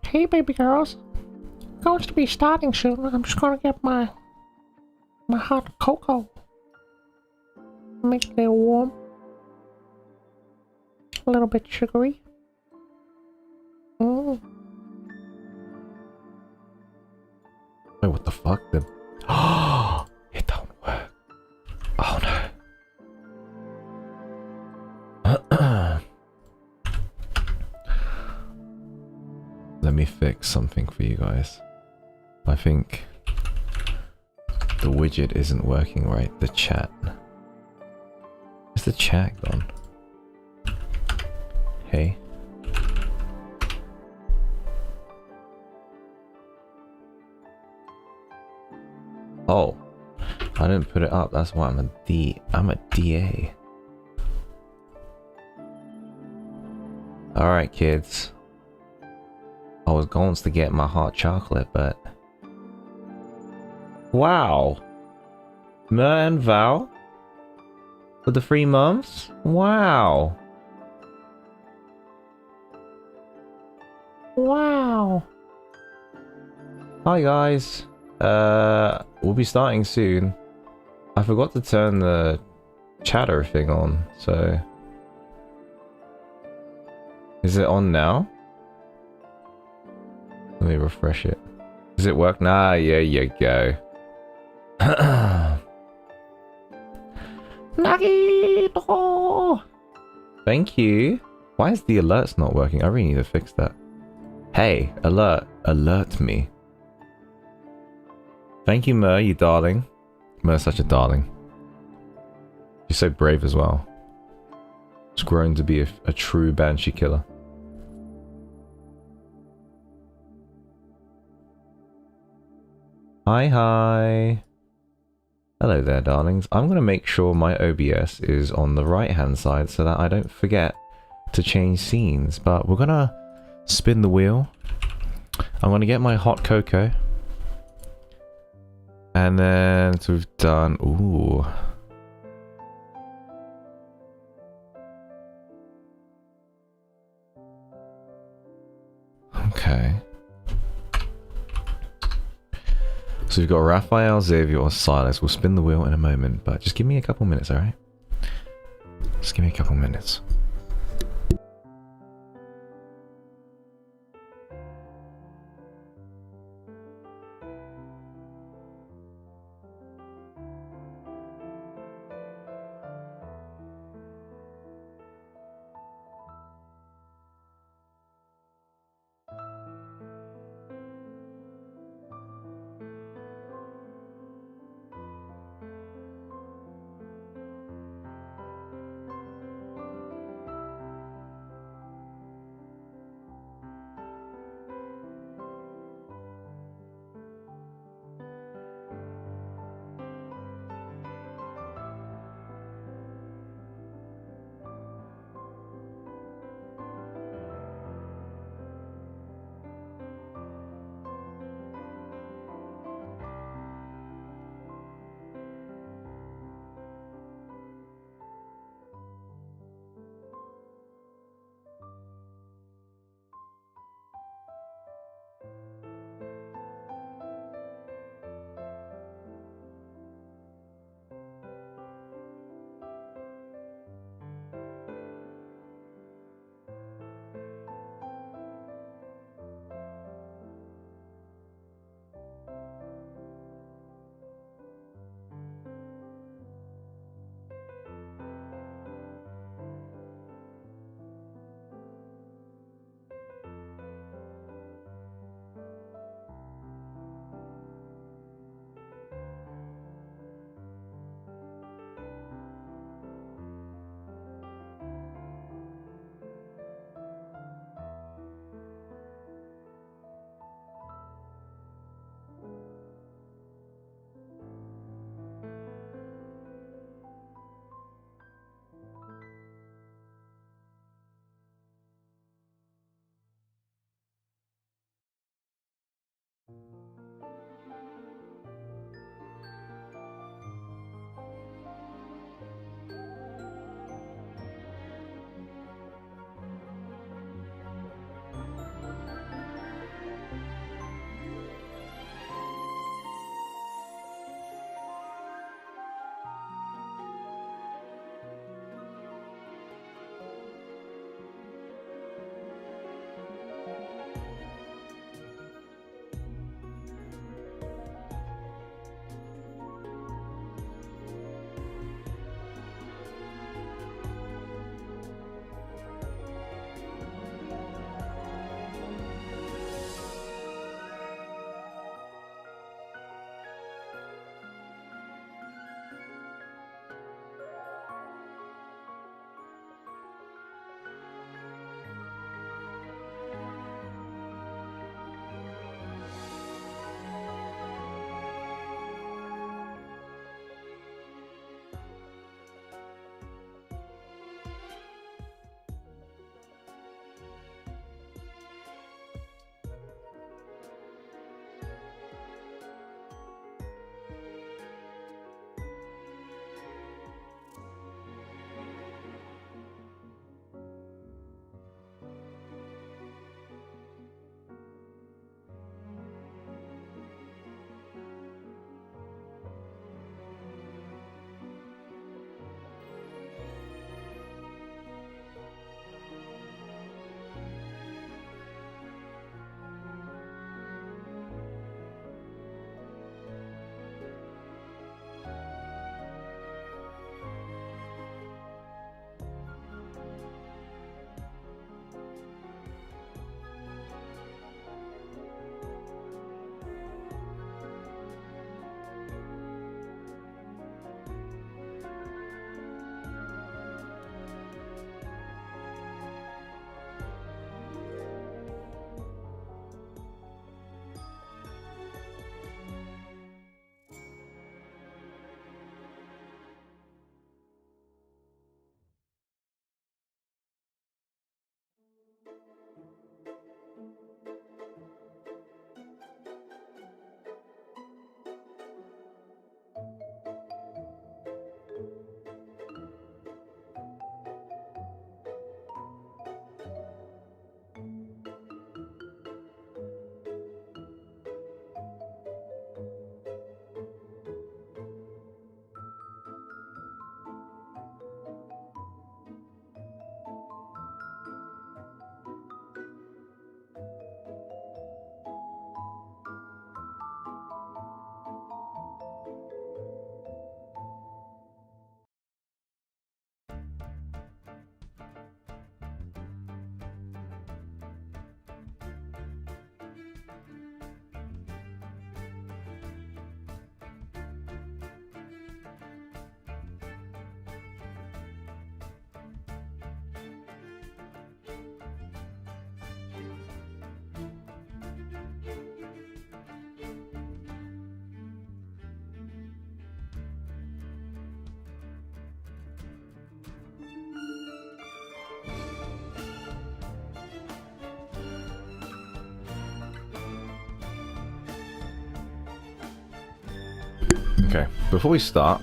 Hey, baby girls. Going to be starting soon. I'm just gonna get my hot cocoa. Make it a little warm. A little bit sugary. Wait, what the fuck then? Oh, it don't work. Oh no. Let me fix something for you guys. I think the widget isn't working right. The chat. Is the chat gone? Hey. Oh, I didn't put it up. That's why I'm a DA. Alright, kids. I was going to get my hot chocolate, but... Wow! Mer and Val? For the 3 months? Wow! Wow. Hi guys. We'll be starting soon. I forgot to turn the chatter thing on, so... Is it on now? Let me refresh it. Does it work? Nah, yeah, you go. Nagito! Thank you. Why is the alerts not working? I really need to fix that. Hey, alert. Alert me. Thank you, Mer, you darling. Mer's such a darling. She's so brave as well. She's grown to be a true banshee killer. Hi, hi. Hello there, darlings. I'm going to make sure my OBS is on the right-hand side so that I don't forget to change scenes. But we're going to spin the wheel. I'm going to get my hot cocoa. And then so we've done... Ooh. Okay. So we've got Raphael, Xavier, or Sylus. We'll spin the wheel in a moment, but just give me a couple minutes, alright? Just give me a couple minutes. Okay, before we start,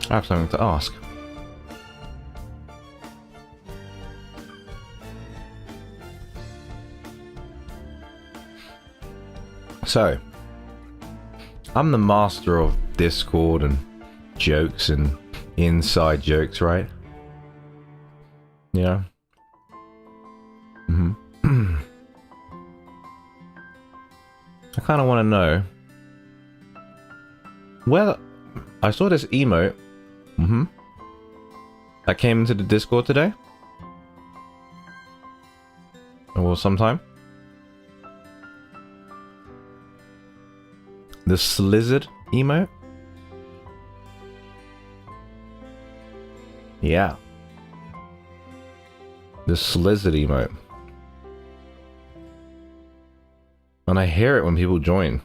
I have something to ask. So, I'm the master of Discord and jokes and inside jokes, right? Yeah. I kind of want to know. Well, I saw this emote. That came into the Discord today. Or sometime. The Slizzard emote. Yeah. The Slizzard emote. And I hear it when people join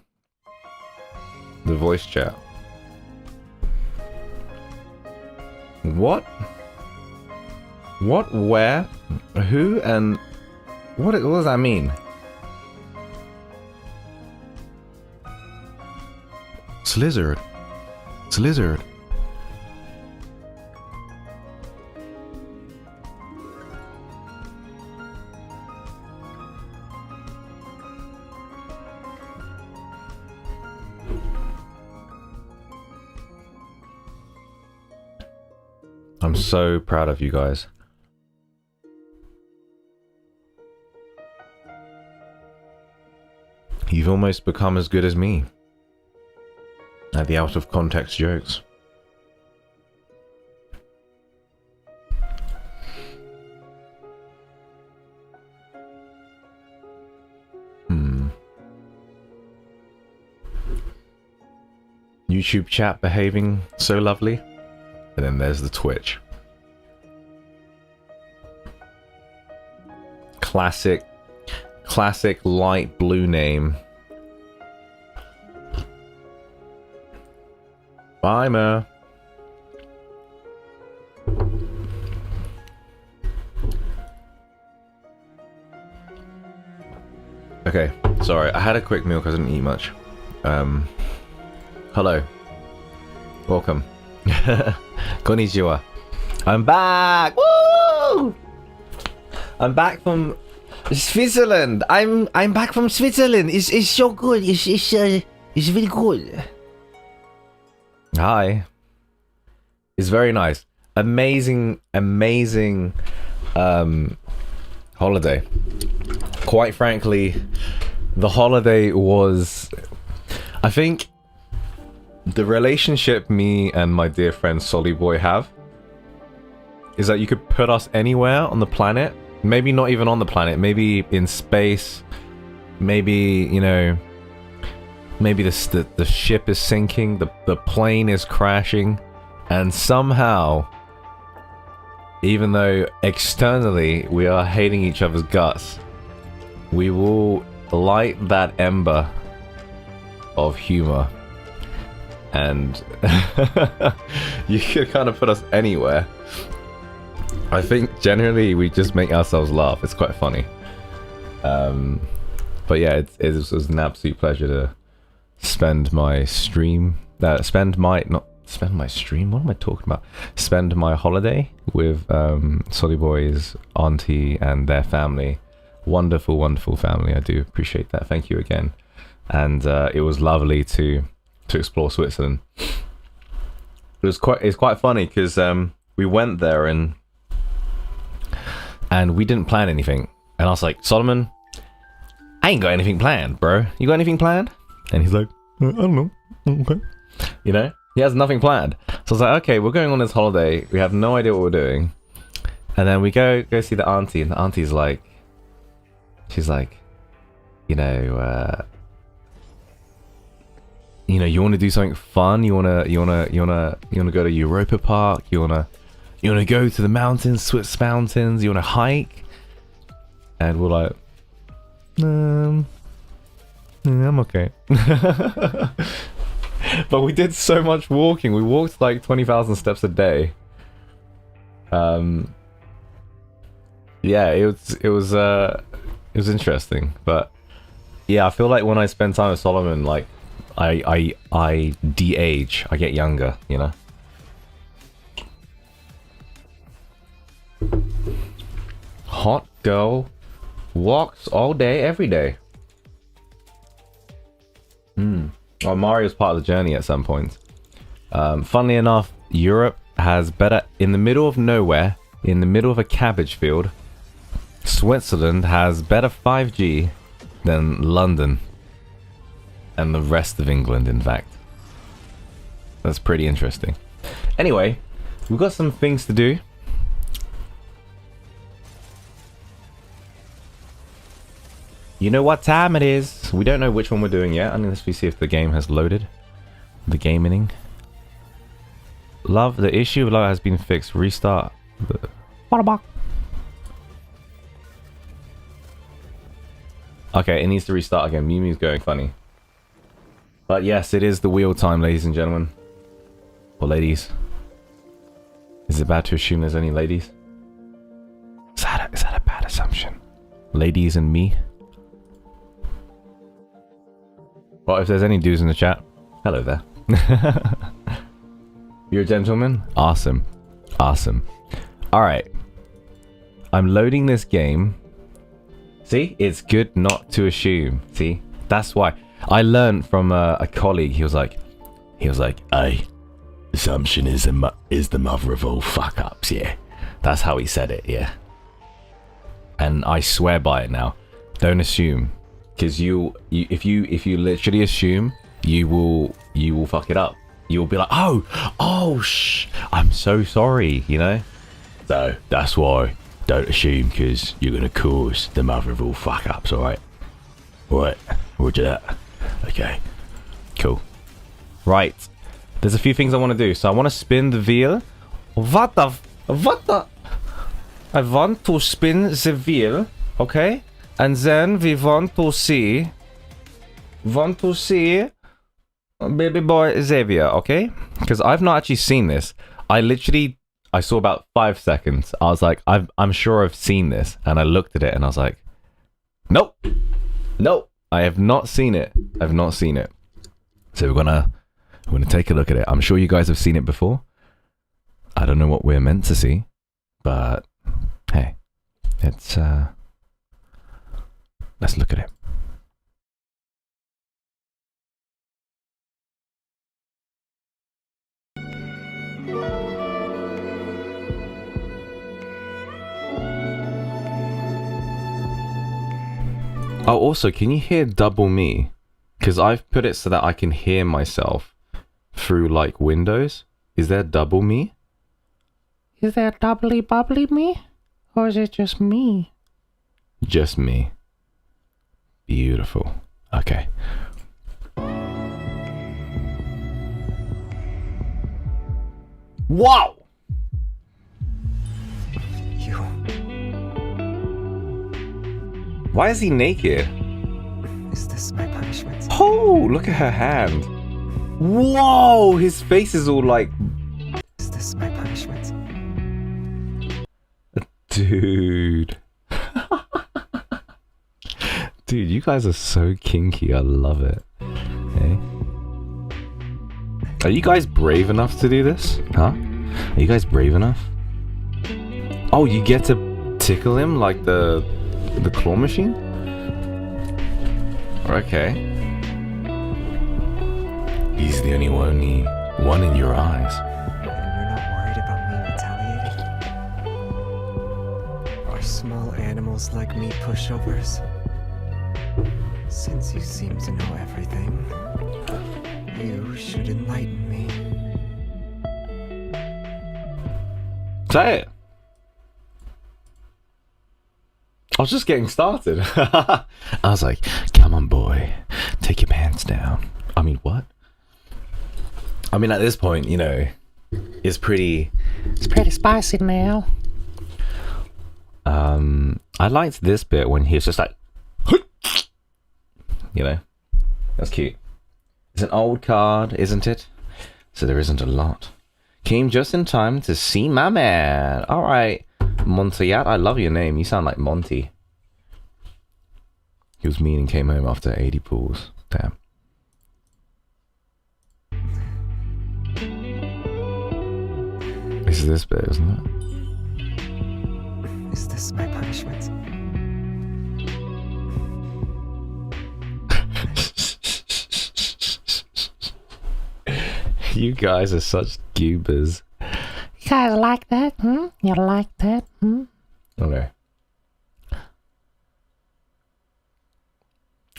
the voice chat. What? What? Where? Who? And what does that mean? Slizzard. Slizzard. I'm so proud of you guys. You've almost become as good as me at the out of context jokes. YouTube chat behaving so lovely. And then there's the Twitch. Classic light blue name. Bye, Ma. Okay, sorry, I had a quick meal because I didn't eat much. Hello. Welcome. Konnichiwa. I'm back! Woo! I'm back from Switzerland. I'm back from Switzerland. It's so good. It's really good. Hi. It's very nice. Amazing holiday. Quite frankly, the holiday was, I think, the relationship me and my dear friend Solly Boy have is that you could put us anywhere on the planet. Maybe not even on the planet, maybe in space, maybe, you know, maybe the ship is sinking, the plane is crashing, and somehow, even though externally we are hating each other's guts, we will light that ember of humor. And you could kind of put us anywhere. I think generally we just make ourselves laugh. It's quite funny. But yeah, it was an absolute pleasure to spend my stream. Spend my stream. What am I talking about? Spend my holiday with Solly Boy's auntie and their family. Wonderful, wonderful family. I do appreciate that. Thank you again. And it was lovely to explore Switzerland. It's quite funny because we went there and we didn't plan anything. And I was like, Solomon, I ain't got anything planned, bro. You got anything planned? And he's like, I don't know. Okay. You know, he has nothing planned. So I was like, okay, we're going on this holiday. We have no idea what we're doing. And then we go see the auntie, and the auntie's like, she's like, you know, you want to do something fun? You wanna go to Europa Park? You wanna go to the mountains, Swiss mountains? You wanna hike? And we're like, yeah, I'm okay. But we did so much walking. We walked like 20,000 steps a day. Yeah, it was interesting, but Yeah, I feel like when I spend time with Solomon, like, I de-age. I get younger, you know? Hot girl walks all day, every day. Well, Mario's part of the journey at some point. Funnily enough, Europe has better... In the middle of nowhere, in the middle of a cabbage field, Switzerland has better 5G than London. And the rest of England, in fact. That's pretty interesting. Anyway, we've got some things to do. You know what time it is. We don't know which one we're doing yet. Unless we see if the game has loaded. The gaming. Love, the issue of love has been fixed. Restart. What about? Okay, it needs to restart again. Mew Mew's going funny. But yes, it is the wheel time, ladies and gentlemen. Or ladies. Is it bad to assume there's any ladies? Is that a bad assumption? Ladies and me? Well, if there's any dudes in the chat, hello there. You're a gentleman? Awesome. Awesome. Alright. I'm loading this game. See? It's good not to assume. See? That's why. I learned from a colleague. He was like, "Hey, assumption is the mother of all fuck ups." Yeah, that's how he said it. Yeah, and I swear by it now. Don't assume, because if you literally assume, you will fuck it up. You will be like, I'm so sorry, you know. So that's why don't assume, because you're gonna cause the mother of all fuck ups. All right, roger that. Okay, cool. Right, there's a few things I want to do. So I want to spin the wheel. What the? I want to spin the wheel, okay? And then we want to see baby boy Xavier, okay? Because I've not actually seen this. I saw about 5 seconds. I was like, I'm sure I've seen this, and I looked at it and I was like, nope. I have not seen it. I've not seen it. So we're gonna take a look at it. I'm sure you guys have seen it before. I don't know what we're meant to see, but hey, let's look at it. Oh, also, can you hear double me? Because I've put it so that I can hear myself through, like, Windows. Is there double me? Is there doubly bubbly me? Or is it just me? Just me. Beautiful. Okay. Wow! Why is he naked? Is this my punishment? Oh, look at her hand. Whoa, his face is all like... Is this my punishment? Dude. Dude, you guys are so kinky. I love it. Hey. Are you guys brave enough to do this? Huh? Are you guys brave enough? Oh, you get to tickle him like the claw machine? Okay. He's the only one in your eyes. And you're not worried about me retaliating? Are small animals like me pushovers? Since you seem to know everything, you should enlighten me. Say it. I was just getting started. I was like, come on, boy. Take your pants down. I mean, what? I mean, at this point, you know, it's pretty spicy now. I liked this bit when he was just like, you know, that's cute. It's an old card, isn't it? So there isn't a lot. Came just in time to see my man. All right. Montayat, I love your name. You sound like Monty. He was mean and came home after 80 pools. Damn. This is this bit, isn't it? Is this my punishment? You guys are such goobers. You guys like that? You like that? Okay.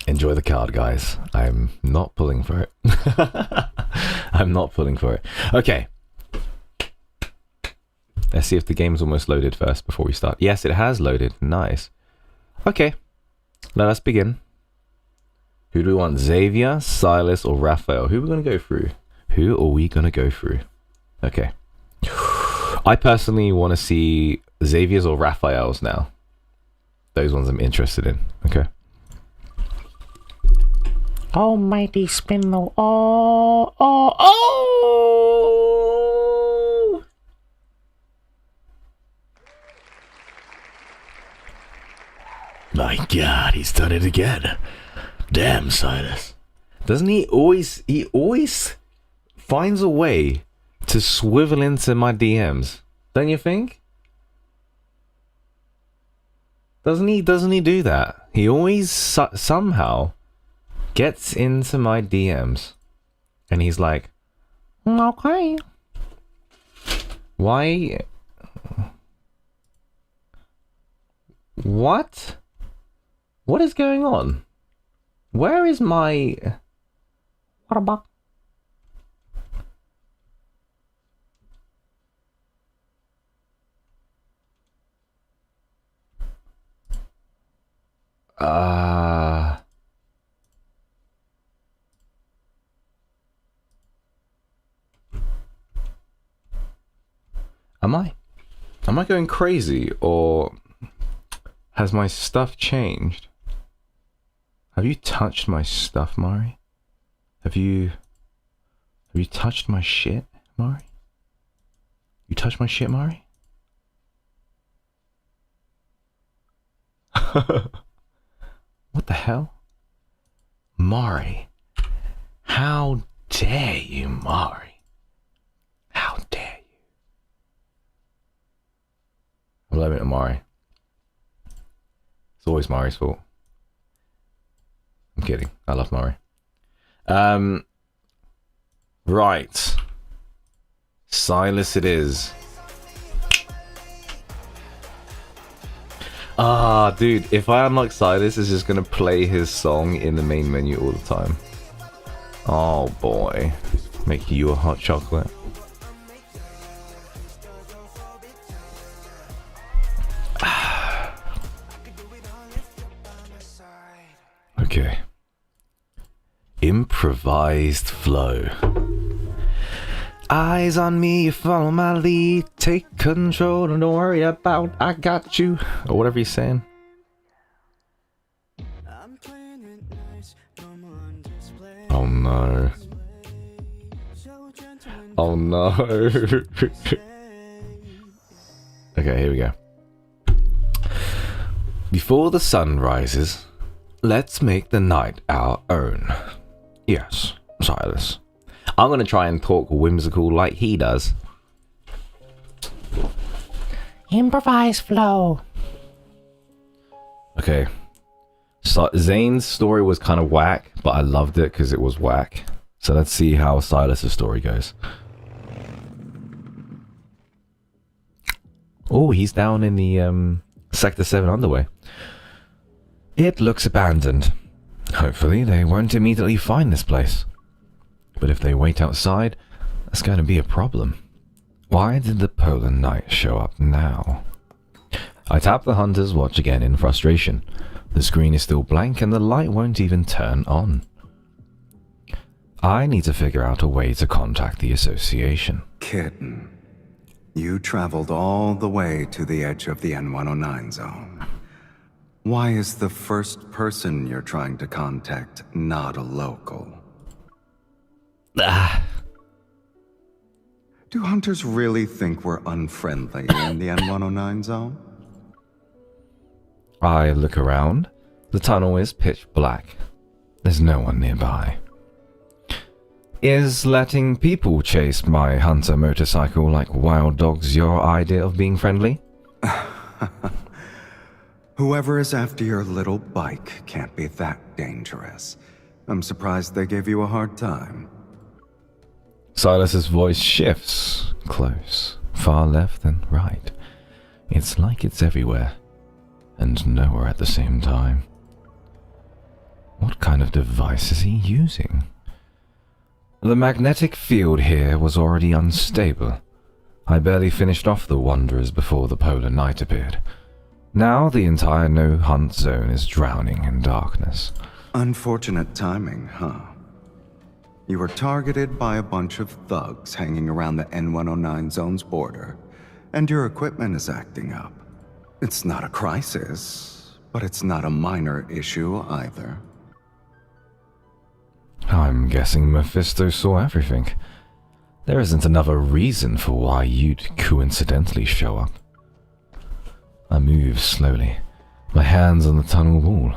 Enjoy the card, guys. I'm not pulling for it. I'm not pulling for it. Okay. Let's see if the game's almost loaded first before we start. Yes, it has loaded. Nice. Okay. Let us begin. Who do we want? Xavier, Sylus, or Raphael? Who are we going to go through? Who are we going to go through? Okay. I personally want to see Xavier's or Raphael's now. Those ones I'm interested in. Okay. Almighty spin the oh! My God, he's done it again. Damn, Sylus. Doesn't he always finds a way to swivel into my DMs. Don't you think? Doesn't he do that? He always somehow gets into my DMs. And he's like, Okay. why? What? What is going on? Where is my... What about? Am I going crazy, or has my stuff changed? Have you touched my stuff, Mari? Have you touched my shit, Mari? You touched my shit, Mari? What the hell? Mari. How dare you, Mari? How dare you? I'm blaming it on Mari. It's always Mari's fault. I'm kidding. I love Mari. Right. Sylus it is. Ah, dude, if I unlock Sylus, it's just gonna play his song in the main menu all the time. Oh boy. Make you a hot chocolate. Okay. Improvised flow. Eyes on me, you follow my lead. Take control, don't worry about, I got you. Or whatever he's saying. Oh no. Oh no. Okay, here we go. Before the sun rises, let's make the night our own. Yes, Sylus. I'm going to try and talk whimsical like he does. Improvised flow. Okay. So Zane's story was kind of whack, but I loved it because it was whack. So let's see how Sylus' story goes. Oh, he's down in the Sector 7 underway. It looks abandoned. Hopefully they won't immediately find this place. But if they wait outside, that's going to be a problem. Why did the Polar Knight show up now? I tap the Hunter's watch again in frustration. The screen is still blank and the light won't even turn on. I need to figure out a way to contact the association. Kitten, you traveled all the way to the edge of the N109 zone. Why is the first person you're trying to contact not a local? Do hunters really think we're unfriendly in the N109 zone? I look around. The tunnel is pitch black. There's no one nearby. Is letting people chase my hunter motorcycle like wild dogs your idea of being friendly? Whoever is after your little bike can't be that dangerous. I'm surprised they gave you a hard time. Sylus's voice shifts, close, far left and right. It's like it's everywhere, and nowhere at the same time. What kind of device is he using? The magnetic field here was already unstable. I barely finished off the Wanderers before the polar night appeared. Now the entire no-hunt zone is drowning in darkness. Unfortunate timing, huh? You were targeted by a bunch of thugs hanging around the N109 zone's border, and your equipment is acting up. It's not a crisis, but it's not a minor issue either. I'm guessing Mephisto saw everything. There isn't another reason for why you'd coincidentally show up. I move slowly, my hands on the tunnel wall.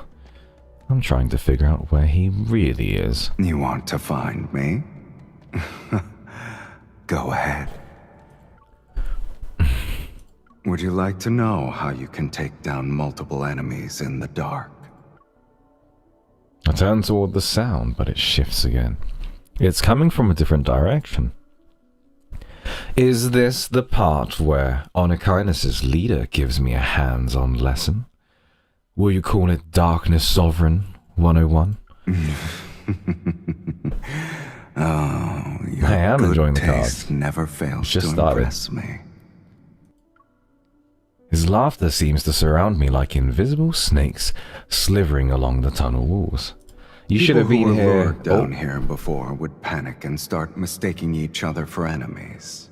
I'm trying to figure out where he really is. You want to find me? Go ahead. Would you like to know how you can take down multiple enemies in the dark? I turn toward the sound, but it shifts again. It's coming from a different direction. Is this the part where Onychrinus' leader gives me a hands-on lesson? Will you call it Darkness Sovereign 101? Oh, your I am good enjoying the taste cards. never fails Just to started. impress me. His laughter seems to surround me like invisible snakes slithering along the tunnel walls. You should have People been who were here. lured down here before would panic and start mistaking each other for enemies.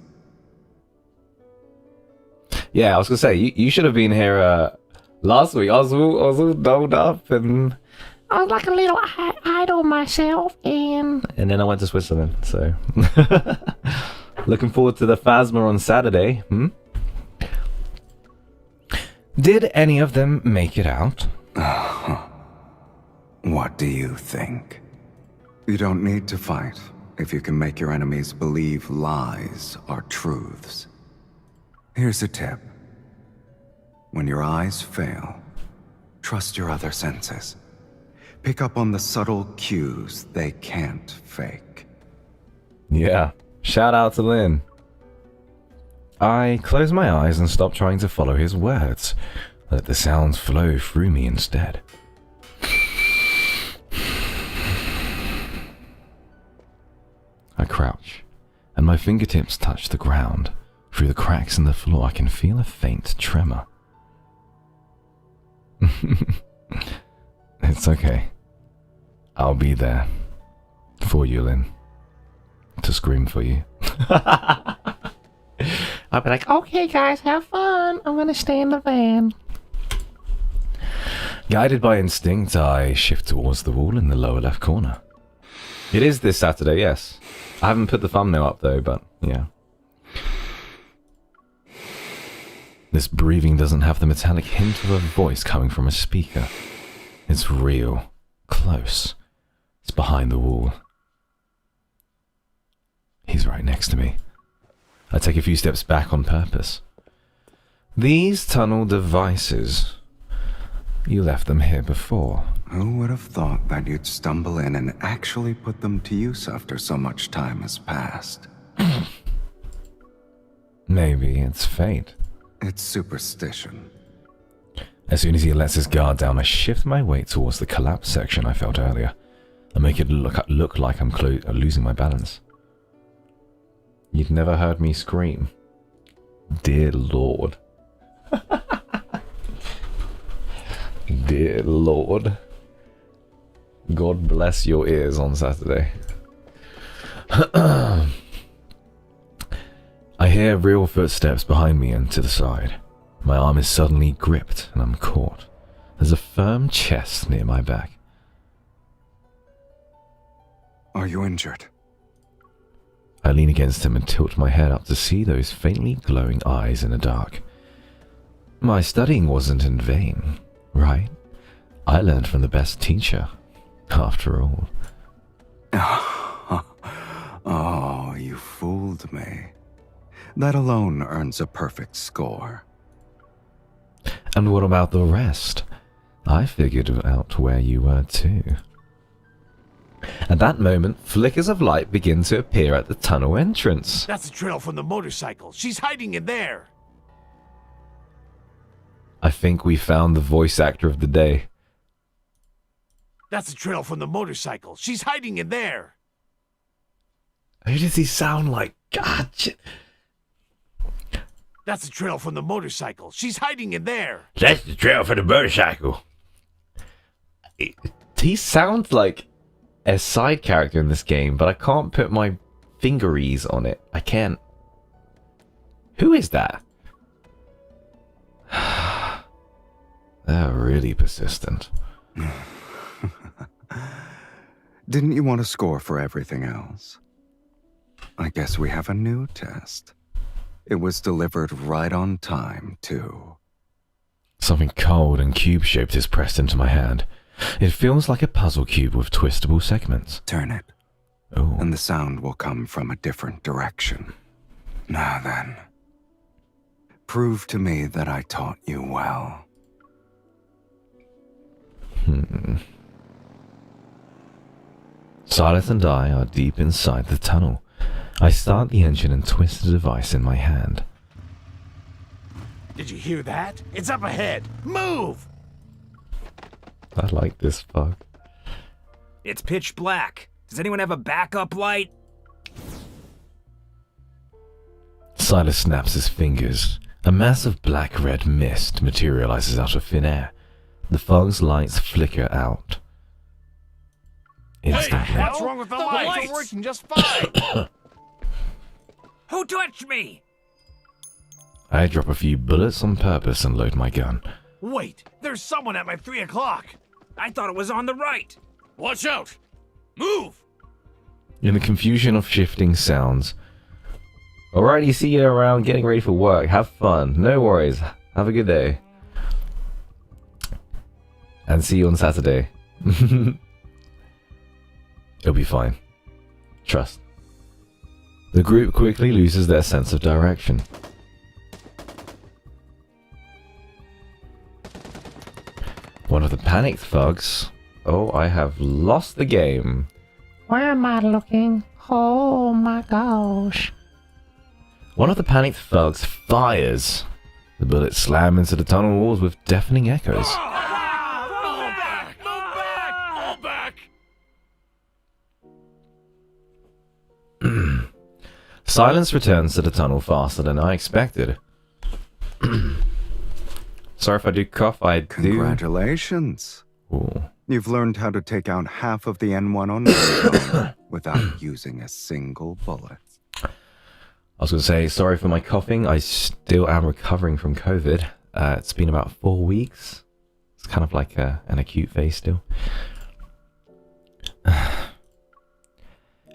Yeah, I was gonna say you should have been here last week. I was all dolled up and I was like a little idol myself, and then I went to Switzerland. So looking forward to the Phasma on Saturday. Did any of them make it out? What do you think? You don't need to fight if you can make your enemies believe lies are truths. Here's a tip. When your eyes fail, trust your other senses. Pick up on the subtle cues they can't fake. Yeah. Shout out to Lynn. I close my eyes and stop trying to follow his words. Let the sounds flow through me instead. I crouch, and my fingertips touch the ground. Through the cracks in the floor, I can feel a faint tremor. It's okay. I'll be there. For you, Lynn. To scream for you. I'll be like, okay guys, have fun. I'm gonna stay in the van. Guided by instinct, I shift towards the wall in the lower left corner. It is this Saturday, yes. I haven't put the thumbnail up though, but yeah. This breathing doesn't have the metallic hint of a voice coming from a speaker. It's real, close. It's behind the wall. He's right next to me. I take a few steps back on purpose. These tunnel devices, you left them here before. Who would have thought that you'd stumble in and actually put them to use after so much time has passed? Maybe it's fate. It's superstition. As soon as he lets his guard down, I shift my weight towards the collapse section I felt earlier. I make it look like I'm losing my balance. You'd never heard me scream. Dear Lord. Dear Lord. God bless your ears on Saturday. I hear real footsteps behind me and to the side. My arm is suddenly gripped and I'm caught. There's a firm chest near my back. Are you injured? I lean against him and tilt my head up to see those faintly glowing eyes in the dark. My studying wasn't in vain, right? I learned from the best teacher, after all. Oh, you fooled me. That alone earns a perfect score. And what about the rest? I figured out where you were too. At that moment, flickers of light begin to appear at the tunnel entrance. That's a trail from the motorcycle. She's hiding in there. I think we found the voice actor of the day. That's a trail from the motorcycle. She's hiding in there. Who does he sound like? God, shit. That's a trail from the motorcycle. She's hiding in there. That's the trail for the motorcycle. He sounds like a side character in this game, but I can't put my fingeries on it. I can't. Who is that? They're really persistent. Didn't you want to score for everything else? I guess we have a new test. It was delivered right on time, too. Something cold and cube-shaped is pressed into my hand. It feels like a puzzle cube with twistable segments. Turn it, Oh, and the sound will come from a different direction. Now then, prove to me that I taught you well. Sylus and I are deep inside the tunnel. I start the engine and twist the device in my hand. Did you hear that? It's up ahead. Move! I like this bug. It's pitch black. Does anyone have a backup light? Sylus snaps his fingers. A mass of black-red mist materializes out of thin air. The fog's lights flicker out. Instantly. What's wrong with the lights? It's working just fine. Who touched me? I drop a few bullets on purpose and load my gun. Wait, there's someone at my 3 o'clock. I thought it was on the right. Watch out! Move! In the confusion of shifting sounds. Alrighty, see you around getting ready for work. Have fun. No worries. Have a good day. And see you on Saturday. It'll be fine. Trust. The group quickly loses their sense of direction. One of the panicked thugs. Oh, I have lost the game. Where am I looking? Oh my gosh. One of the panicked thugs fires. The bullets slam into the tunnel walls with deafening echoes. Move back! Move back! Move back! Silence returns to the tunnel faster than I expected. Sorry if I do cough, I do. Congratulations. Ooh. You've learned how to take out half of the N109 without using a single bullet. I was going to say, sorry for my coughing. I still am recovering from COVID. It's been about 4 weeks. It's kind of like an acute phase still.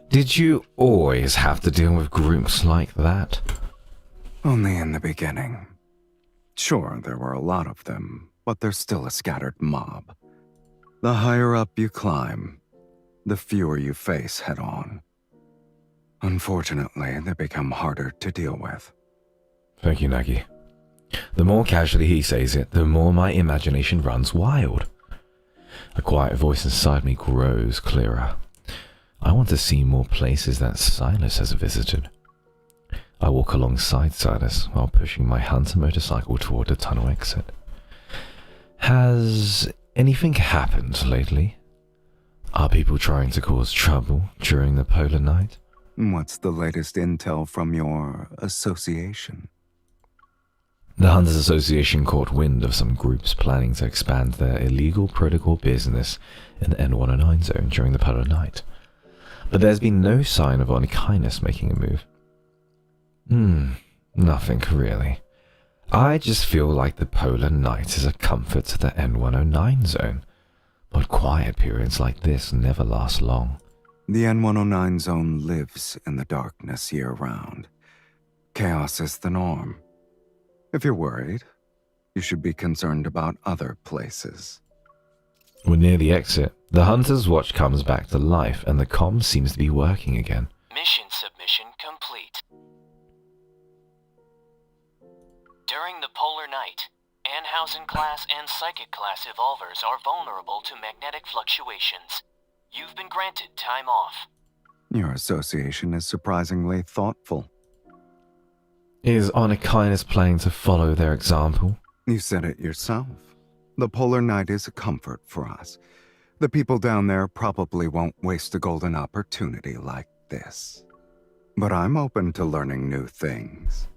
Did you always have to deal with groups like that? Only in the beginning. Sure, there were a lot of them, but they're still a scattered mob. The higher up you climb, the fewer you face head-on. Unfortunately, they become harder to deal with. Thank you, Nagi. The more casually he says it, the more my imagination runs wild. A quiet voice inside me grows clearer. I want to see more places that Sylus has visited. I walk alongside Sylus while pushing my hunter motorcycle toward the tunnel exit. Has anything happened lately? Are people trying to cause trouble during the polar night? What's the latest intel from your association? The Hunters Association caught wind of some groups planning to expand their illegal protocol business in the N109 zone during the polar night. But there's been no sign of Onykinus making a move. Nothing really. I just feel like the polar night is a comfort to the N109 zone, but quiet periods like this never last long. The N109 zone lives in the darkness year-round. Chaos is the norm. If you're worried, you should be concerned about other places. We're near the exit. The Hunter's watch comes back to life, and the comm seems to be working again. Mission submission complete. During the polar night, Anhausen class and psychic class evolvers are vulnerable to magnetic fluctuations. You've been granted time off. Your association is surprisingly thoughtful. Is Onykinus planning to follow their example? You said it yourself. The polar night is a comfort for us. The people down there probably won't waste a golden opportunity like this. But I'm open to learning new things.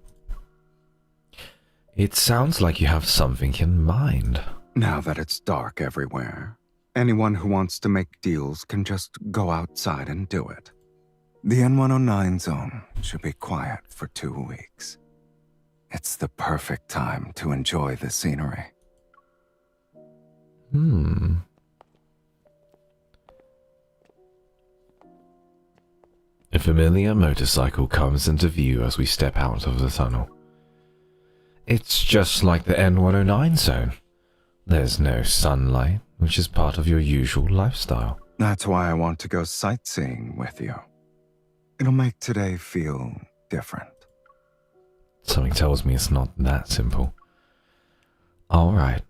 It sounds like you have something in mind. Now that it's dark everywhere, anyone who wants to make deals can just go outside and do it. The N109 zone should be quiet for 2 weeks. It's the perfect time to enjoy the scenery. A familiar motorcycle comes into view as we step out of the tunnel. It's just like the N109 zone. There's no sunlight, which is part of your usual lifestyle. That's why I want to go sightseeing with you. It'll make today feel different. Something tells me it's not that simple. Alright.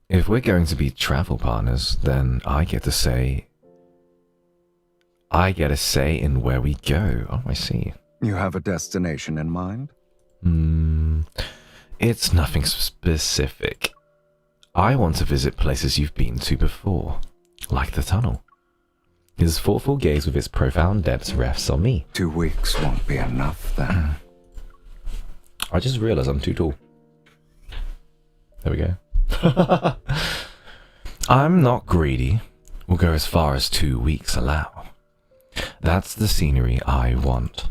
If we're going to be travel partners, then I get a say in where we go. Oh, I see. You have a destination in mind? It's nothing specific. I want to visit places you've been to before, like the tunnel. His thoughtful gaze with its profound depths rests on me. 2 weeks won't be enough then. I just realized I'm too tall. There we go. I'm not greedy. We'll go as far as 2 weeks allow. That's the scenery I want.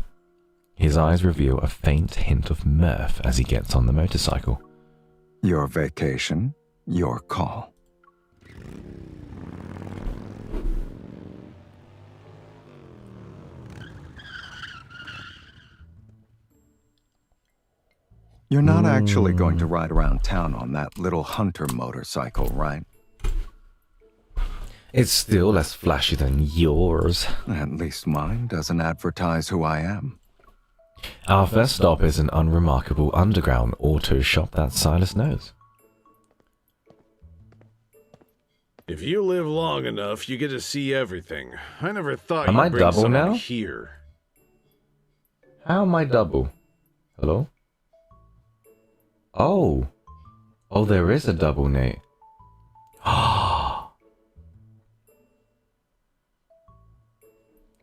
His eyes reveal a faint hint of mirth as he gets on the motorcycle. Your vacation, your call. You're not actually going to ride around town on that little hunter motorcycle, right? It's still less flashy than yours. At least mine doesn't advertise who I am. Our first stop is an unremarkable underground auto shop that Sylus knows. If you live long enough, you get to see everything. I never thought Am I you'd bring double someone now? here. How am I double? Hello? Oh. Oh, there is a double, Nayt.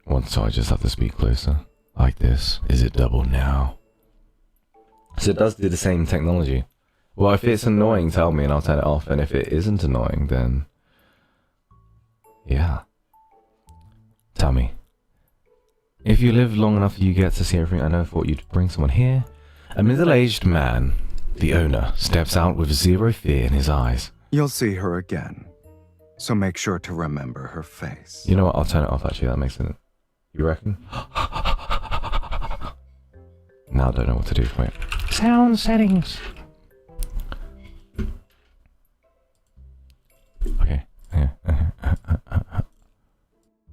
Once I just have to speak closer. Like this. Is it double now? So it does do the same technology. Well, if it's annoying, tell me and I'll turn it off. And if it isn't annoying, then... yeah. Tell me. If you live long enough, you get to see everything. I never thought you'd bring someone here. A middle-aged man, the owner, steps out with zero fear in his eyes. You'll see her again, so make sure to remember her face. You know what? I'll turn it off, actually. That makes sense. You reckon? Now I don't know what to do. Wait. Sound settings. Okay.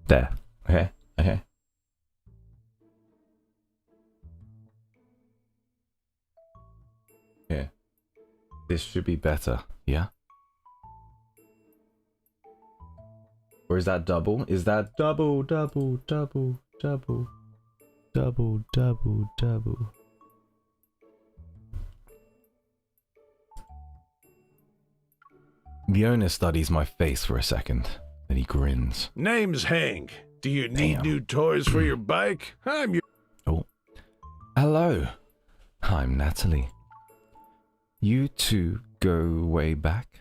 There. Okay. Yeah. This should be better. Yeah? Or is that double? Is that double? The owner studies my face for a second, then he grins. Name's Hank. Do you need new toys for your bike? I'm your... Oh. Hello. I'm Natalie. You two go way back?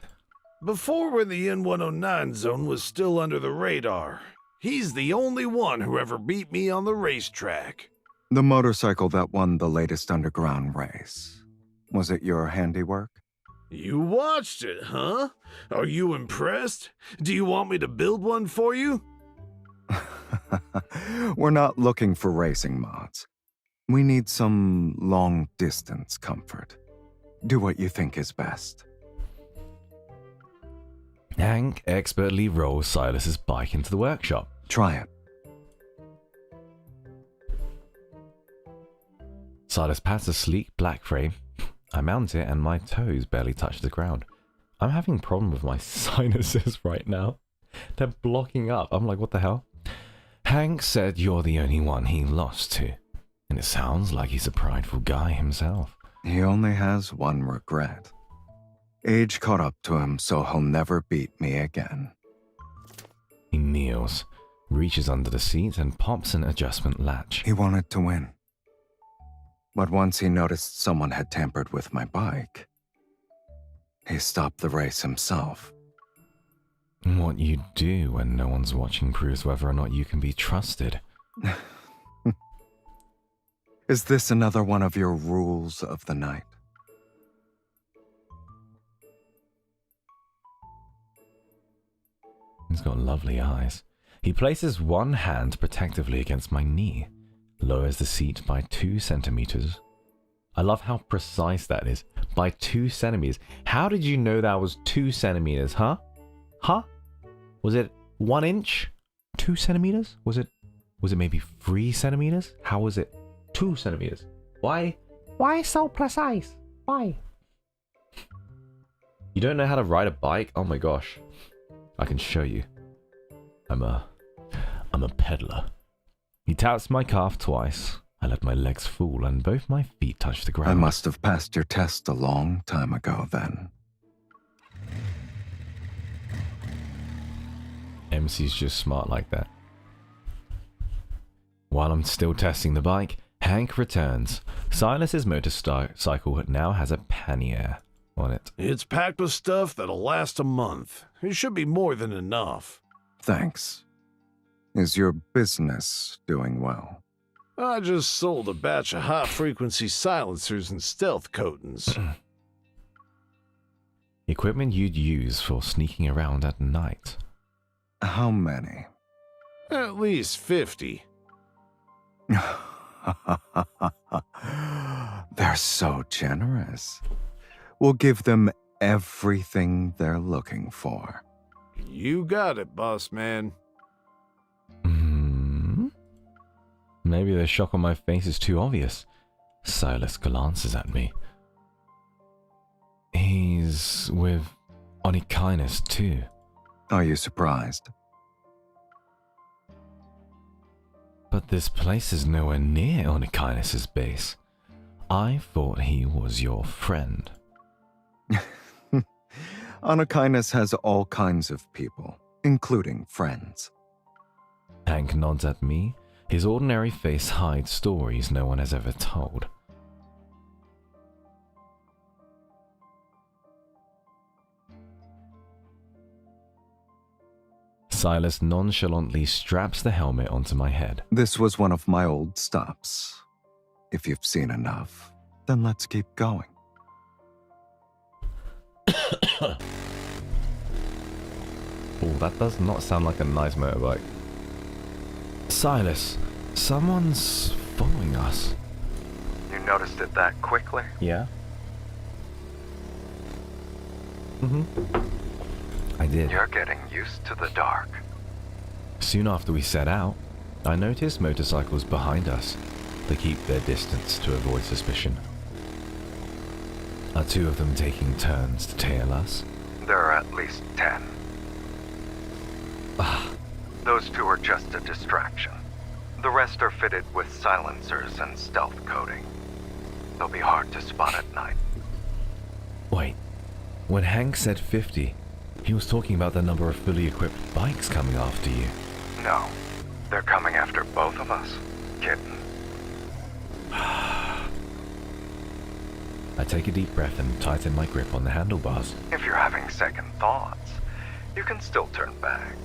Before when the N109 zone was still under the radar. He's the only one who ever beat me on the racetrack. The motorcycle that won the latest underground race. Was it your handiwork? You watched it, huh? Are you impressed? Do you want me to build one for you? We're not looking for racing mods. We need some long-distance comfort. Do what you think is best. Hank expertly rolls Silas's bike into the workshop. Try it. Silas pats a sleek black frame. I mount it and my toes barely touch the ground. I'm having a problem with my sinuses right now. They're blocking up. I'm like, what the hell? Hank said you're the only one he lost to. And it sounds like he's a prideful guy himself. He only has one regret. Age caught up to him, so he'll never beat me again. He kneels, reaches under the seat and pops an adjustment latch. He wanted to win. But once he noticed someone had tampered with my bike, he stopped the race himself. What you do when no one's watching proves whether or not you can be trusted. Is this another one of your rules of the night? He's got lovely eyes. He places one hand protectively against my knee, lowers the seat by 2 centimeters. I love how precise that is. By 2 centimeters. How did you know that was 2 centimeters, huh? Huh? Was it 1 inch? 2 centimeters? Was it maybe 3 centimeters? How was it 2 centimeters? Why so precise? Why? You don't know how to ride a bike? Oh my gosh. I can show you. I'm a peddler. He taps my calf twice. I let my legs fall and both my feet touch the ground. I must have passed your test a long time ago then. MC's just smart like that. While I'm still testing the bike, Hank returns. Silas's motorcycle now has a pannier on it. It's packed with stuff that'll last a month. It should be more than enough. Thanks. Is your business doing well? I just sold a batch of high-frequency silencers and stealth coatings. Equipment you'd use for sneaking around at night. How many? At least 50. They're so generous. We'll give them everything they're looking for. You got it, boss man. Maybe the shock on my face is too obvious. Silas glances at me. He's with Onikinus too. Are you surprised? But this place is nowhere near Onikinus' base. I thought he was your friend. Onikinus has all kinds of people, including friends. Hank nods at me. His ordinary face hides stories no one has ever told. Silas nonchalantly straps the helmet onto my head. This was one of my old stops. If you've seen enough, then let's keep going. Oh, that does not sound like a nice motorbike. Silas, someone's following us. You noticed it that quickly? Yeah? I did. You're getting used to the dark. Soon after we set out, I noticed motorcycles behind us. They keep their distance to avoid suspicion. Are 2 of them taking turns to tail us? There are at least 10. Those 2 are just a distraction. The rest are fitted with silencers and stealth coating. They'll be hard to spot at night. Wait, when Hank said 50, he was talking about the number of fully equipped bikes coming after you. No, they're coming after both of us, kitten. I take a deep breath and tighten my grip on the handlebars. If you're having second thoughts, you can still turn back.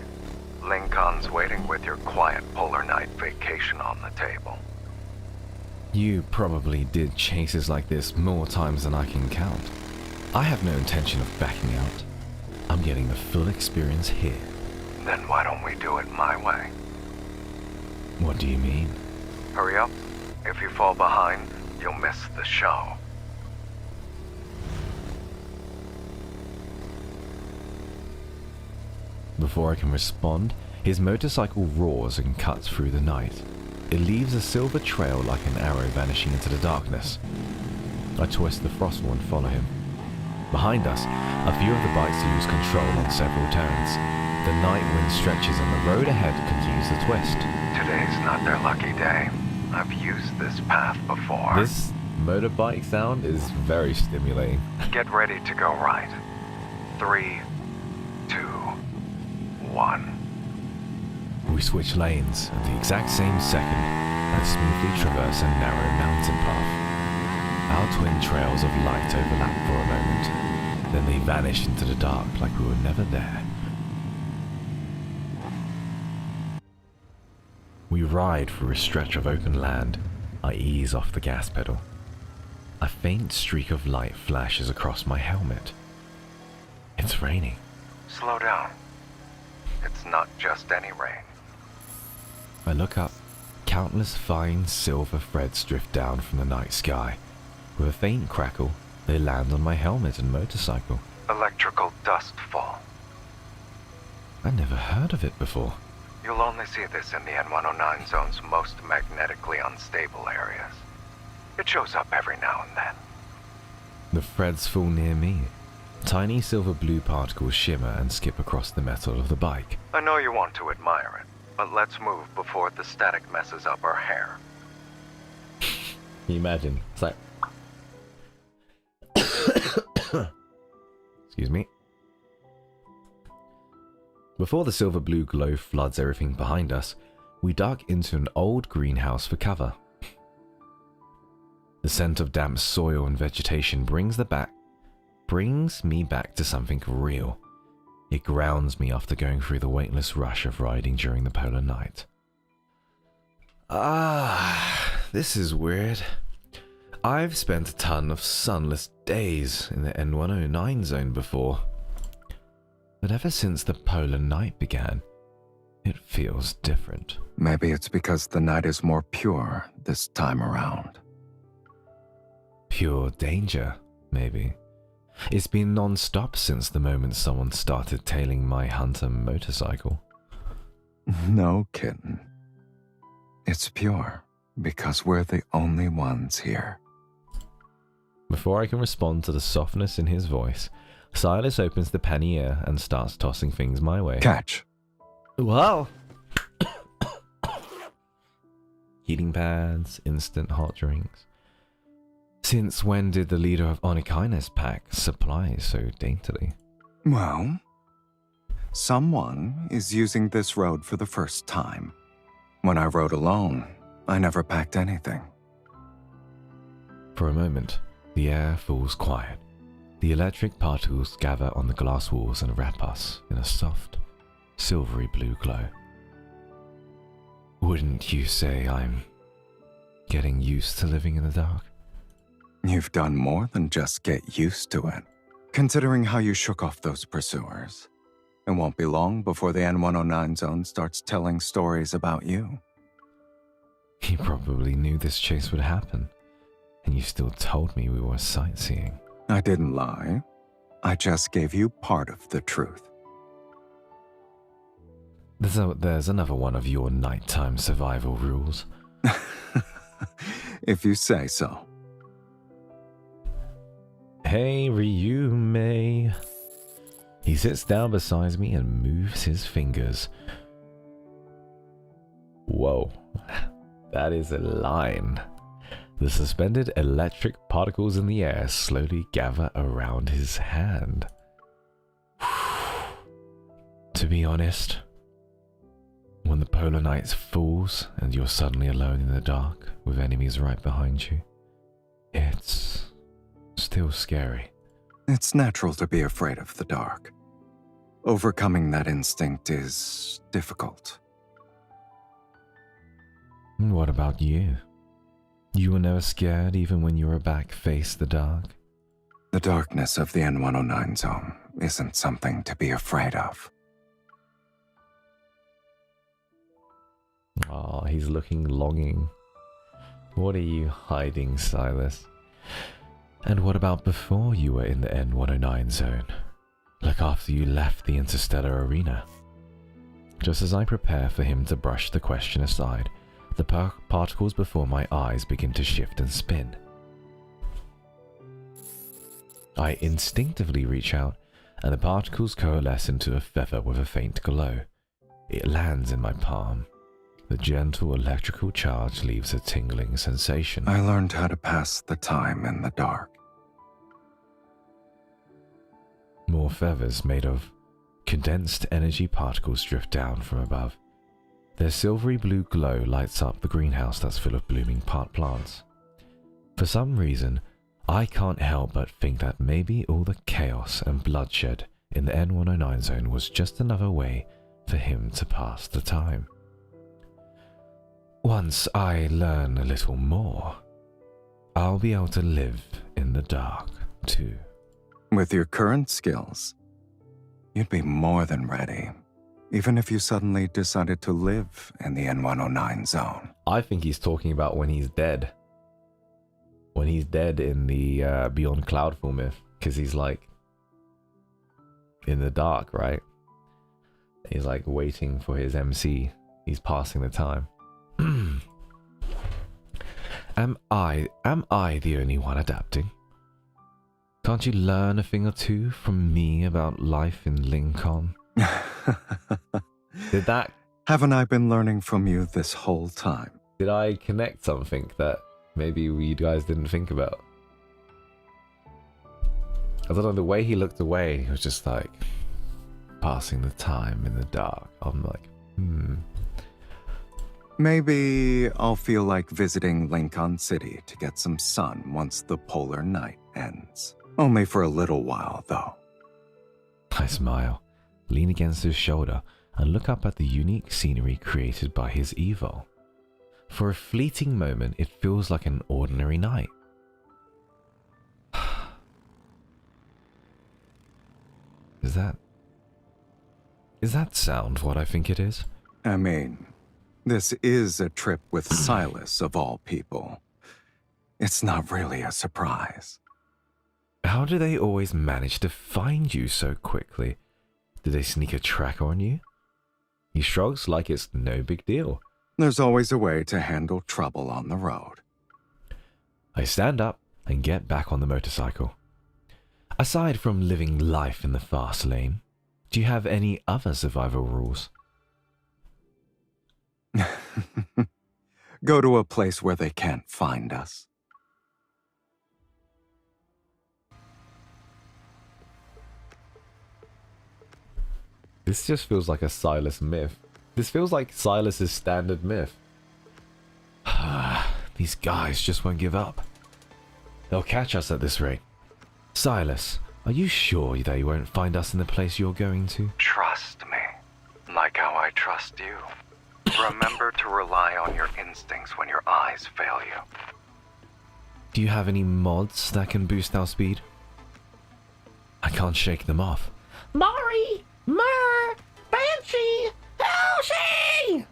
Lincoln's waiting with your quiet polar night vacation on the table. You probably did chases like this more times than I can count. I have no intention of backing out. I'm getting the full experience here. Then why don't we do it my way? What do you mean? Hurry up. If you fall behind, you'll miss the show. Before I can respond, his motorcycle roars and cuts through the night. It leaves a silver trail like an arrow vanishing into the darkness. I twist the throttle and follow him. Behind us, a few of the bikes lose control on several turns. The night wind stretches and the road ahead continues to twist. Today's not their lucky day. I've used this path before. This motorbike sound is very stimulating. Get ready to go right. 3, 2, 1. We switch lanes at the exact same second and smoothly traverse a narrow mountain path. Our twin trails of light overlap for a moment, then they vanish into the dark like we were never there. We ride through a stretch of open land. I ease off the gas pedal. A faint streak of light flashes across my helmet. It's raining. Slow down. It's not just any rain. I look up. Countless fine silver threads drift down from the night sky. With a faint crackle, they land on my helmet and motorcycle. Electrical dust fall. I never heard of it before. You'll only see this in the N109 zone's most magnetically unstable areas. It shows up every now and then. The threads fall near me. Tiny silver blue particles shimmer and skip across the metal of the bike. I know you want to admire it, but let's move before the static messes up our hair. Can you imagine? It's like... Excuse me. Before the silver blue glow floods everything behind us, we duck into an old greenhouse for cover. The scent of damp soil and vegetation brings me back to something real. It grounds me after going through the weightless rush of riding during the polar night. This is weird. I've spent a ton of sunless days in the N109 zone before. But ever since the polar night began, it feels different. Maybe it's because the night is more pure this time around. Pure danger, maybe. It's been non-stop since the moment someone started tailing my hunter motorcycle. No kidding. It's pure because we're the only ones here. Before I can respond to the softness in his voice, Sylus opens the pannier and starts tossing things my way. Catch. Wow! Heating pads, instant hot drinks. Since when did the leader of Onychina's pack supply so daintily? Well, someone is using this road for the first time. When I rode alone, I never packed anything. For a moment, the air falls quiet. The electric particles gather on the glass walls and wrap us in a soft, silvery blue glow. Wouldn't you say I'm getting used to living in the dark? You've done more than just get used to it. Considering how you shook off those pursuers, it won't be long before the N109 zone starts telling stories about you. You probably knew this chase would happen, and you still told me we were sightseeing. I didn't lie. I just gave you part of the truth. There's another one of your nighttime survival rules. If you say so. Hey, Ryume. He sits down beside me and moves his fingers. Whoa, that is a line. The suspended electric particles in the air slowly gather around his hand. To be honest, when the polar night falls and you're suddenly alone in the dark with enemies right behind you, it's still scary. It's natural to be afraid of the dark. Overcoming that instinct is difficult. And what about you? You were never scared even when your back faced the dark? The darkness of the N109 zone isn't something to be afraid of. Oh, he's looking longing. What are you hiding, Sylus? And what about before you were in the N109 zone? Like after you left the interstellar arena? Just as I prepare for him to brush the question aside, the particles before my eyes begin to shift and spin. I instinctively reach out, and the particles coalesce into a feather with a faint glow. It lands in my palm. The gentle electrical charge leaves a tingling sensation. I learned how to pass the time in the dark. More feathers made of condensed energy particles drift down from above. Their silvery blue glow lights up the greenhouse that's full of blooming pot plants. For some reason, I can't help but think that maybe all the chaos and bloodshed in the N109 zone was just another way for him to pass the time. Once I learn a little more, I'll be able to live in the dark too. With your current skills, you'd be more than ready, even if you suddenly decided to live in the N109 zone. I think he's talking about when he's dead. When he's dead in the Beyond Cloudfall myth, because he's like in the dark, right? He's like waiting for his MC. He's passing the time. Am I the only one adapting? Can't you learn a thing or two from me about life in Lincoln? Haven't I been learning from you this whole time? Did I connect something that maybe you guys didn't think about? I don't know, the way he looked away, he was just like passing the time in the dark. I'm like, Maybe I'll feel like visiting Lincoln City to get some sun once the polar night ends. Only for a little while, though. I smile, lean against his shoulder, and look up at the unique scenery created by his Evo. For a fleeting moment, it feels like an ordinary night. Is that sound what I think it is? I mean, this is a trip with Sylus of all people. It's not really a surprise. How do they always manage to find you so quickly? Did they sneak a tracker on you? He shrugs like it's no big deal. There's always a way to handle trouble on the road. I stand up and get back on the motorcycle. Aside from living life in the fast lane, do you have any other survival rules? Go to a place where they can't find us. This just feels like a Sylus myth. This feels like Sylus's standard myth. These guys just won't give up. They'll catch us at this rate. Sylus, are you sure that you won't find us in the place you're going to? Trust me, like how I trust you. Remember to rely on your instincts when your eyes fail you. Do you have any mods that can boost our speed? I can't shake them off. Mari! Mer! Banshee! Elsie!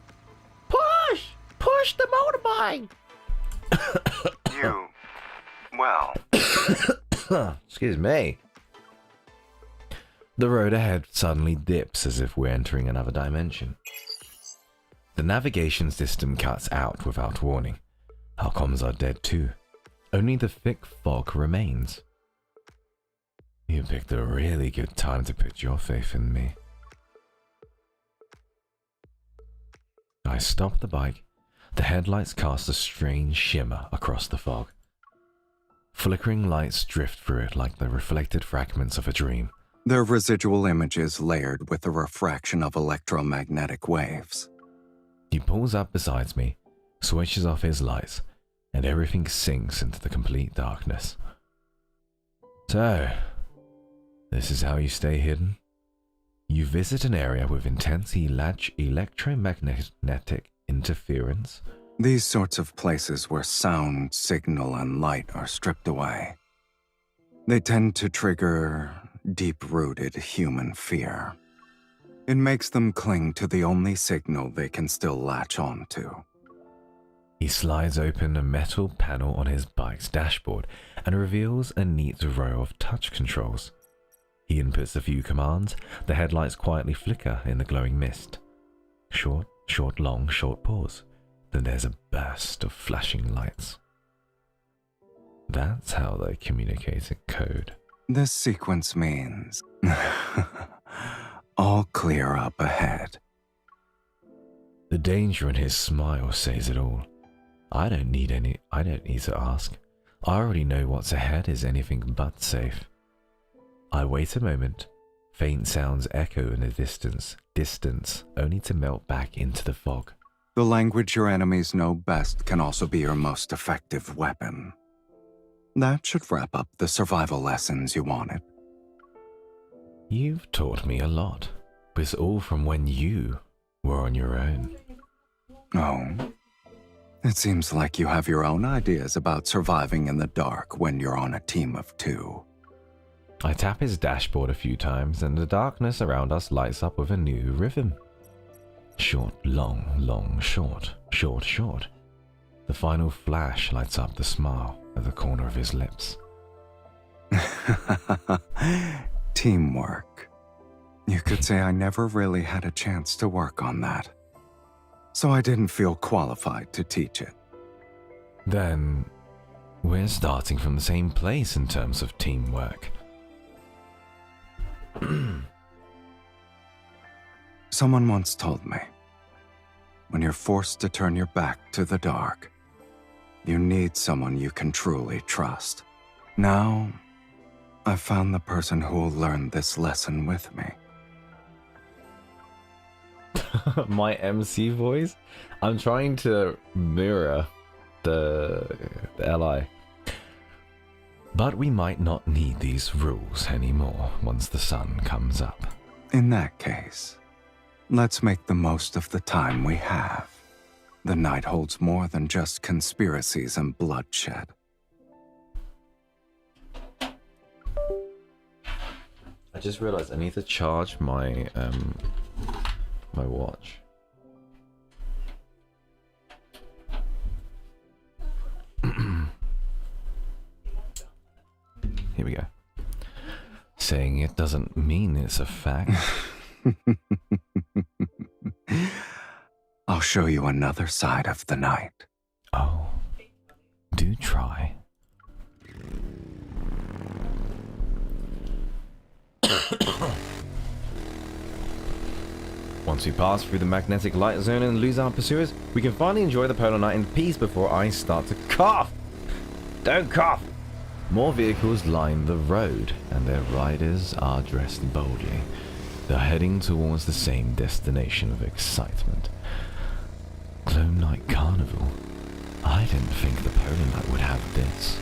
Push! Push the motorbike! Excuse me. The road ahead suddenly dips as if we're entering another dimension. The navigation system cuts out without warning. Our comms are dead too. Only the thick fog remains. You picked a really good time to put your faith in me. I stop the bike. The headlights cast a strange shimmer across the fog. Flickering lights drift through it like the reflected fragments of a dream. They're residual images layered with the refraction of electromagnetic waves. He pulls up beside me, switches off his lights, and everything sinks into the complete darkness. So, this is how you stay hidden? You visit an area with intense electromagnetic interference? These sorts of places where sound, signal, and light are stripped away. They tend to trigger deep-rooted human fear. It makes them cling to the only signal they can still latch on to. He slides open a metal panel on his bike's dashboard and reveals a neat row of touch controls. He inputs a few commands. The headlights quietly flicker in the glowing mist. Short, short, long, short pause. Then there's a burst of flashing lights. That's how they communicate in code. This sequence means all clear up ahead. The danger in his smile says it all. I don't need to ask. I already know what's ahead is anything but safe. I wait a moment. Faint sounds echo in the distance, only to melt back into the fog. The language your enemies know best can also be your most effective weapon. That should wrap up the survival lessons you wanted. You've taught me a lot, but it's all from when you were on your own. Oh? It seems like you have your own ideas about surviving in the dark when you're on a team of two. I tap his dashboard a few times and the darkness around us lights up with a new rhythm. Short, long, long, short, short, short. The final flash lights up the smile at the corner of his lips. Teamwork. You could say I never really had a chance to work on that, so I didn't feel qualified to teach it. Then, we're starting from the same place in terms of teamwork. Someone once told me, when you're forced to turn your back to the dark, you need someone you can truly trust. Now, I've found the person who will learn this lesson with me. My MC voice? I'm trying to mirror the LI. But we might not need these rules anymore once the sun comes up. In that case, let's make the most of the time we have. The night holds more than just conspiracies and bloodshed. I just realized I need to charge my my watch. Here we go. Saying it doesn't mean it's a fact. I'll show you another side of the night. Oh, do try. Once we pass through the magnetic light zone and lose our pursuers, we can finally enjoy the polar night in peace before I start to cough. Don't cough! More vehicles line the road, and their riders are dressed boldly. They're heading towards the same destination of excitement. Glow Night Carnival. I didn't think the polar night would have this.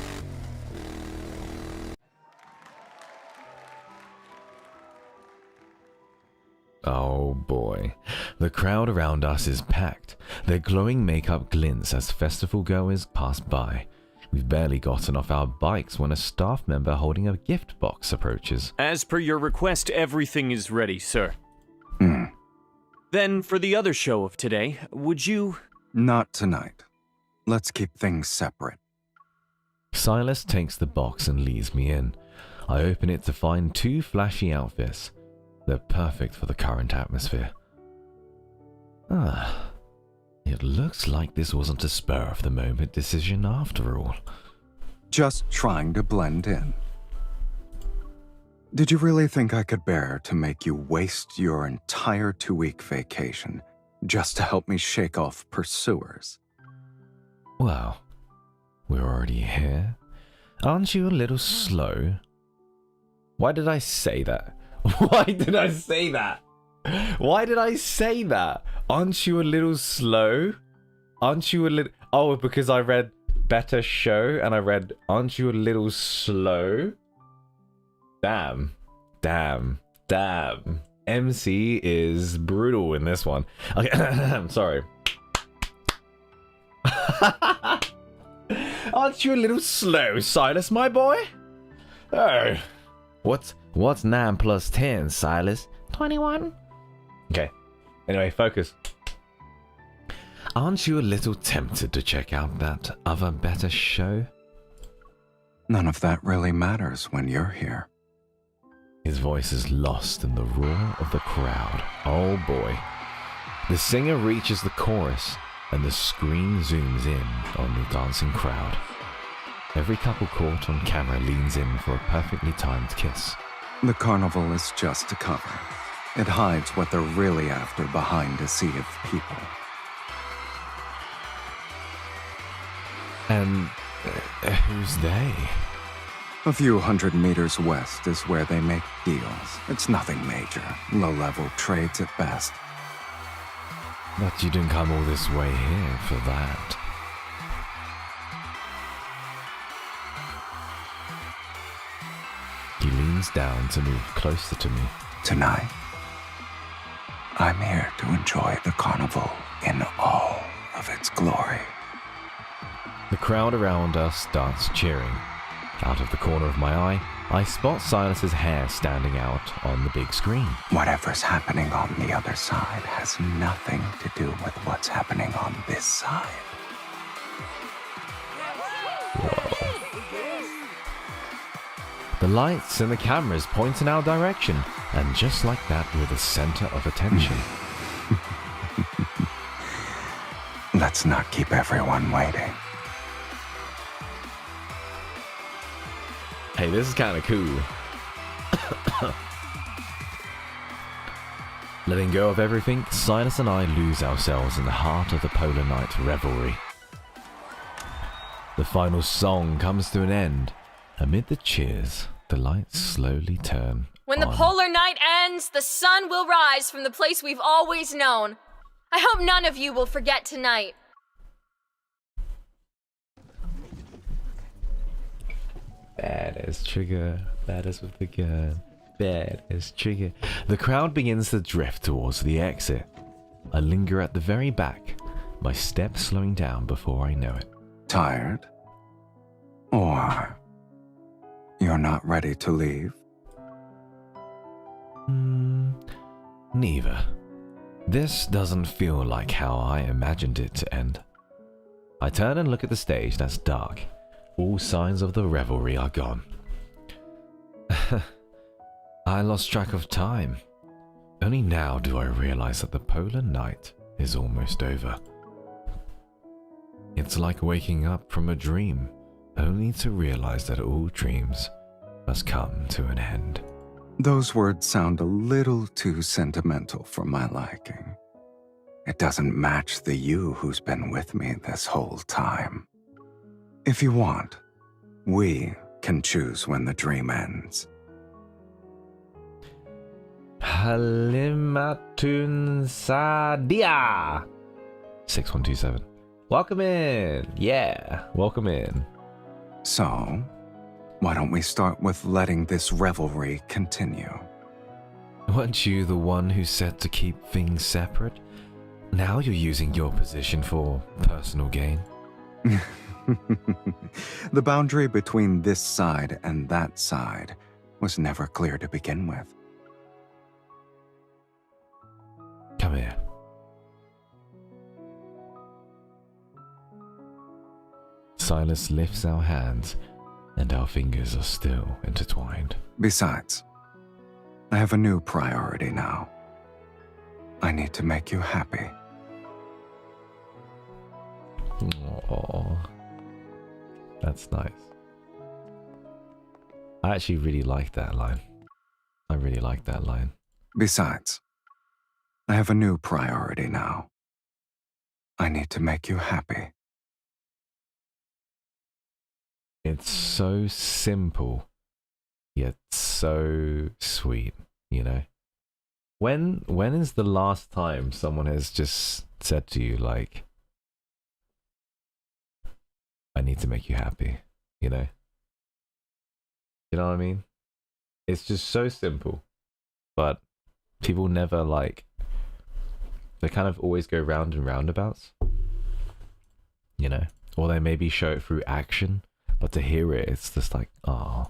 Oh boy. The crowd around us is packed. Their glowing makeup glints as festival goers pass by. We've barely gotten off our bikes when a staff member holding a gift box approaches. As per your request, everything is ready, sir. Hmm. Then, for the other show of today, would you... Not tonight. Let's keep things separate. Sylus takes the box and leads me in. I open it to find two flashy outfits. They're perfect for the current atmosphere. Ah, it looks like this wasn't a spur-of-the-moment decision after all. Just trying to blend in. Did you really think I could bear to make you waste your entire 2-week vacation just to help me shake off pursuers? Well, we're already here. Aren't you a little slow? Why did I say that? Why did I say that? Why did I say that? Aren't you a little slow? Aren't you a little... Oh, because I read better show and I read, aren't you a little slow? Damn. Damn. Damn. MC is brutal in this one. Okay, I'm sorry. Aren't you a little slow, Sylus, my boy? Oh. What's 9 plus 10, Sylus? 21. Okay. Anyway, focus. Aren't you a little tempted to check out that other better show? None of that really matters when you're here. His voice is lost in the roar of the crowd. Oh boy. The singer reaches the chorus, and the screen zooms in on the dancing crowd. Every couple caught on camera leans in for a perfectly timed kiss. The carnival is just a cover. It hides what they're really after behind a sea of people. And who's they? A few hundred meters west is where they make deals. It's nothing major, low-level trades at best. But you didn't come all this way here for that. He leans down to move closer to me. Tonight, I'm here to enjoy the carnival in all of its glory. The crowd around us starts cheering. Out of the corner of my eye, I spot Silas's hair standing out on the big screen. Whatever's happening on the other side has nothing to do with what's happening on this side. Whoa. The lights and the cameras point in our direction, and just like that, we're the center of attention. Let's not keep everyone waiting. Hey, this is kind of cool. Letting go of everything, Silas and I lose ourselves in the heart of the Polar Night revelry. The final song comes to an end. Amid the cheers, the lights slowly turn When the on. polar night ends, the sun will rise from the place we've always known. I hope none of you will forget tonight. Bad as trigger, bad as with the gun, bad as trigger. The crowd begins to drift towards the exit. I linger at the very back, my steps slowing down before I know it. Tired? Or you're not ready to leave? Neither. This doesn't feel like how I imagined it to end. I turn and look at the stage that's dark. All signs of the revelry are gone. I lost track of time. Only now do I realize that the polar night is almost over. It's like waking up from a dream, only to realize that all dreams must come to an end. Those words sound a little too sentimental for my liking. It doesn't match the you who's been with me this whole time. If you want, we can choose when the dream ends. Halimatun Sadia 6127. Welcome in. Yeah, welcome in. So, why don't we start with letting this revelry continue? Weren't you the one who said to keep things separate? Now you're using your position for personal gain. The boundary between this side and that side was never clear to begin with. Come here. Silas lifts our hands, and our fingers are still intertwined. Besides, I have a new priority now. I need to make you happy. Aww. That's nice. I actually really like that line. I really like that line. Besides, I have a new priority now. I need to make you happy. It's so simple, yet so sweet, you know? When is the last time someone has just said to you, like, I need to make you happy, you know? You know what I mean? It's just so simple, but people never, like, they kind of always go round and roundabouts, you know? Or they maybe show it through action, but to hear it, it's just like, oh.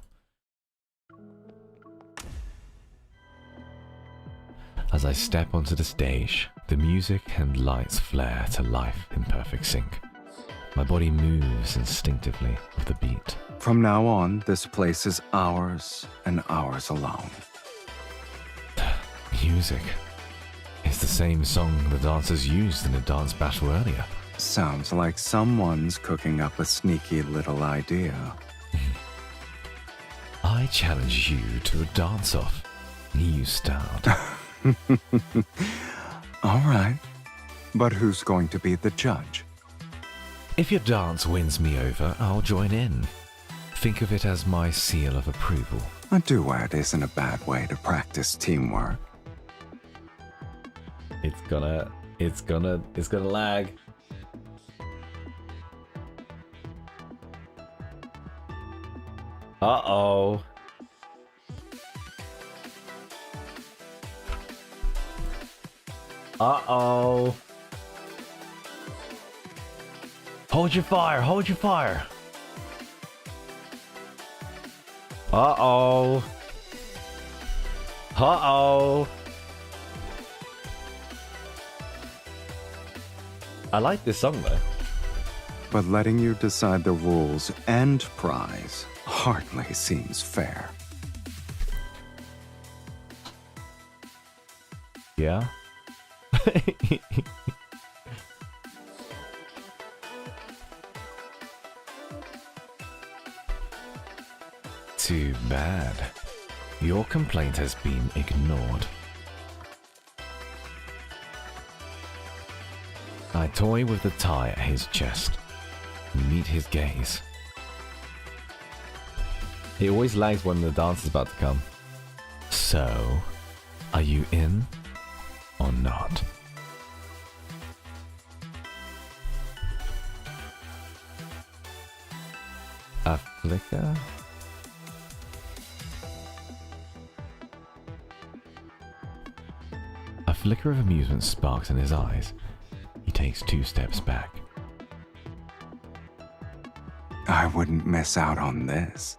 As I step onto the stage, the music and lights flare to life in perfect sync. My body moves instinctively with the beat. From now on, this place is ours and ours alone. Music. It's the same song the dancers used in a dance battle earlier. Sounds like someone's cooking up a sneaky little idea. I challenge you to a dance-off. You start. All right. But who's going to be the judge? If your dance wins me over, I'll join in. Think of it as my seal of approval. A duet isn't a bad way to practice teamwork. It's gonna lag. Uh-oh. Uh-oh. Hold your fire, hold your fire. Uh-oh. Uh-oh. I like this song though. But letting you decide the rules and prize hardly seems fair. Yeah. Too bad. Your complaint has been ignored. I toy with the tie at his chest. Meet his gaze. He always lags when the dance is about to come. So, are you in or not? A flicker? A flicker of amusement sparks in his eyes. He takes 2 steps back. I wouldn't miss out on this.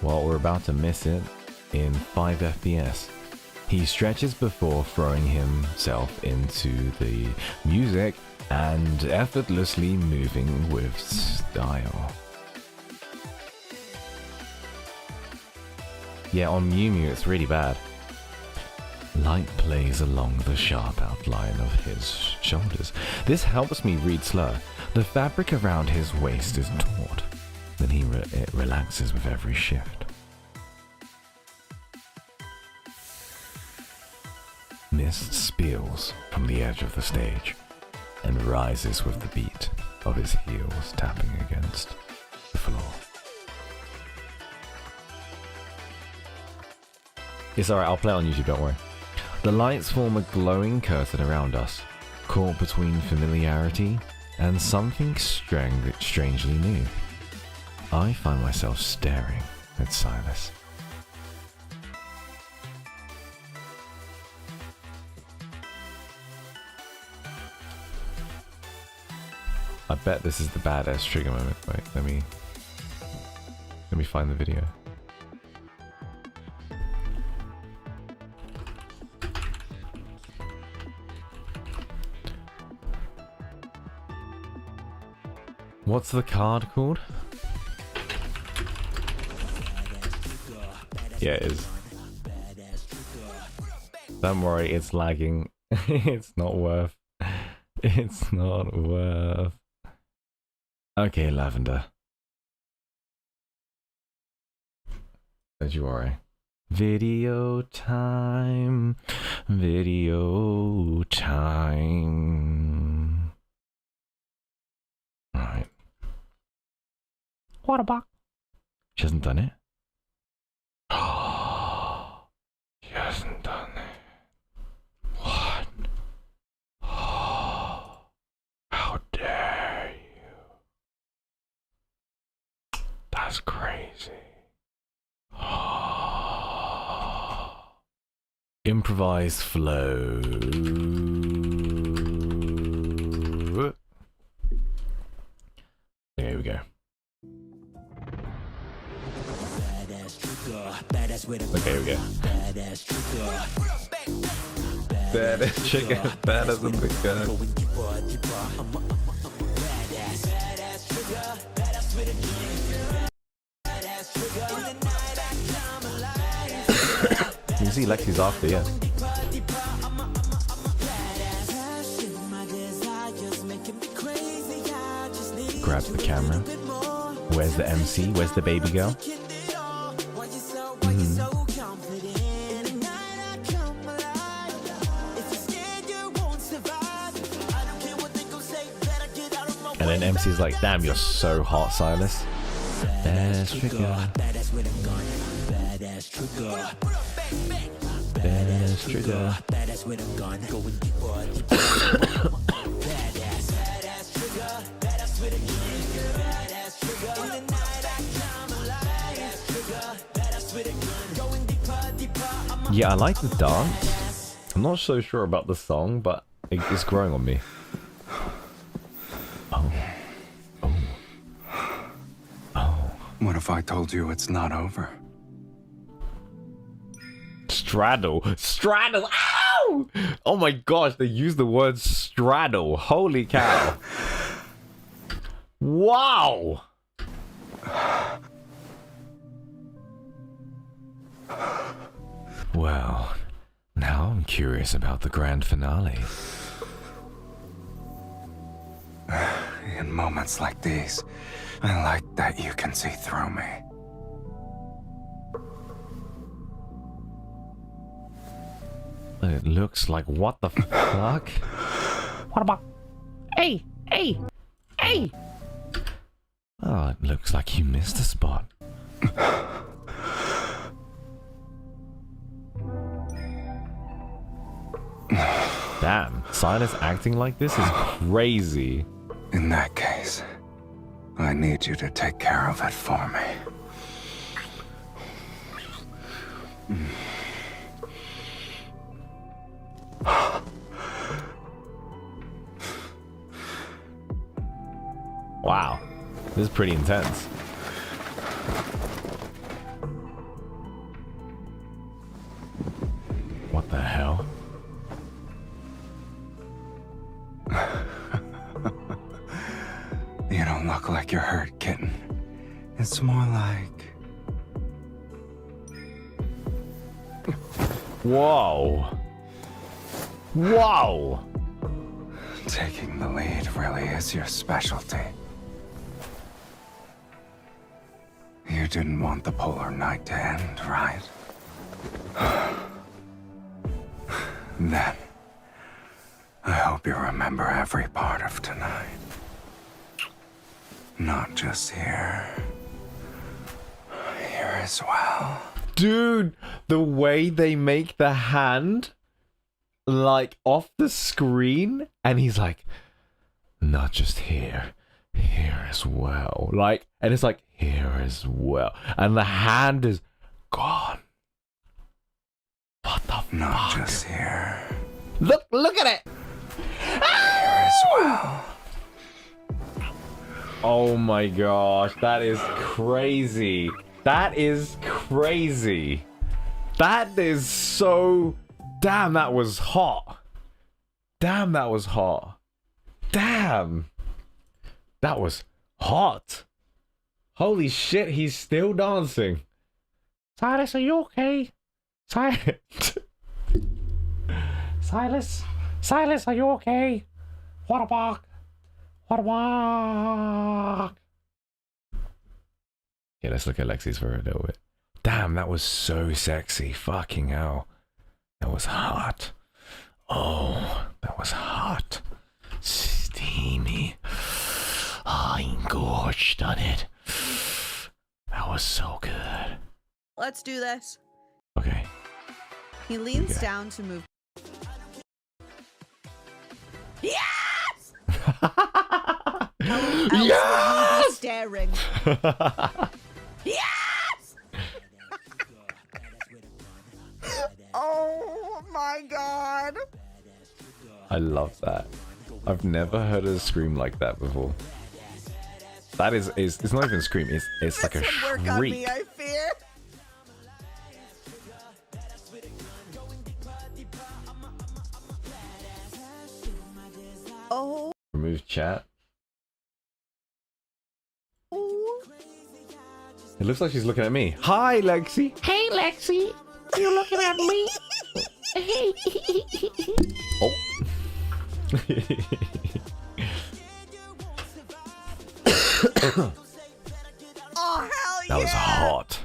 Well, we're about to miss it in 5 FPS. He stretches before throwing himself into the music and effortlessly moving with style. Yeah, on Mew Mew it's really bad. Light plays along the sharp outline of his shoulders. This helps me read slow. The fabric around his waist is taut. Then it relaxes with every shift. Mist spills from the edge of the stage and rises with the beat of his heels tapping against the floor. It's alright, I'll play it on YouTube, don't worry. The lights form a glowing curtain around us, caught between familiarity and something strangely new. I find myself staring at Sylus. I bet this is the badass trigger moment. Wait, let me find the video. What's the card called? Yeah, it is. Don't worry, it's lagging. It's not worth. It's not worth. Okay, Lavender. Don't you worry. Video time. Video time. Right. What about? She hasn't done it. She hasn't done it. What? How dare you? That's crazy. Improvised flow. Here we go. Okay, here we go. Badass chicken, badass in the gun. You can see Lexi's after, yeah. grabs the camera. Where's the MC? Where's the baby girl? And then MC's like, damn, you're so hot, Sylus. Badass trigger. Badass trigger. Badass trigger. Badass with a gun. Going deeper, deeper. Badass. Badass trigger. Badass with a gun. Badass trigger. In the night I come alive. Badass trigger. Badass with a gun. Going deeper, deeper. Yeah, I like the dance. I'm not so sure about the song, but it's growing on me. Oh. Oh. Oh. What if I told you it's not over? Straddle. Straddle. Ow! Oh my gosh, they used the word straddle. Holy cow. Wow. Well, now I'm curious about the grand finale. In moments like these, I like that you can see through me. It looks like what the fuck? What about? Hey! Hey! Hey! Oh, it looks like you missed a spot. Damn, Sylus acting like this is crazy. In that case, I need you to take care of it for me. Wow, this is pretty intense. What the hell? You don't look like you're hurt, kitten. It's more like... Whoa. Whoa. Taking the lead really is your specialty. You didn't want the polar night to end, right? Then, I hope you remember every part of tonight. Not just here. Here as well. Dude, the way they make the hand like off the screen, and he's like, not just here, here as well. Like, and it's like, here as well. And the hand is gone. What the Not fuck? just here. Look at it! Here as well. Oh my gosh, that is crazy. That is crazy. That is so... Damn, that was hot. Damn, that was hot. Damn. That was hot. Holy shit, he's still dancing. Sylus, are you okay? Sylus? Sylus, are you okay? What about? What about? Yeah, let's look at Lexi's for a little bit. Damn, that was so sexy. Fucking hell. That was hot. Oh, that was hot. Steamy. Oh, I'm gorged on it. That was so good. Let's do this. Okay. He leans down to move. Yes! How else would you be staring? Yes! Oh my god. I love that. I've never heard her scream like that before. That is it's not even a scream, it's like a Work on me, shriek. I fear. Oh. Remove chat. It looks like she's looking at me. Hi, Lexi. Hey, Lexi. You looking at me? Hey. Oh. Oh, hell yeah! That was hot.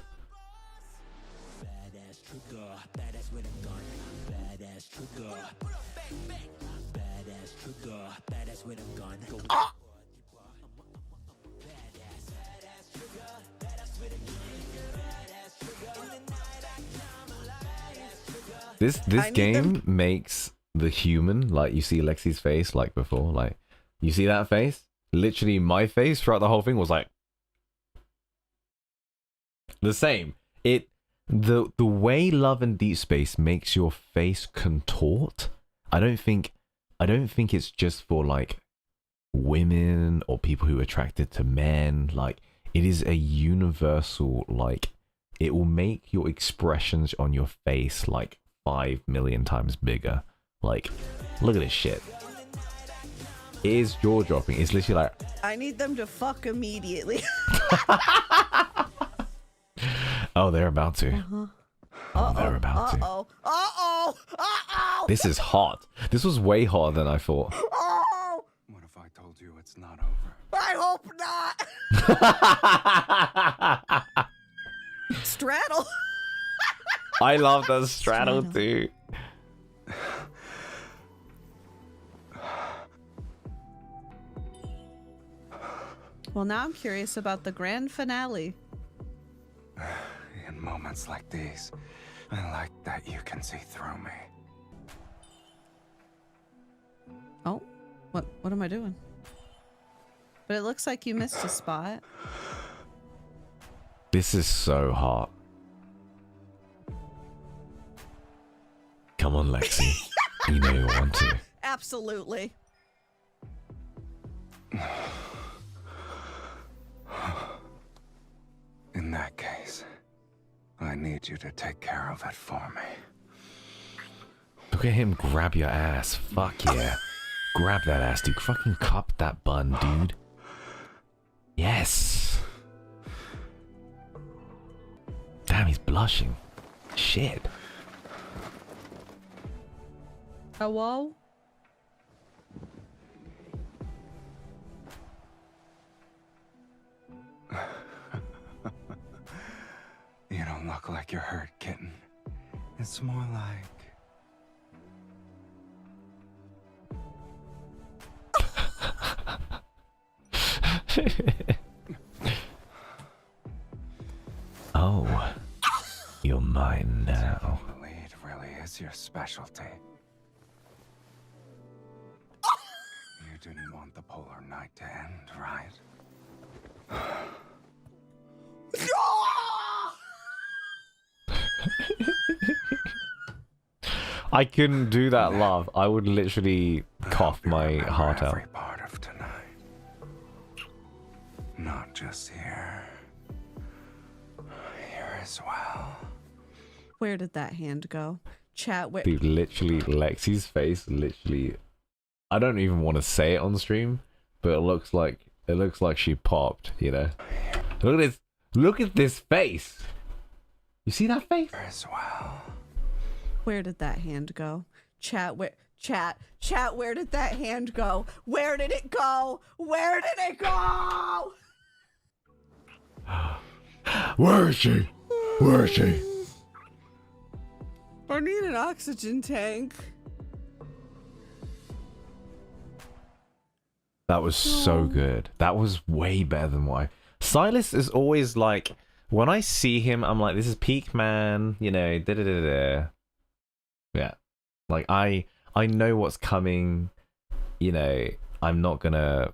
This game makes the human, like you see Lexi's face like before, like you see that face? Literally my face throughout the whole thing was like the same. The way Love and Deepspace makes your face contort, I don't think it's just for like women or people who are attracted to men. Like it is a universal, like it will make your expressions on your face like 5 million times bigger. Like, look at this shit. It is jaw dropping. It's literally like, I need them to fuck immediately. oh, they're about to. They're about to. Uh-oh. This is hot. This was way hotter than I thought. Oh! What if I told you it's not over? I hope not. Straddle. I love that straddle too. Well, now I'm curious about the grand finale. In moments like these, I like that you can see through me. Oh, what am I doing? But it looks like you missed a spot. This is so hot. Come on, Lexi. You know you want to. Absolutely. In that case, I need you to take care of it for me. Look at him grab your ass. Fuck yeah. Grab that ass, dude. Fucking cup that bun, dude. Yes. Damn, he's blushing. Shit. Hello? You don't look like you're hurt, kitten. It's more like... Oh, you're mine now. The lead really is your specialty. You didn't want the polar night to end, right? I couldn't do that, love. I would literally cough my heart out. Every part of tonight. Not just here. Here as well. Where did that hand go? Chat, where... Dude, literally, Lexi's face, literally... I don't even want to say it on stream, but it looks like she popped, you know? Look at this. Look at this face. You see that face? Here as well. Where did that hand go? Chat, where... Chat, where did that hand go? Where did it go? Where did it go? Where is she? Where is she? I need an oxygen tank. That was so good. That was way better than what I... Sylus is always like... When I see him, I'm like, this is peak man, you know, da-da-da-da. Yeah. Like, I know what's coming, you know, I'm not gonna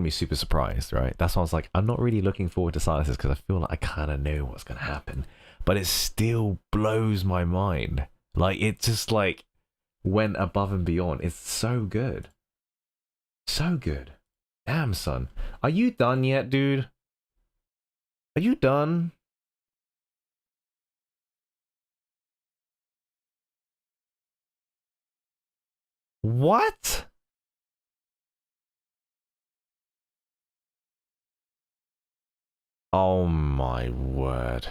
be super surprised, right? That's why I was like, I'm not really looking forward to Sylus because I feel like I kind of know what's gonna happen. But it still blows my mind. Like, it just, like, went above and beyond. It's so good. So good. Damn, son. Are you done yet, dude? Are you done? What? Oh my word.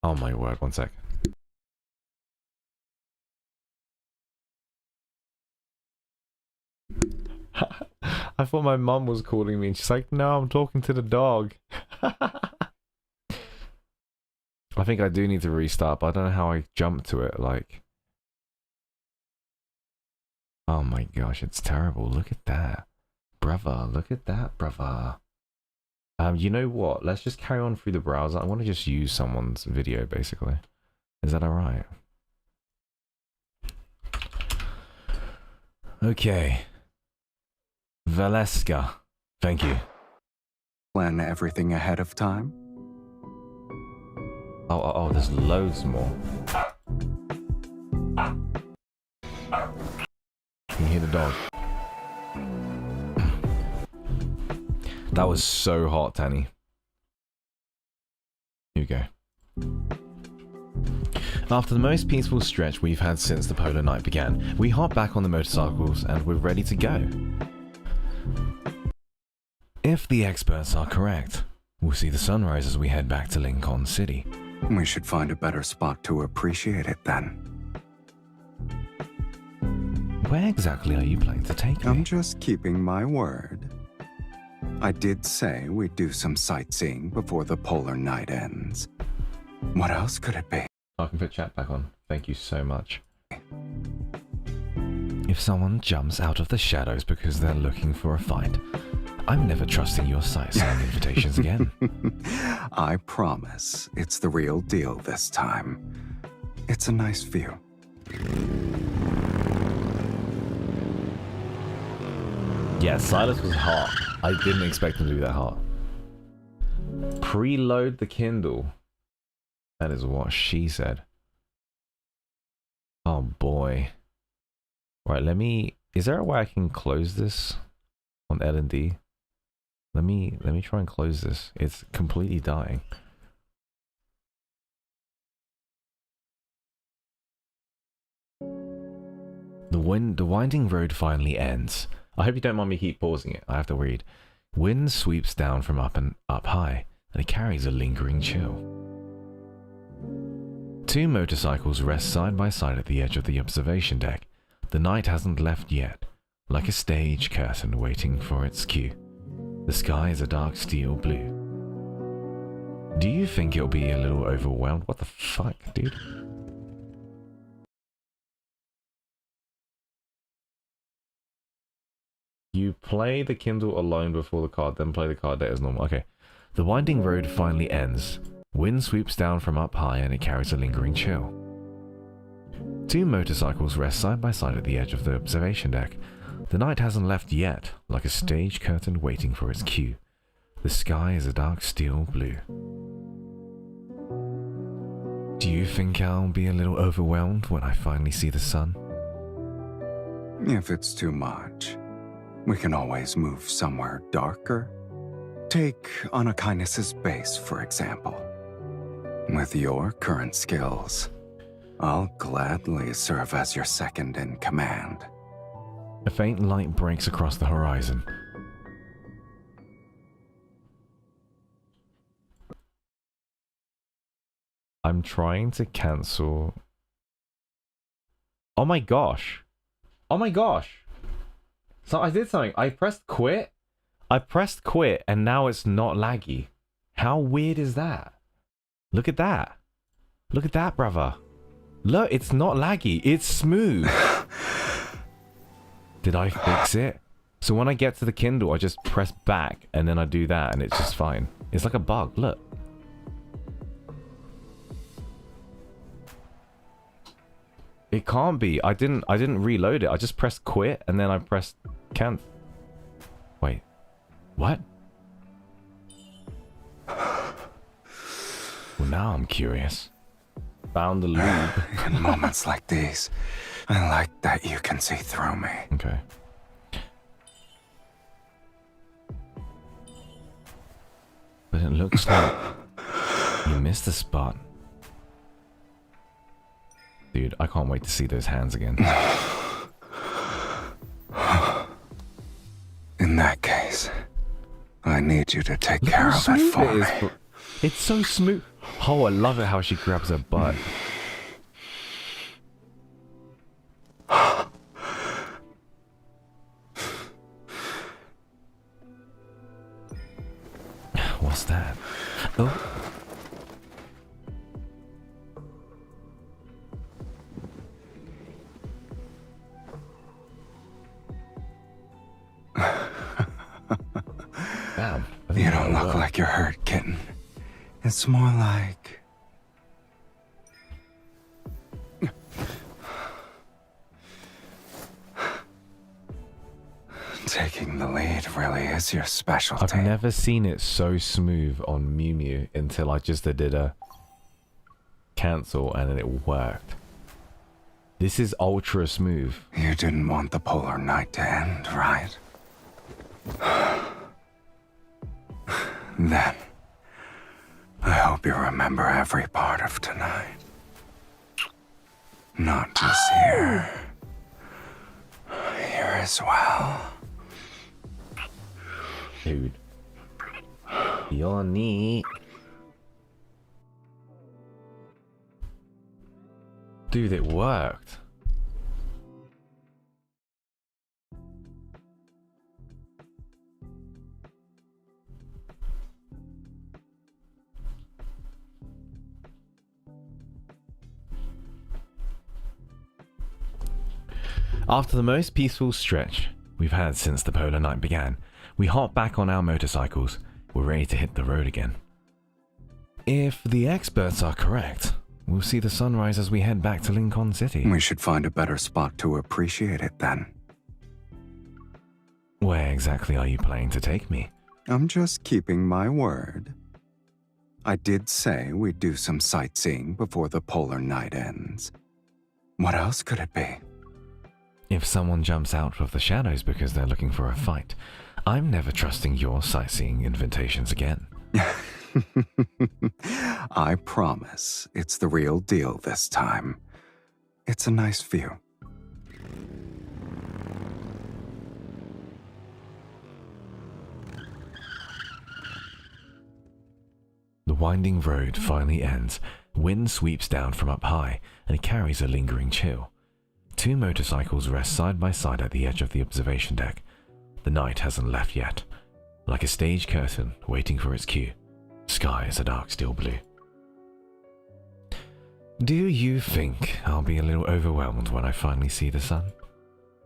Oh my word, one sec. I thought my mum was calling me and she's like, no, I'm talking to the dog. I think I do need to restart, but I don't know how I jumped to it, like... Oh my gosh, it's terrible. Look at that. Brother, look at that, brother. You know what? Let's just carry on through the browser. I want to just use someone's video, basically. Is that alright? Okay. Valeska. Thank you. Plan everything ahead of time? Oh, there's loads more. Can you hear the dog? That was so hot, Tanny. Here we go. After the most peaceful stretch we've had since the polar night began, we hop back on the motorcycles and we're ready to go. If the experts are correct, we'll see the sunrise as we head back to Lincoln City. We should find a better spot to appreciate it then. Where exactly are you planning to take me? I'm just keeping my word. I did say we'd do some sightseeing before the polar night ends. What else could it be? I can put chat back on. Thank you so much. If someone jumps out of the shadows because they're looking for a fight, I'm never trusting your sightseeing invitations again. I promise it's the real deal this time. It's a nice view. Yeah, Sylus was hot. I didn't expect him to be that hot. Preload the Kindle. That is what she said. Oh boy. Right, let me... Is there a way I can close this on L&D? Let me try and close this. It's completely dying. The winding road finally ends. I hope you don't mind me keep pausing it. I have to read. Wind sweeps down from up high, and it carries a lingering chill. Two motorcycles rest side by side at the edge of the observation deck. The night hasn't left yet, like a stage curtain waiting for its cue. The sky is a dark steel blue. Do you think it'll be a little overwhelmed? What the fuck, dude? You play the Kindle alone before the card, then play the card deck as normal. Okay. The winding road finally ends. Wind sweeps down from up high and it carries a lingering chill. Two motorcycles rest side by side at the edge of the observation deck. The night hasn't left yet, like a stage curtain waiting for its cue. The sky is a dark steel blue. Do you think I'll be a little overwhelmed when I finally see the sun? If it's too much, we can always move somewhere darker. Take Anakindness's base, for example. With your current skills, I'll gladly serve as your second in command. A faint light breaks across the horizon. I'm trying to cancel... Oh my gosh! Oh my gosh! So I did something. I pressed quit. And now it's not laggy. How weird is that? Look at that. Look at that, brother. Look, it's not laggy. It's smooth. Did I fix it? So when I get to the Kindle, I just press back and then I do that and it's just fine. It's like a bug. Look. It can't be. I didn't reload it. I just pressed quit and then I pressed cancel. Wait. What? Well, now I'm curious. Found the lube. In moments like these, I like that you can see through me. Okay. But it looks like you missed the spot. Dude, I can't wait to see those hands again. In that case, I need you to take care of it for me. It's so smooth. Oh, I love it how she grabs her butt. What's that? Oh. Damn. You don't look like you're hurt, kitten. It's more like... taking the lead really is your specialty. I've never seen it so smooth on Mew Mew until I just did a cancel and then it worked. This is ultra smooth. You didn't want the polar night to end, right? Then, I hope you remember every part of tonight. Not just here. Here as well. Dude. You're neat. Dude, it worked. After the most peaceful stretch we've had since the polar night began, we hop back on our motorcycles. We're ready to hit the road again. If the experts are correct, we'll see the sunrise as we head back to Lincoln City. We should find a better spot to appreciate it then. Where exactly are you planning to take me? I'm just keeping my word. I did say we'd do some sightseeing before the polar night ends. What else could it be? If someone jumps out of the shadows because they're looking for a fight, I'm never trusting your sightseeing invitations again. I promise it's the real deal this time. It's a nice view. The winding road finally ends. Wind sweeps down from up high and carries a lingering chill. Two motorcycles rest side by side at the edge of the observation deck. The night hasn't left yet. Like a stage curtain waiting for its cue. Sky is a dark steel blue. Do you think I'll be a little overwhelmed when I finally see the sun?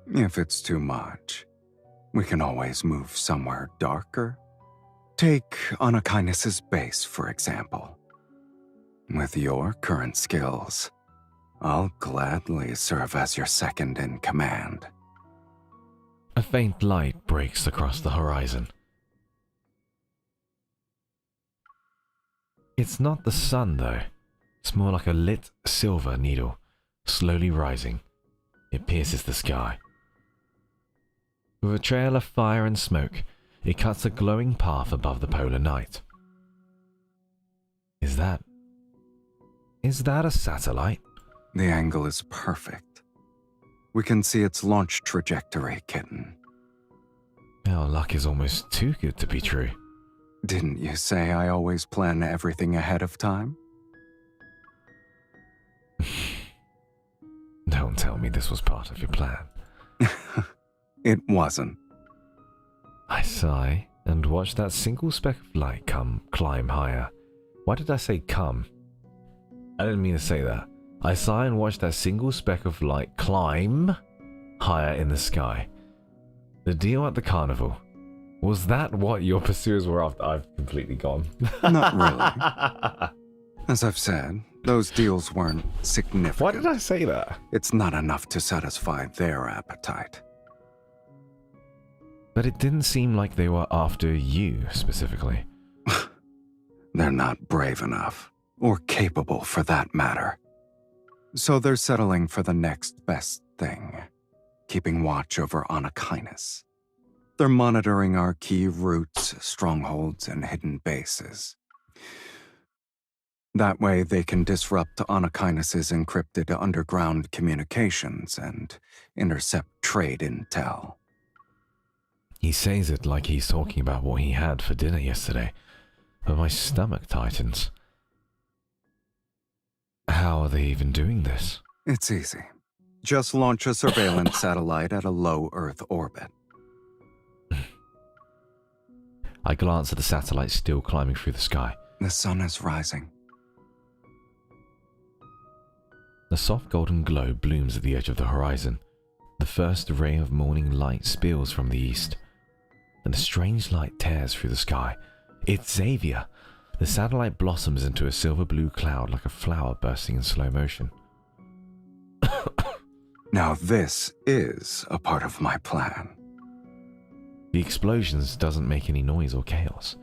If it's too much, we can always move somewhere darker. Take Anakainis' base, for example. With your current skills, I'll gladly serve as your second in command. A faint light breaks across the horizon. It's not the sun, though. It's more like a lit silver needle, slowly rising. It pierces the sky. With a trail of fire and smoke, it cuts a glowing path above the polar night. Is that a satellite? The angle is perfect. We can see its launch trajectory, kitten. Our luck is almost too good to be true. Didn't you say I always plan everything ahead of time? Don't tell me this was part of your plan. It wasn't. I sigh and watch that single speck of light climb higher. Why did I say come? I didn't mean to say that. I sigh and watch that single speck of light climb higher in the sky. The deal at the carnival. Was that what your pursuers were after? I've completely gone. Not really. As I've said, those deals weren't significant. Why did I say that? It's not enough to satisfy their appetite. But it didn't seem like they were after you specifically. They're not brave enough, or capable for that matter. So they're settling for the next best thing, keeping watch over Anakainis. They're monitoring our key routes, strongholds, and hidden bases. That way they can disrupt Anakainis' encrypted underground communications and intercept trade intel. He says it like he's talking about what he had for dinner yesterday, but my stomach tightens. How are they even doing this? It's easy. Just launch a surveillance satellite at a low Earth orbit. I glance at the satellite still climbing through the sky. The sun is rising. A soft golden glow blooms at the edge of the horizon. The first ray of morning light spills from the east, and a strange light tears through the sky. It's Xavier! The satellite blossoms into a silver-blue cloud like a flower bursting in slow motion. Now this is a part of my plan. The explosions doesn't make any noise or chaos.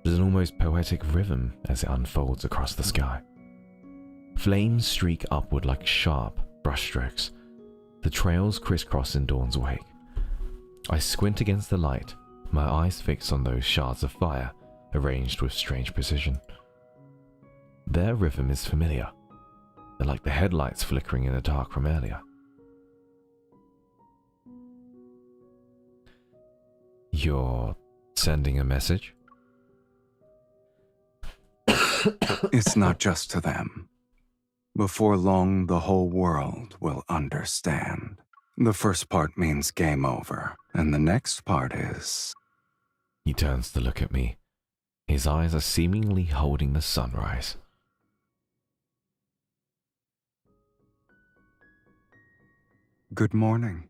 There's an almost poetic rhythm as it unfolds across the sky. Flames streak upward like sharp brushstrokes. The trails crisscross in dawn's wake. I squint against the light, my eyes fixed on those shards of fire, arranged with strange precision. Their rhythm is familiar. They're like the headlights flickering in the dark from earlier. You're sending a message? It's not just to them. Before long, the whole world will understand. The first part means game over, and the next part is... He turns to look at me. His eyes are seemingly holding the sunrise. Good morning.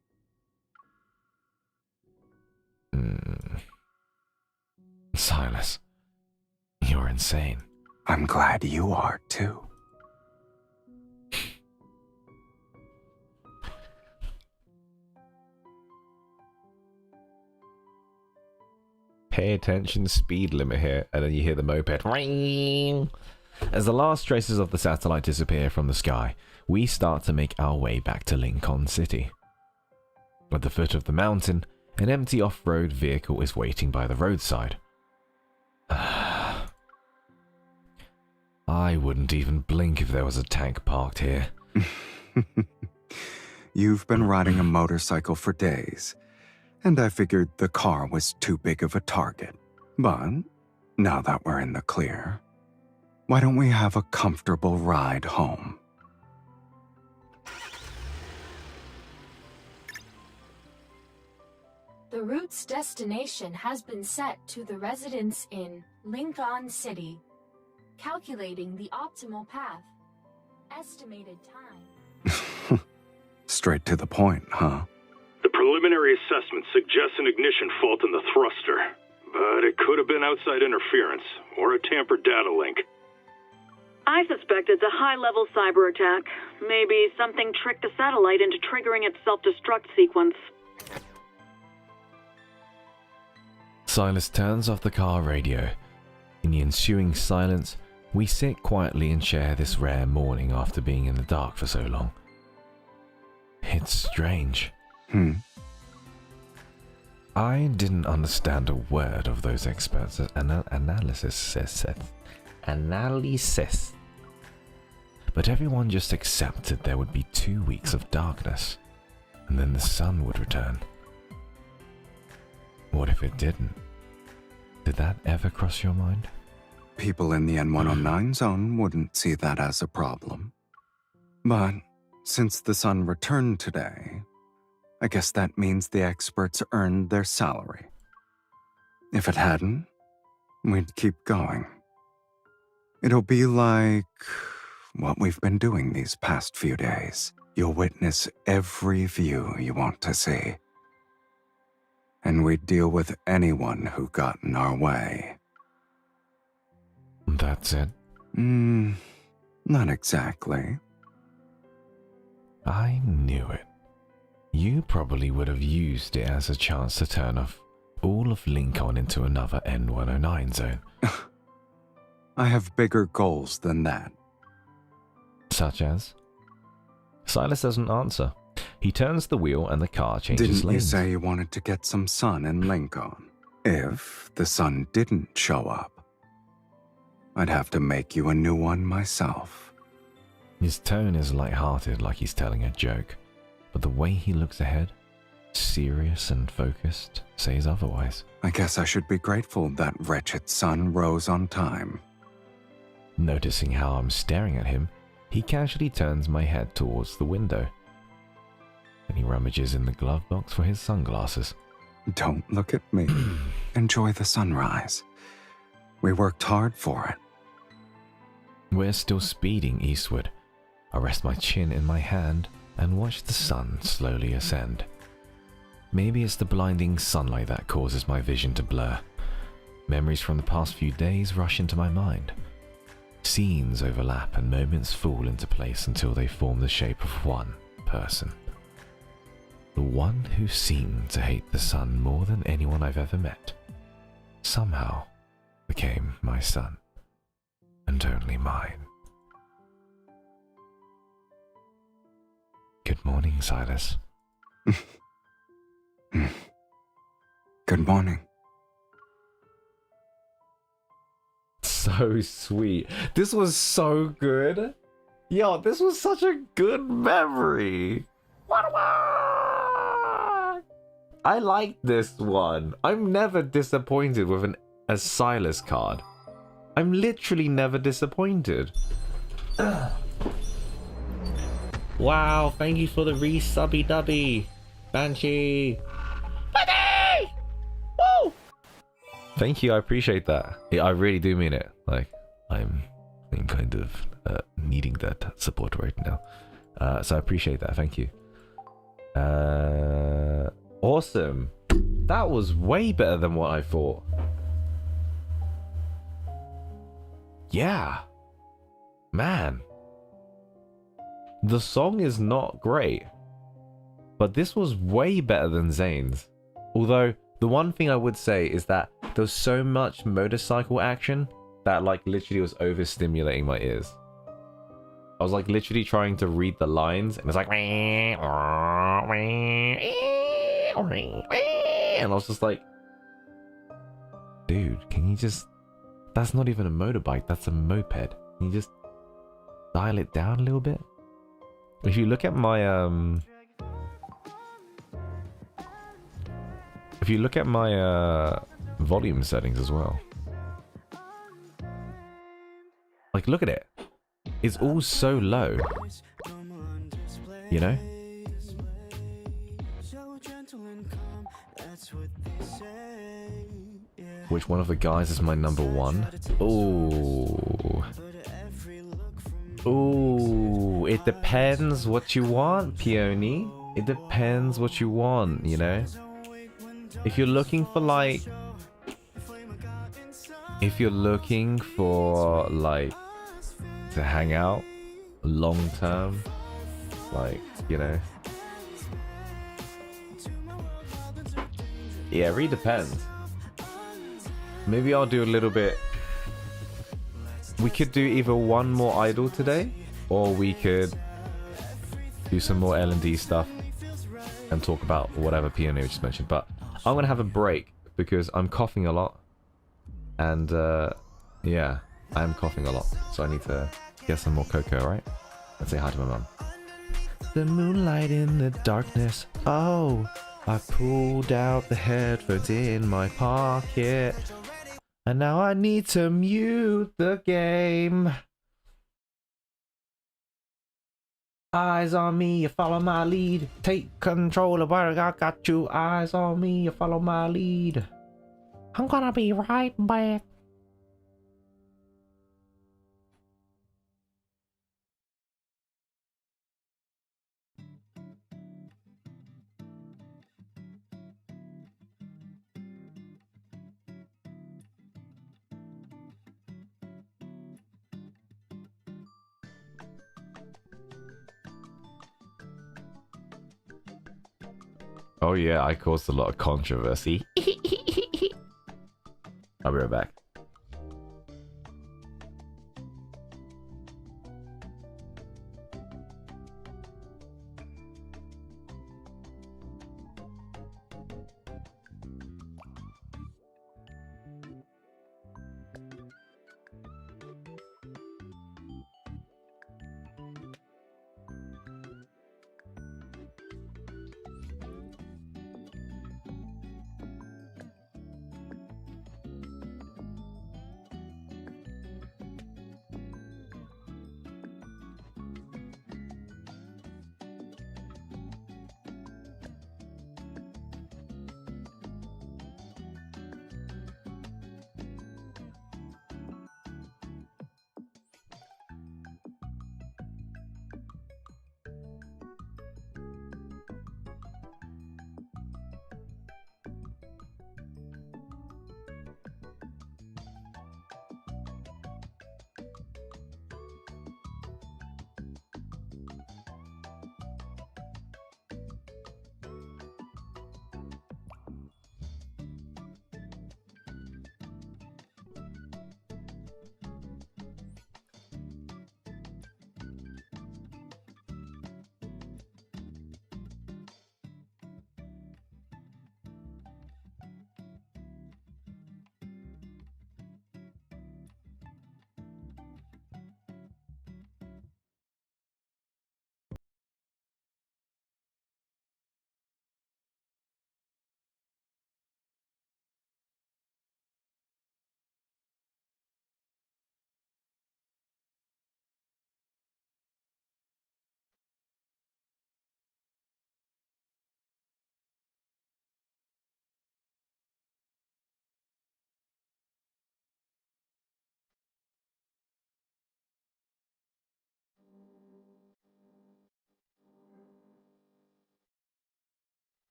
Sylus, you're insane. I'm glad you are too. Pay attention, speed limit here, and then you hear the moped. Ring! As the last traces of the satellite disappear from the sky, we start to make our way back to Lincoln City. At the foot of the mountain, an empty off-road vehicle is waiting by the roadside. I wouldn't even blink if there was a tank parked here. You've been riding a motorcycle for days, and I figured the car was too big of a target. But now that we're in the clear, why don't we have a comfortable ride home? The route's destination has been set to the residence in Lincoln City. Calculating the optimal path. Estimated time. Straight to the point, huh? The preliminary assessment suggests an ignition fault in the thruster, but it could have been outside interference or a tampered data link. I suspect it's a high-level cyber attack. Maybe something tricked the satellite into triggering its self-destruct sequence. Sylus turns off the car radio. In the ensuing silence, we sit quietly and share this rare morning after being in the dark for so long. It's strange. I didn't understand a word of those experts' analysis. But everyone just accepted there would be 2 weeks of darkness, and then the sun would return. What if it didn't? Did that ever cross your mind? People in the N109 zone wouldn't see that as a problem. But since the sun returned today, I guess that means the experts earned their salary. If it hadn't, we'd keep going. It'll be like what we've been doing these past few days. You'll witness every view you want to see. And we'd deal with anyone who got in our way. That's it? Not exactly. I knew it. You probably would have used it as a chance to turn off all of Lincoln into another N109 zone. I have bigger goals than that. Such as? Sylus doesn't answer. He turns the wheel and the car changes Didn't lanes. you say you wanted to get some sun in Lincoln? If the sun didn't show up, I'd have to make you a new one myself. His tone is light-hearted, like he's telling a joke, but the way he looks ahead, serious and focused, says otherwise. I guess I should be grateful that wretched sun rose on time. Noticing how I'm staring at him, he casually turns my head towards the window. Then he rummages in the glove box for his sunglasses. Don't look at me. Enjoy the sunrise. We worked hard for it. We're still speeding eastward. I rest my chin in my hand and watch the sun slowly ascend. Maybe it's the blinding sunlight that causes my vision to blur. Memories from the past few days rush into my mind. Scenes overlap and moments fall into place until they form the shape of one person. The one who seemed to hate the sun more than anyone I've ever met, somehow became my son, and only mine. Good morning, Sylus. Good morning. So sweet. This was so good. Yo, this was such a good memory. I like this one. I'm never disappointed with a Sylus card. I'm literally never disappointed. Wow, thank you for the re-subby dubby. Banshee. Banshee! Woo! Thank you, I appreciate that. Yeah, I really do mean it. Like, I'm kind of needing that support right now. So I appreciate that, thank you. Awesome. That was way better than what I thought. Yeah. Man. The song is not great, but this was way better than Zane's. Although, the one thing I would say is that there was so much motorcycle action that like literally was overstimulating my ears. I was like literally trying to read the lines and it's like and I was just like, dude, can you just, that's not even a motorbike, that's a moped. Can you just dial it down a little bit? If you look at my volume settings as well, like look at it, it's all so low, you know? Which one of the guys is my number one? Ooh. Ooh, it depends what you want, Peony. It depends what you want, you know? If you're looking for like... If you're looking for like... to hang out long term, like, you know? Yeah, it really depends. Maybe I'll do a little bit... We could do either one more idol today, or we could do some more L&D stuff and talk about whatever Peony just mentioned. But I'm going to have a break because I'm coughing a lot. And yeah, I am coughing a lot. So I need to get some more cocoa, right? Let's say hi to my mum. The moonlight in the darkness. Oh, I pulled out the headphones in my pocket. And now I need to mute the game. Eyes on me, you follow my lead. Take control of where I got you. Eyes on me, you follow my lead. I'm gonna be right back. Oh yeah, I caused a lot of controversy. I'll be right back.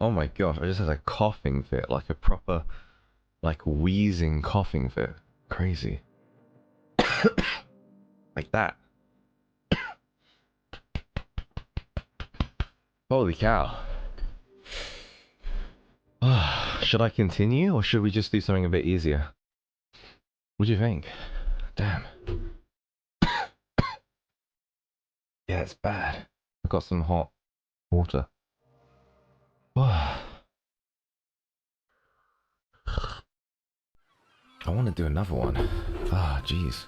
Oh my gosh, I just had a coughing fit, like a proper, like wheezing coughing fit. Crazy. Like that. Holy cow. Should I continue or should we just do something a bit easier? What do you think? Damn. Yeah, it's bad. I got some hot water. I want to do another one. Ah, jeez.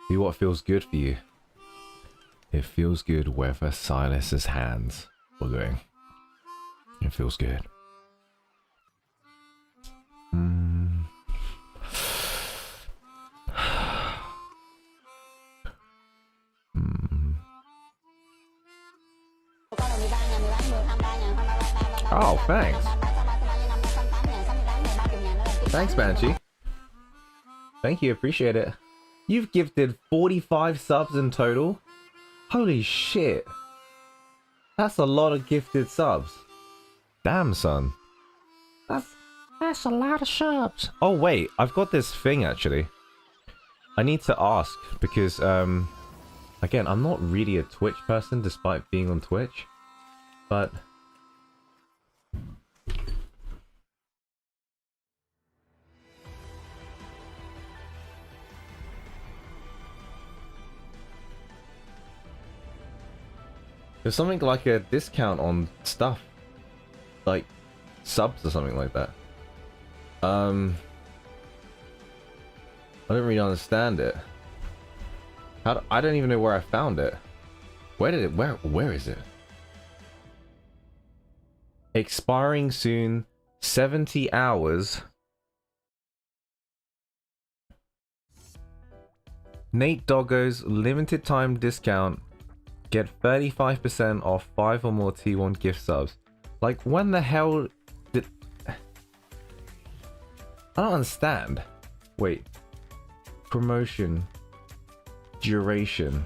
See what feels good for you. It feels good wherever Sylus's hands were going. It feels good. Oh, thanks. Thanks, Banshee. Thank you, appreciate it. You've gifted 45 subs in total? Holy shit. That's a lot of gifted subs. Damn, son. That's a lot of subs. Oh, wait. I've got this thing, actually. I need to ask, because, again, I'm not really a Twitch person, despite being on Twitch. But... there's something like a discount on stuff. Like, subs or something like that. I don't really understand it. I don't even know where I found it. Where is it? Expiring soon. 70 hours. Nayt Doggo's limited time discount. Get 35% off 5 or more T1 gift subs. Like, when the hell did... I don't understand. Wait. Promotion. Duration.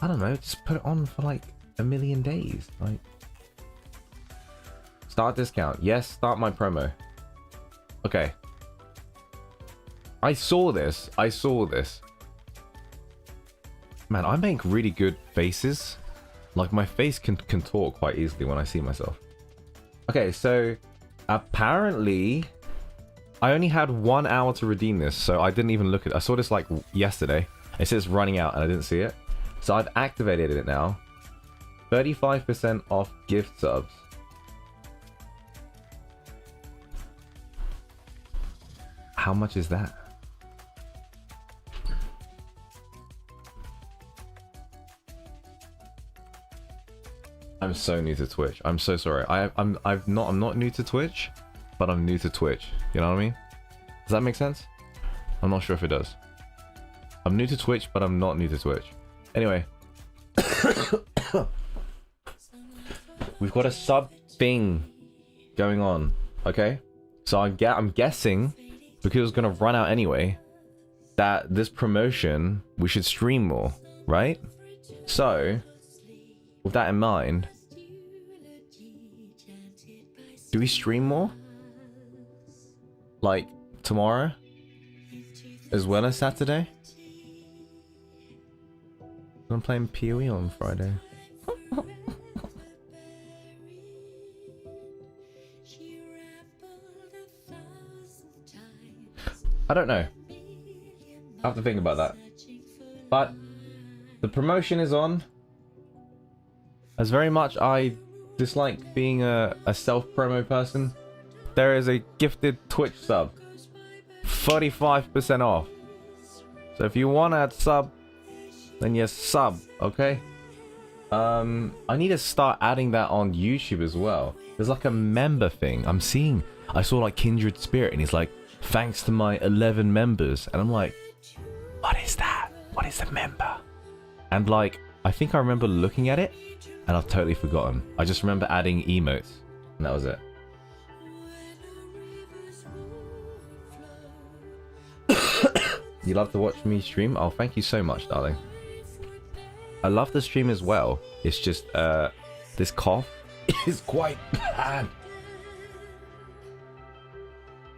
I don't know, just put it on for like a million days. Like... start discount. Yes, start my promo. Okay. I saw this. Man, I make really good faces. Like, my face can talk quite easily when I see myself. Okay, so apparently I only had 1 hour to redeem this, so I didn't even look at it. I saw this like yesterday. It says running out and I didn't see it. So I've activated it now. 35% off gift subs. How much is that? I'm so new to Twitch. I'm so sorry. I'm not new to Twitch, but I'm new to Twitch. You know what I mean? Does that make sense? I'm not sure if it does. I'm new to Twitch, but I'm not new to Twitch. Anyway. We've got a sub thing going on, okay? So I'm guessing, because it's gonna run out anyway, that this promotion, we should stream more, right? So, with that in mind, do we stream more? Like, tomorrow? As well as Saturday? I'm playing PoE on Friday. I don't know. I have to think about that. But the promotion is on. As very much I dislike being a self-promo person, there is a gifted Twitch sub. 45% off. So if you want to sub, then you sub, okay? I need to start adding that on YouTube as well. There's like a member thing. I saw like Kindred Spirit and he's like, thanks to my 11 members. And I'm like, what is that? What is a member? And like, I think I remember looking at it and I've totally forgotten. I just remember adding emotes and that was it. You love to watch me stream? Oh, thank you so much, darling. I love the stream as well. It's just, This cough is quite bad.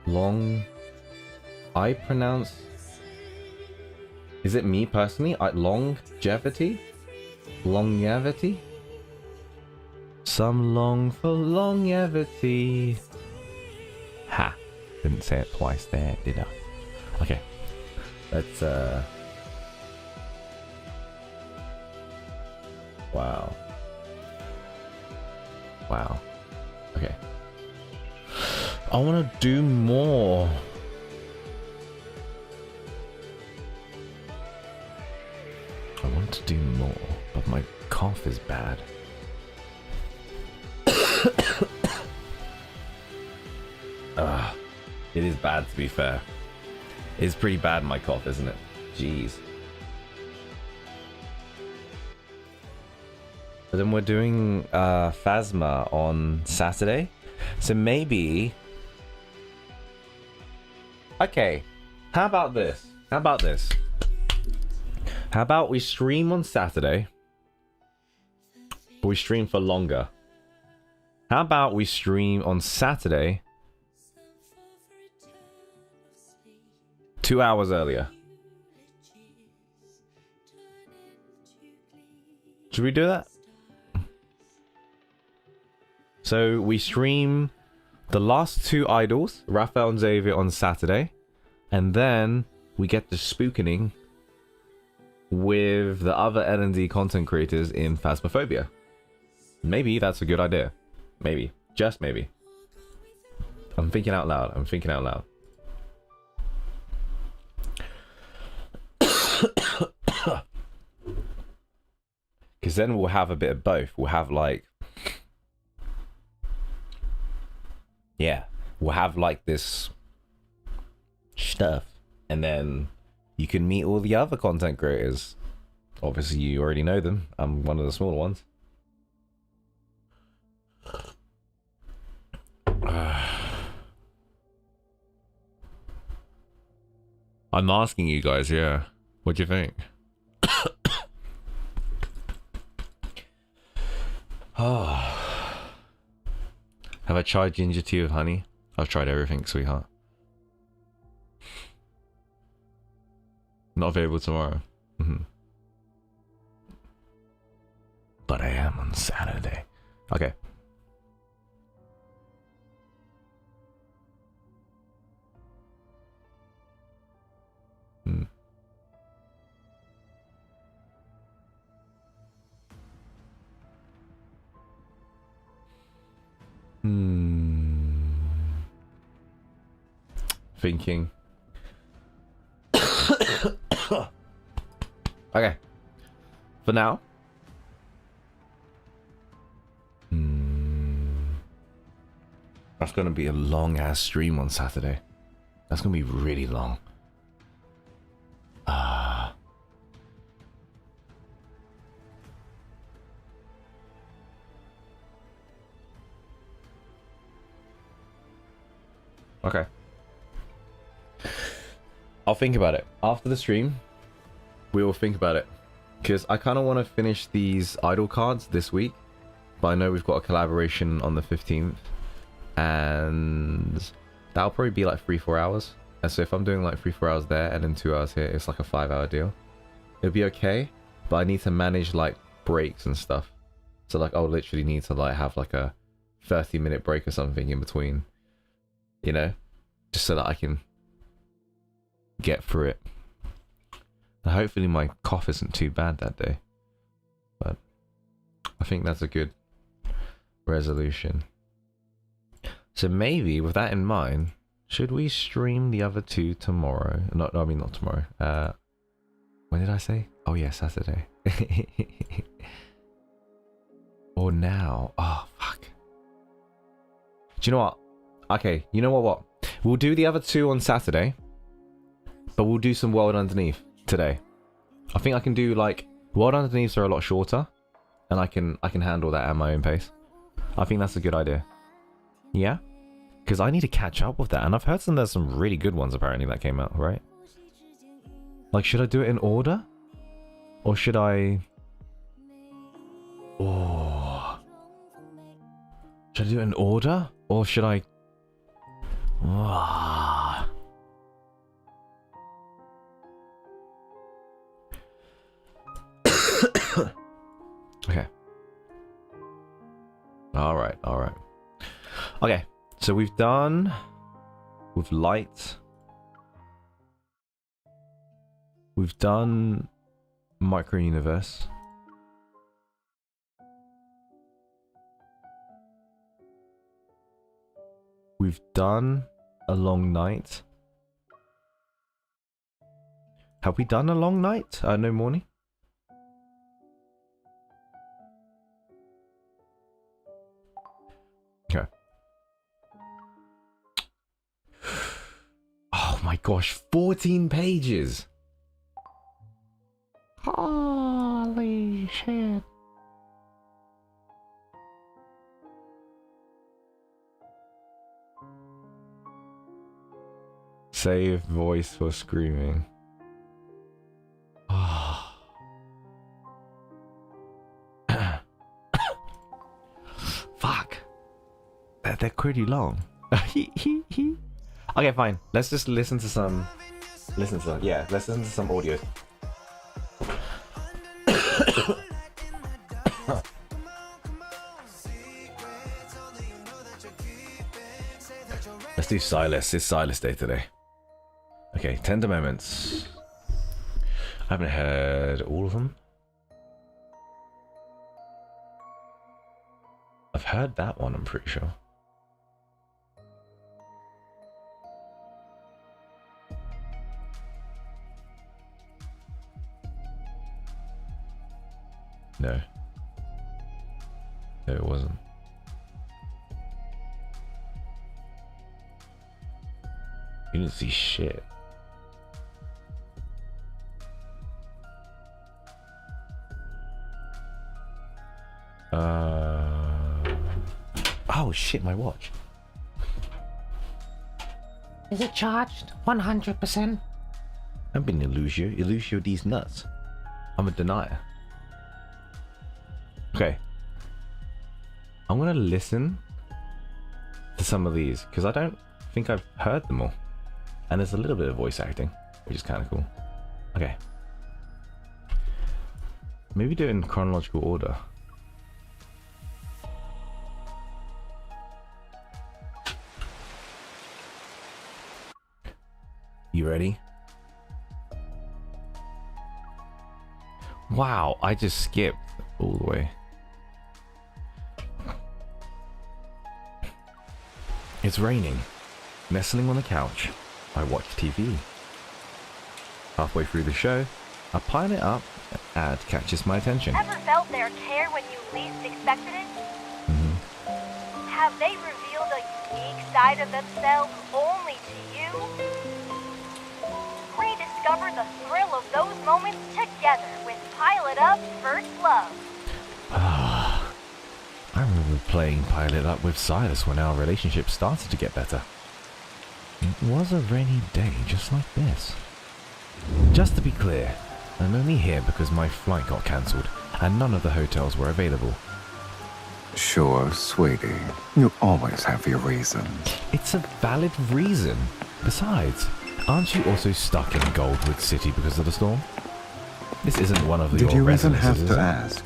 Long. I pronounce. Is it me personally? Longevity? Longevity? Some long for longevity. Ha! Didn't say it twice there, did I? Okay. Let's, Wow. Wow. Okay. I want to do more. I want to do more, but my cough is bad. It is bad, to be fair. It's pretty bad, my cough, isn't it? Jeez. But then we're doing Phasma on Saturday. So maybe... Okay. How about this? How about this? How about we stream on Saturday? But we stream for longer. How about we stream on Saturday 2 hours earlier? Should we do that? So we stream the last two idols, Raphael and Xavier, on Saturday, and then we get the spookening with the other L&D content creators in Phasmophobia. Maybe that's a good idea. Maybe. Just maybe. I'm thinking out loud. I'm thinking out loud. Because then we'll have a bit of both. We'll have like... Yeah. We'll have like this stuff. And then you can meet all the other content creators. Obviously, you already know them. I'm one of the smaller ones. I'm asking you guys, yeah. What do you think? Have I tried ginger tea with honey? I've tried everything, sweetheart. Not available tomorrow. But I am on Saturday. Okay. Thinking. Okay. For now. That's gonna be a long ass stream on Saturday. That's gonna be really long. Okay. I'll think about it. After the stream, we will think about it. Because I kind of want to finish these idol cards this week. But I know we've got a collaboration on the 15th. And that'll probably be like 3-4 hours. And so if I'm doing like 3-4 hours there and then 2 hours here, it's like a 5-hour deal. It'll be okay. But I need to manage like breaks and stuff. So like I'll literally need to like have like a 30-minute break or something in between. You know? Just so that I can get through it. And hopefully my cough isn't too bad that day. But I think that's a good resolution. So maybe with that in mind, should we stream the other two tomorrow? Not tomorrow. When did I say? Oh yeah, Saturday. Or now. Oh fuck. Do you know what? Okay, you know what? We'll do the other two on Saturday. But we'll do some World Underneath today. I think I can do like World Underneaths are a lot shorter. And I can handle that at my own pace. I think that's a good idea. Yeah? Because I need to catch up with that. And I've heard there's some really good ones apparently that came out, right? Like, should I do it in order? Or should I... Oh. Should I do it in order? Or should I... Ah. Okay. Alright. Okay, so we've done... with light. We've done micro-universe. We've done a long night. Have we done a long night? No morning? Okay. Oh my gosh, 14 pages! Holy shit. Save voice for screaming. Fuck. They're pretty long. Okay, fine. Let's just listen to some... let's listen to some audio. Let's do Sylus. It's Sylus Day today. Okay, Tender Moments. I haven't heard all of them. I've heard that one, I'm pretty sure. No. No, it wasn't. You didn't see shit. Oh shit, my watch. Is it charged 100%? I've been Illusio. Illusio these nuts. I'm a denier. Okay. I'm gonna listen to some of these because I don't think I've heard them all. And there's a little bit of voice acting, which is kind of cool. Okay. Maybe do it in chronological order. You ready? Wow, I just skipped all the way. It's raining. Nestling on the couch, I watch TV. Halfway through the show, a pilot up ad catches my attention. Ever felt their care when you least expected it? Have they revealed a unique side of themselves only to you? Rediscover the thrill of those moments together with Pilot Up First Love. I remember playing Pilot Up with Sylus when our relationship started to get better. It was a rainy day just like this. Just to be clear, I'm only here because my flight got cancelled and none of the hotels were available. Sure, sweetie. You always have your reasons. It's a valid reason. Besides, aren't you also stuck in Goldwood City because of the storm? This isn't one of your residences, Did you even have to ask?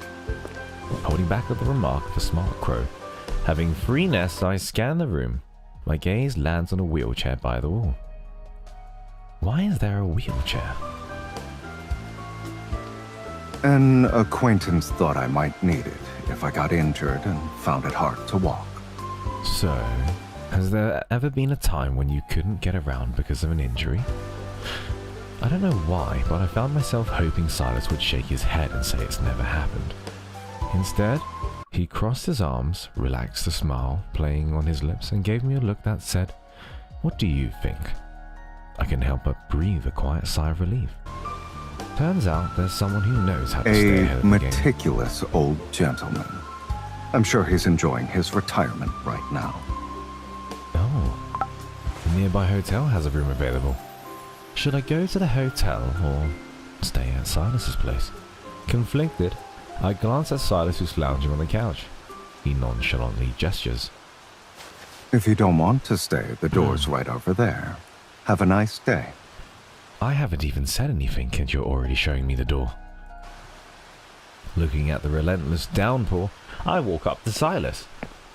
Holding back at the remark of a smart crow. Having free nests, I scan the room. My gaze lands on a wheelchair by the wall. Why is there a wheelchair? An acquaintance thought I might need it if I got injured and found it hard to walk. So, has there ever been a time when you couldn't get around because of an injury? I don't know why, but I found myself hoping Sylus would shake his head and say it's never happened. Instead, he crossed his arms, relaxed a smile playing on his lips, and gave me a look that said, "What do you think?" I can help but breathe a quiet sigh of relief. Turns out there's someone who knows how to stay ahead of the game. A meticulous old gentleman. I'm sure he's enjoying his retirement right now. Oh, the nearby hotel has a room available. Should I go to the hotel or stay at Sylus's place? Conflicted, I glance at Sylus who's lounging on the couch. He nonchalantly gestures, If you don't want to stay, the door's right over there. Have a nice day. I haven't even said anything, and you're already showing me the door. Looking at the relentless downpour, I walk up to Sylus.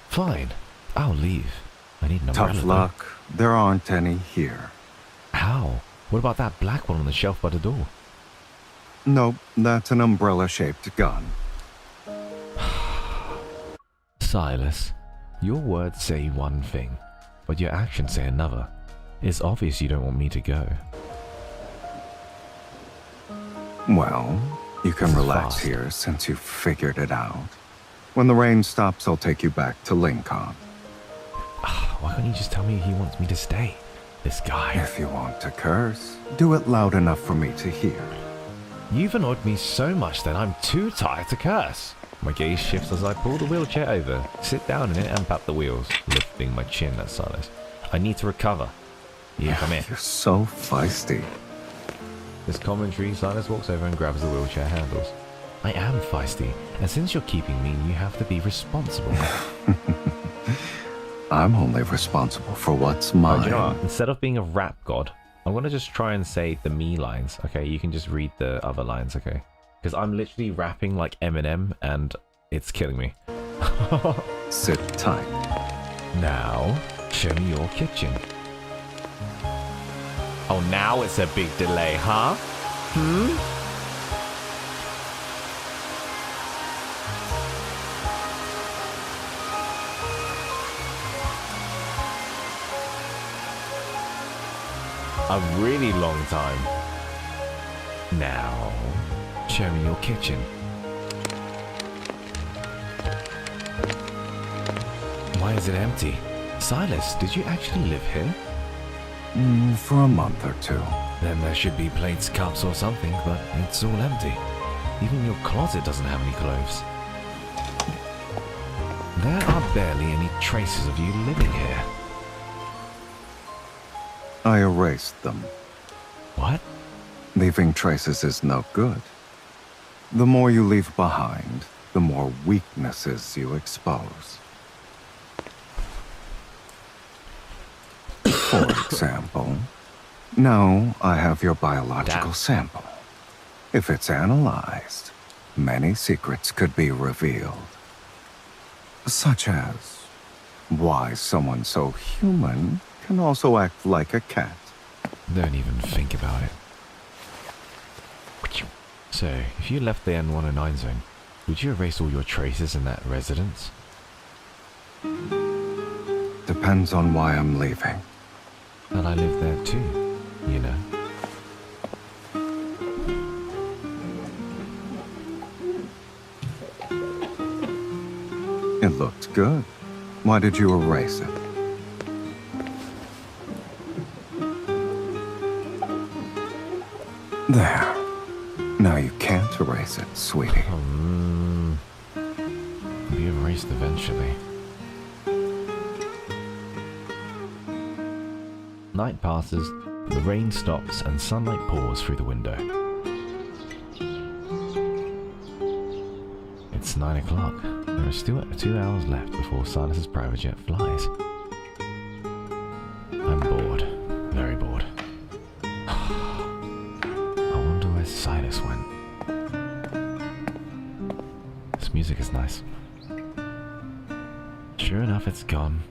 Fine, I'll leave. I need an umbrella. Tough luck. There aren't any here. How? What about that black one on the shelf by the door? Nope, that's an umbrella-shaped gun. Sylus, your words say one thing, but your actions say another. It's obvious you don't want me to go. Well, you can relax fast. here since you've figured it out. When the rain stops, I'll take you back to Lincoln. Why can't you just tell me he wants me to stay? This guy. If you want to curse, do it loud enough for me to hear. You've annoyed me so much that I'm too tired to curse. My gaze shifts as I pull the wheelchair over, sit down in it and pat the wheels, lifting my chin at Sylus. I need to recover. Yeah, come here. You're so feisty. This commentary, Sylus walks over and grabs the wheelchair handles. I am feisty, and since you're keeping me, you have to be responsible. I'm only responsible for what's mine. You know what? Instead of being a rap god, I'm going to just try and say the me lines, okay? You can just read the other lines, okay? Because I'm literally rapping like Eminem, and it's killing me. Sit tight. Now, show me your kitchen. Oh, now it's a big delay, huh? A really long time. Now, show me your kitchen. Why is it empty? Sylus, did you actually live here? For a month or two. Then there should be plates, cups or something, but it's all empty. Even your closet doesn't have any clothes. There are barely any traces of you living here. I erased them. What? Leaving traces is no good. The more you leave behind, the more weaknesses you expose. For example, now I have your biological sample. If it's analyzed, many secrets could be revealed. Such as why someone so human can also act like a cat. Don't even think about it. So, if you left the N109 zone, would you erase all your traces in that residence? Depends on why I'm leaving. But I live there too, you know. It looked good. Why did you erase it? There. Now you can't erase it, sweetie. Be erased eventually. Night passes, the rain stops, and sunlight pours through the window. It's 9 o'clock. There are still 2 hours left before Sylus's private jet flies. I'm bored. Very bored. I wonder where Sylus went. This music is nice. Sure enough, it's gone.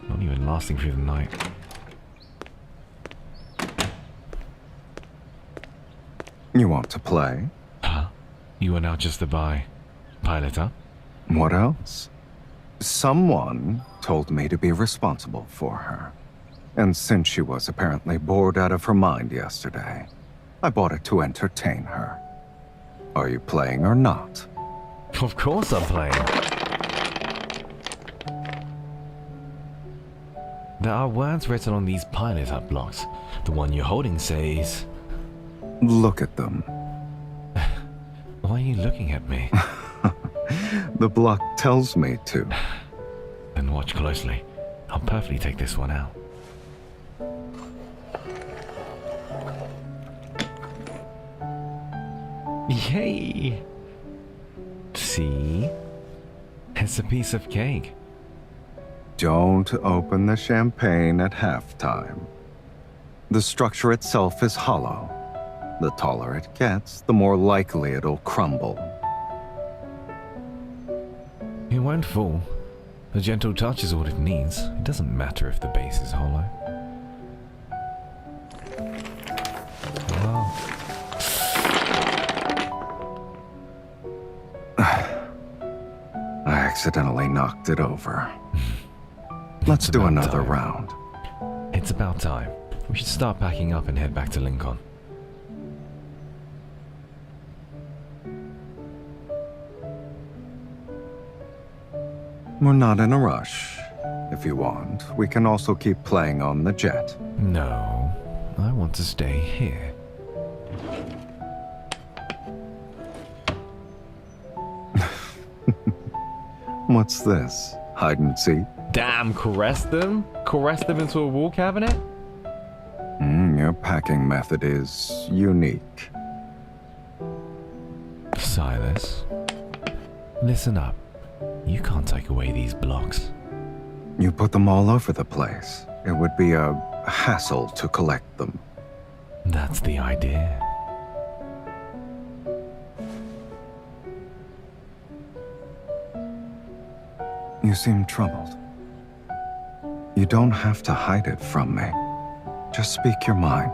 Not even lasting through the night. You want to play? Huh? You are now just a pilot, huh? What else? Someone told me to be responsible for her. And since she was apparently bored out of her mind yesterday, I bought it to entertain her. Are you playing or not? Of course I'm playing. There are words written on these pilot up blocks. The one you're holding says... Look at them. Why are you looking at me? The block tells me to. Then watch closely. I'll perfectly take this one out. Yay! See? It's a piece of cake. Don't open the champagne at halftime. The structure itself is hollow. The taller it gets, the more likely it'll crumble. It won't fall. A gentle touch is all it needs. It doesn't matter if the base is hollow. Wow. I accidentally knocked it over. Let's do another round. It's about time. We should start packing up and head back to Lincoln. We're not in a rush. If you want, we can also keep playing on the jet. No, I want to stay here. What's this? Hide and seek? Damn, caress them? Caress them into a wall cabinet? Your packing method is unique. Sylus, listen up. You can't take away these blocks. You put them all over the place. It would be a hassle to collect them. That's the idea. You seem troubled. You don't have to hide it from me. Just speak your mind.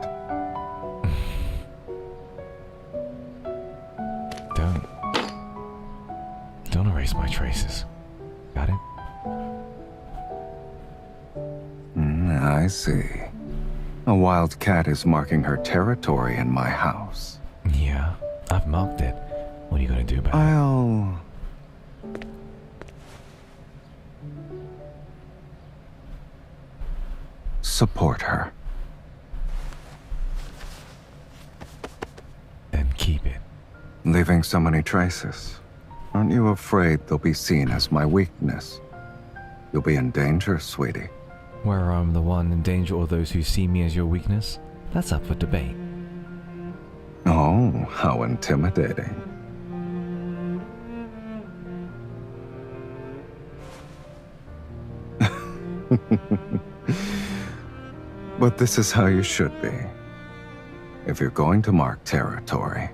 Don't erase my traces. Got it? I see. A wild cat is marking her territory in my house. Yeah, I've marked it. What are you gonna do about it? I'll support her. Then keep it. Leaving so many traces. Aren't you afraid they'll be seen as my weakness? You'll be in danger, sweetie. Where I'm the one in danger or those who see me as your weakness? That's up for debate. Oh, how intimidating. But this is how you should be. If you're going to mark territory,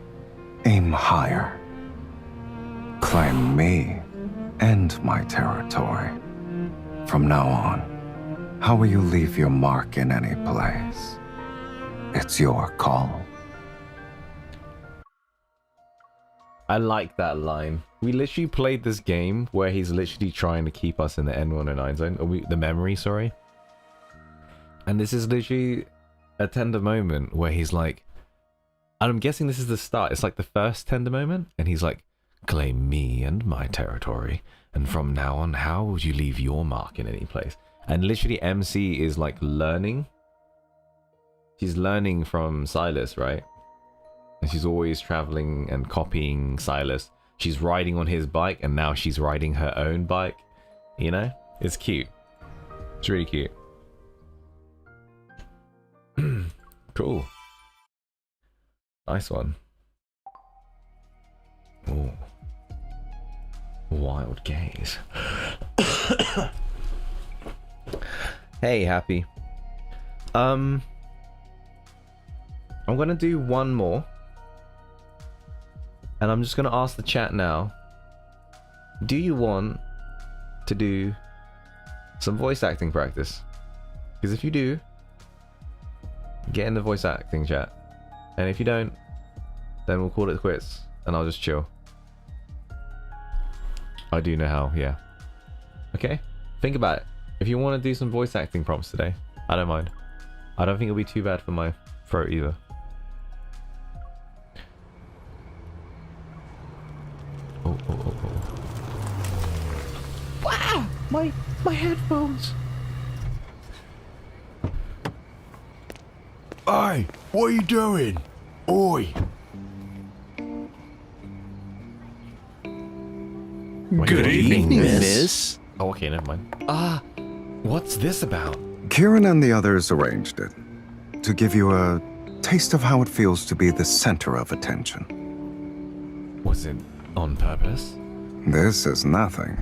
aim higher. Claim me and my territory. From now on, how will you leave your mark in any place? It's your call. I like that line. We literally played this game where he's literally trying to keep us in the N109 zone. Or the memory, sorry. And this is literally a tender moment where he's like, and I'm guessing this is the start. It's like the first tender moment. And he's like, claim me and my territory. And from now on, how would you leave your mark in any place? And literally MC is like learning. She's learning from Sylus, right? And she's always traveling and copying Sylus. She's riding on his bike and now she's riding her own bike. You know? It's cute. It's really cute. Cool. Nice one. Ooh. Wild gaze. Hey, Happy. I'm gonna do one more. And I'm just gonna ask the chat now. Do you want to do some voice acting practice? Because if you do, get in the voice acting chat. And if you don't, then we'll call it quits and I'll just chill. I do know how, yeah. Okay? Think about it. If you want to do some voice acting prompts today, I don't mind. I don't think it'll be too bad for my throat either. Oh, oh, oh, oh. Wow! My headphones! Hey, what are you doing? Oi! Good evening, miss. Oh, okay, never mind. What's this about? Kieran and the others arranged it to give you a taste of how it feels to be the center of attention. Was it on purpose? This is nothing.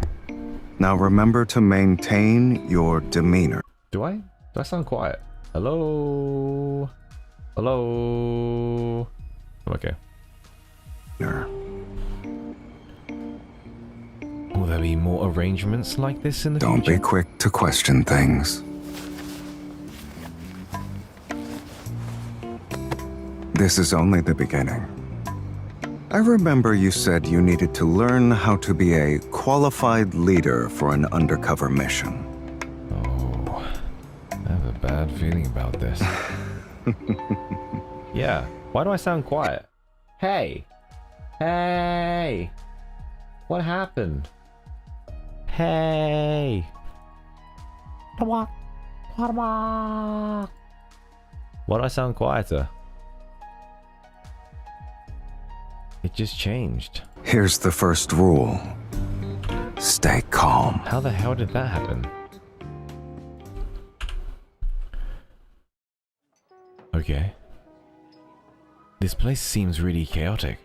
Now remember to maintain your demeanor. Do I sound quiet? Hello? Hello? I'm okay. Will there be more arrangements like this in the future? Don't be quick to question things. This is only the beginning. I remember you said you needed to learn how to be a qualified leader for an undercover mission. Oh, I have a bad feeling about this. Yeah, why do I sound quiet? Hey! Hey! What happened? Hey! Why do I sound quieter? It just changed. Here's the first rule. Stay calm. How the hell did that happen? Okay. This place seems really chaotic.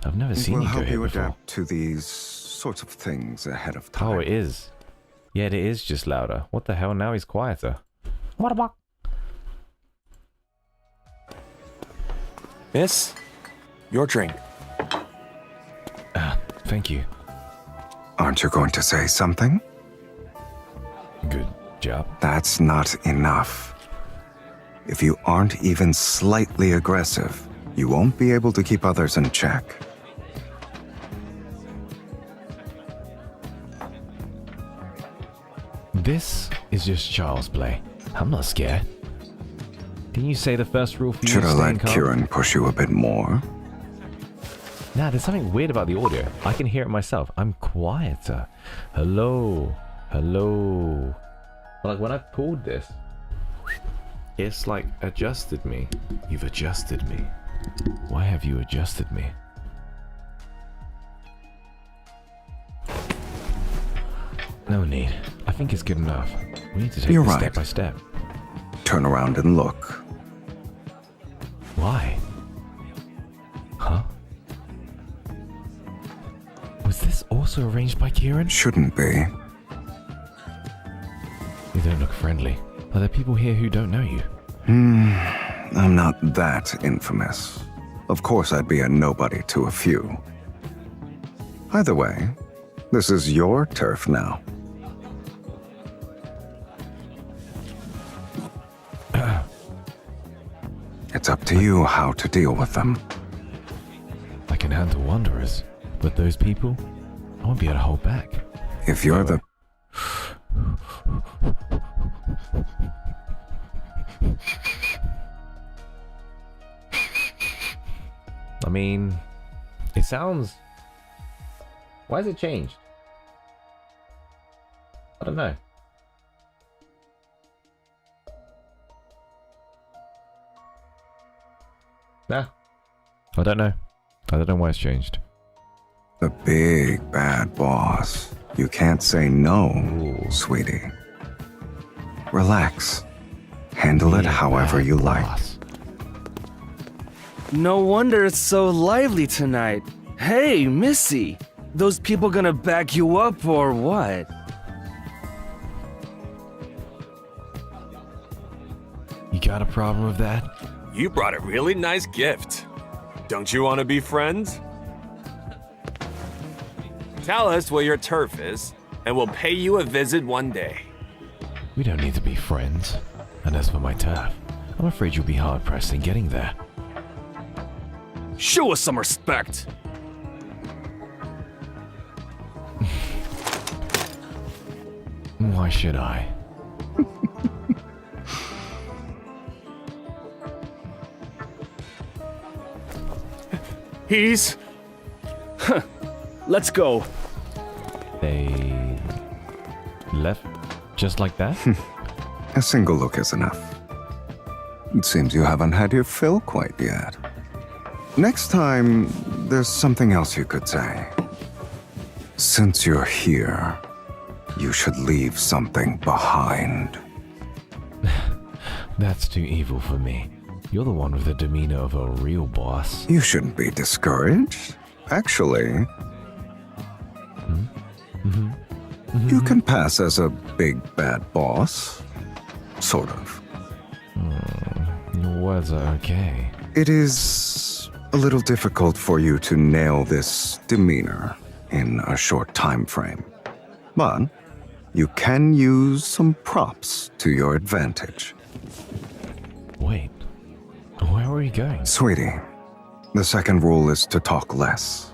I've never seen you go here before. We'll help you adapt to these sorts of things ahead of time. Oh, it is. Yeah, it is just louder. What the hell? Now he's quieter. What about? Miss, your drink. Thank you. Aren't you going to say something? Good job. That's not enough. If you aren't even slightly aggressive, you won't be able to keep others in check. This is just child's play. I'm not scared. Didn't you say the first rule for you Should is I staying let calm? Kieran push you a bit more? Nah, there's something weird about the audio. I can hear it myself. I'm quieter. Hello. Hello. Like when I pulled this, it's like adjusted me. You've adjusted me. Why have you adjusted me? No need. I think it's good enough. We need to take You're this right. step by step. Turn around and look. Why? Huh? Was this also arranged by Kieran? Shouldn't be. You don't look friendly. Are there people here who don't know you? I'm not that infamous. Of course I'd be a nobody to a few. Either way, this is your turf now. It's up to you how to deal with them. I can handle wanderers, but those people, I won't be able to hold back. If you're the... I mean, it sounds... Why has it changed? I don't know. Nah. I don't know. I don't know why it's changed. The big bad boss. You can't say no, sweetie. Relax. Handle it however you like. No wonder it's so lively tonight. Hey, Missy! Those people gonna back you up or what? You got a problem with that? You brought a really nice gift. Don't you want to be friends? Tell us where your turf is, and we'll pay you a visit one day. We don't need to be friends. And as for my turf, I'm afraid you'll be hard-pressed in getting there. Show us some respect! Why should I? He's... Let's go. They... left just like that? A single look is enough. It seems you haven't had your fill quite yet. Next time, there's something else you could say. Since you're here, you should leave something behind. That's too evil for me. You're the one with the demeanor of a real boss. You shouldn't be discouraged. Actually, You can pass as a big bad boss. Sort of. Your words are okay. It is a little difficult for you to nail this demeanor in a short time frame. But you can use some props to your advantage. Wait, where are we going? Sweetie, the second rule is to talk less.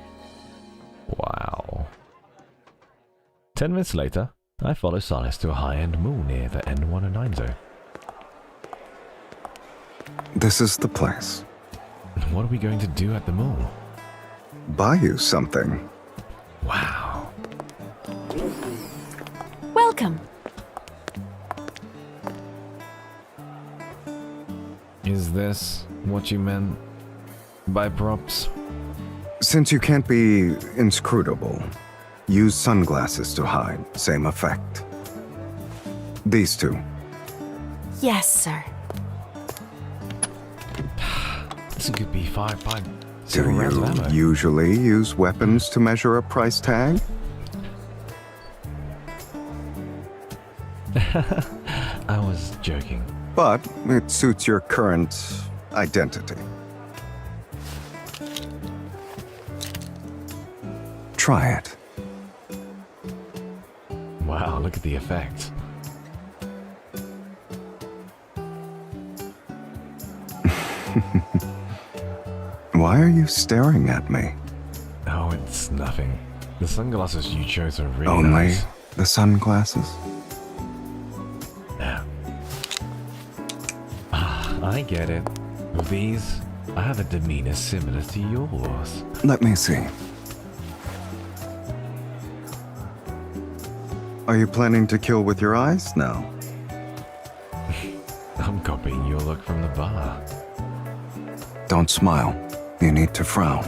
Wow. 10 minutes later, I follow Sylus to a high-end mall near the N109 zone. This is the place. What are we going to do at the mall? Buy you something. Wow. Welcome. Is this what you meant by props? Since you can't be inscrutable, use sunglasses to hide. Same effect. These two. Yes, sir. This could be 5 by Do you usually use weapons to measure a price tag? I was joking. But it suits your current identity. Try it. Wow, look at the effect. Why are you staring at me? Oh, it's nothing. The sunglasses you chose are really Only nice. the sunglasses? Yeah. I get it. With these, I have a demeanor similar to yours. Let me see. Are you planning to kill with your eyes now? I'm copying your look from the bar. Don't smile. You need to frown.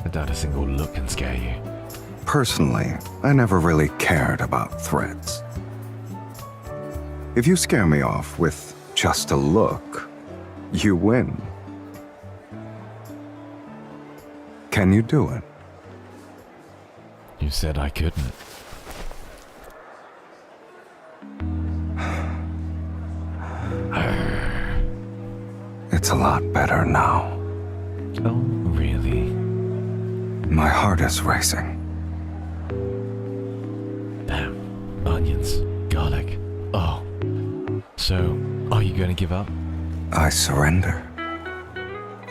I doubt a single look can scare you. Personally, I never really cared about threats. If you scare me off with just a look, you win. Can you do it? You said I couldn't. It's a lot better now. Oh, really? My heart is racing. Damn. Onions. Garlic. Oh. So, are you going to give up? I surrender.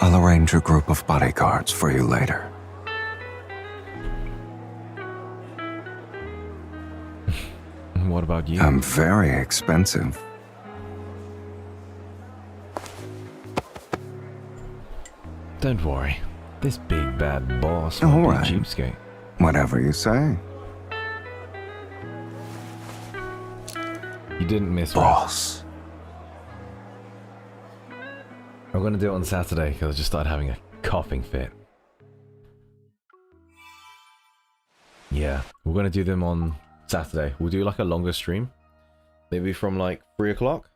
I'll arrange a group of bodyguards for you later. What about you? I'm very expensive. Don't worry. This big bad boss All won't be right. cheapskate. Whatever you say. You didn't miss Boss. I'm going to do it on Saturday because I just started having a coughing fit. Yeah, we're going to do them on Saturday. We'll do like a longer stream. Maybe from like 3 o'clock.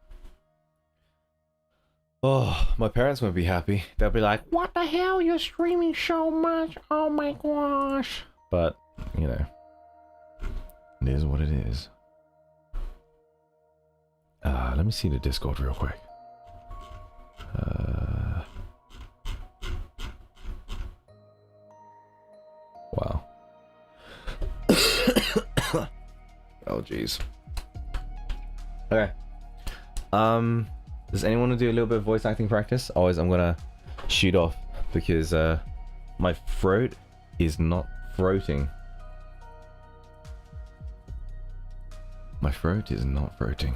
Oh, my parents won't be happy. They'll be like, What the hell? You're streaming so much. Oh my gosh. but, you know, it is what it is. Let me see the Discord real quick. Wow. Oh, jeez. Okay. Does anyone want to do a little bit of voice acting practice? Otherwise, I'm gonna shoot off because my throat is not throating. My throat is not throating.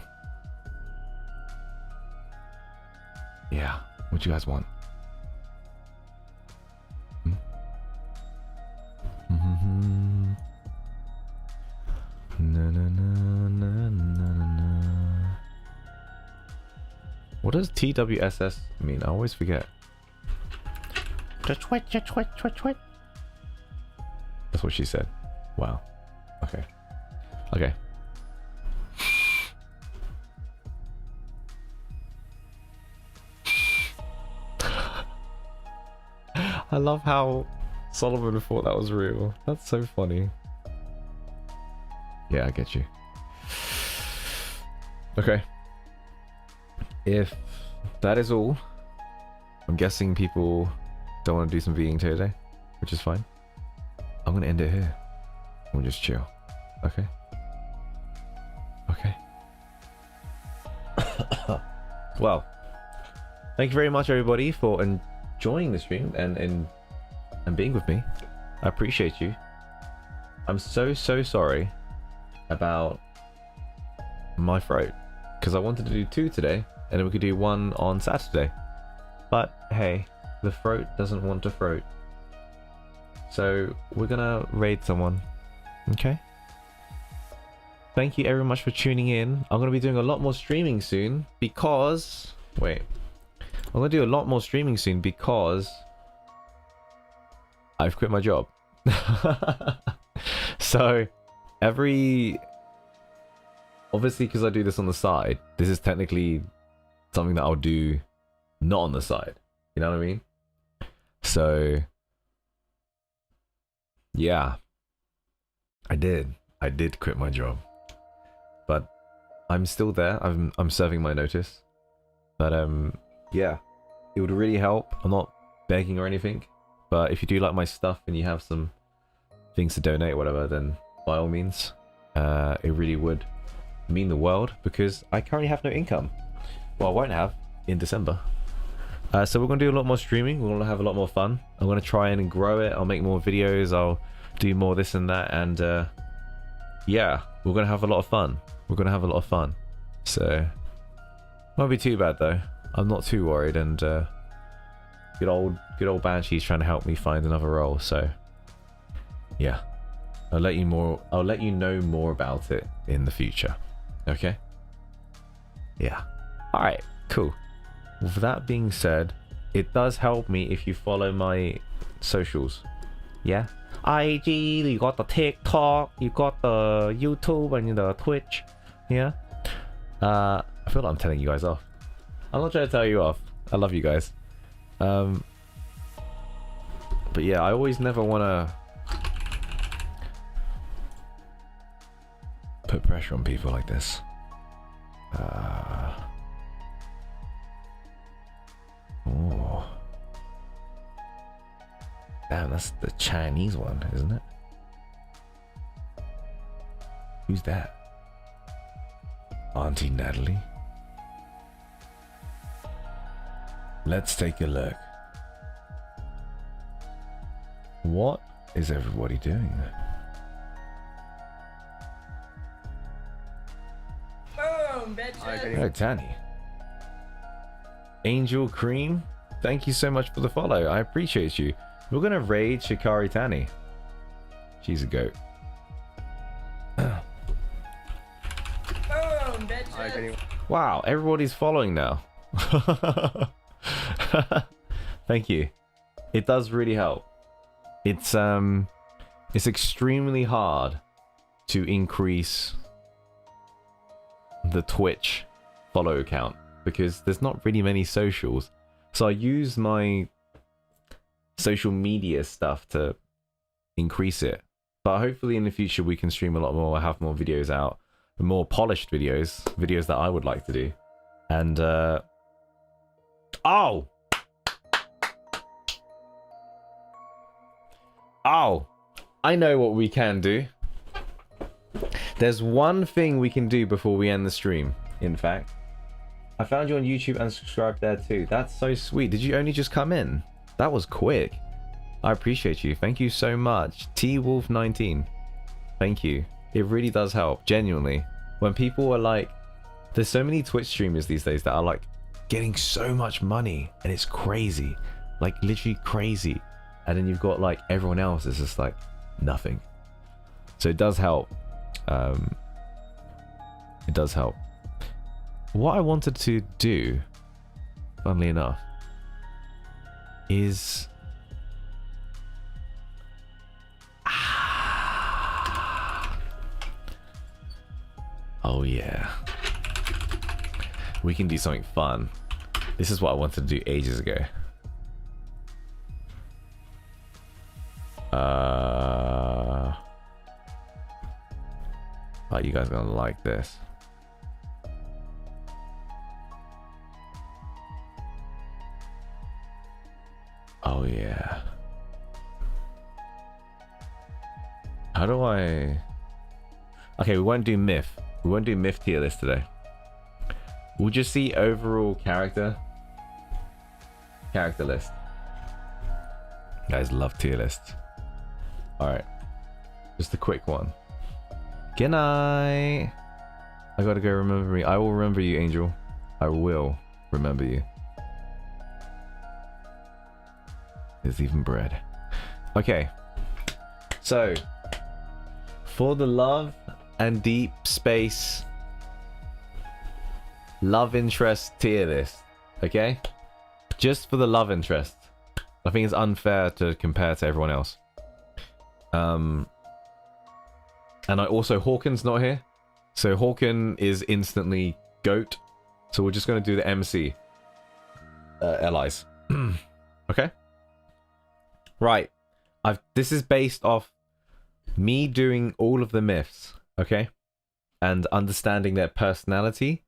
Yeah. What you guys want? Na, na, na, na, na, na. What does TWSS mean? I always forget. Twit. That's what she said. Wow. Okay. Okay. I love how Solomon thought that was real. That's so funny. Yeah, I get you. Okay. If that is all, I'm guessing people don't want to do some vegan today, which is fine. I'm gonna end it here. We'll just chill. Okay. Okay. Well, thank you very much, everybody, for enjoying the stream and being with me. I appreciate you. I'm so sorry about my throat, because I wanted to do 2 today, and then we could do 1 on Saturday. But hey, the throat doesn't want to throat. So we're gonna raid someone. Okay? Thank you very much for tuning in. I'm gonna be doing a lot more streaming soon because... Wait. I'm gonna do a lot more streaming soon because... I've quit my job. So, obviously, because I do this on the side, this is technically something that I'll do not on the side. You know what I mean? So, yeah. I did quit my job. But I'm still there. I'm serving my notice. But, yeah. It would really help. I'm not begging or anything. But if you do like my stuff and you have some things to donate or whatever, then by all means, it really would mean the world, because I currently have no income. Well, I won't have in December. So we're going to do a lot more streaming. We're going to have a lot more fun. I'm going to try and grow it. I'll make more videos. I'll do more this and that. And yeah, we're going to have a lot of fun. So, won't be too bad though. I'm not too worried. And good old Banshee's trying to help me find another role. So, yeah. I'll let you know more about it in the future. Okay? Yeah. Alright, cool. With that being said, it does help me if you follow my socials. Yeah? IG, you got the TikTok, you got the YouTube and the Twitch. Yeah? I feel like I'm telling you guys off. I'm not trying to tell you off. I love you guys. But yeah, I always never want to put pressure on people like this. Oh. Damn, that's the Chinese one, isn't it? Who's that? Auntie Natalie? Let's take a look. What is everybody doing? Boom, bitches. Hello, Tanny. Angel Cream, thank you so much for the follow. I appreciate you. We're gonna raid Shikari Tanny. She's a goat. Boom, bitches. Wow, everybody's following now. Thank you. It does really help. It's extremely hard to increase the Twitch follow count because there's not really many socials. So I use my social media stuff to increase it. But hopefully in the future we can stream a lot more, have more videos out, more polished videos that I would like to do. And oh, I know what we can do. There's one thing we can do before we end the stream. In fact, I found you on YouTube and subscribed there too. That's so sweet. Did you only just come in? That was quick. I appreciate you. Thank you so much. TWolf19. Thank you. It really does help, genuinely. When people are like, there's so many Twitch streamers these days that are like getting so much money and it's crazy. Like literally crazy. And then you've got like everyone else is just like nothing. So it does help. It does help. What I wanted to do, funnily enough, is oh yeah, we can do something fun. This is what I wanted to do ages ago. Oh, you guys are gonna like this. Oh yeah. How do I... Okay, we won't do myth. We won't do myth tier list today. We'll just see overall character list. You guys love tier lists. Alright. Just a quick one. Good night. I gotta go remember me. I will remember you, Angel. I will remember you. There's even bread. Okay. So, for the love and deep space love interest tier list, okay? Just for the love interest. I think it's unfair to compare to everyone else. And I also, Hawken's not here. So Hawken is instantly GOAT. So we're just going to do the MC. LIs. Okay? Right. This is based off me doing all of the myths, okay? And understanding their personality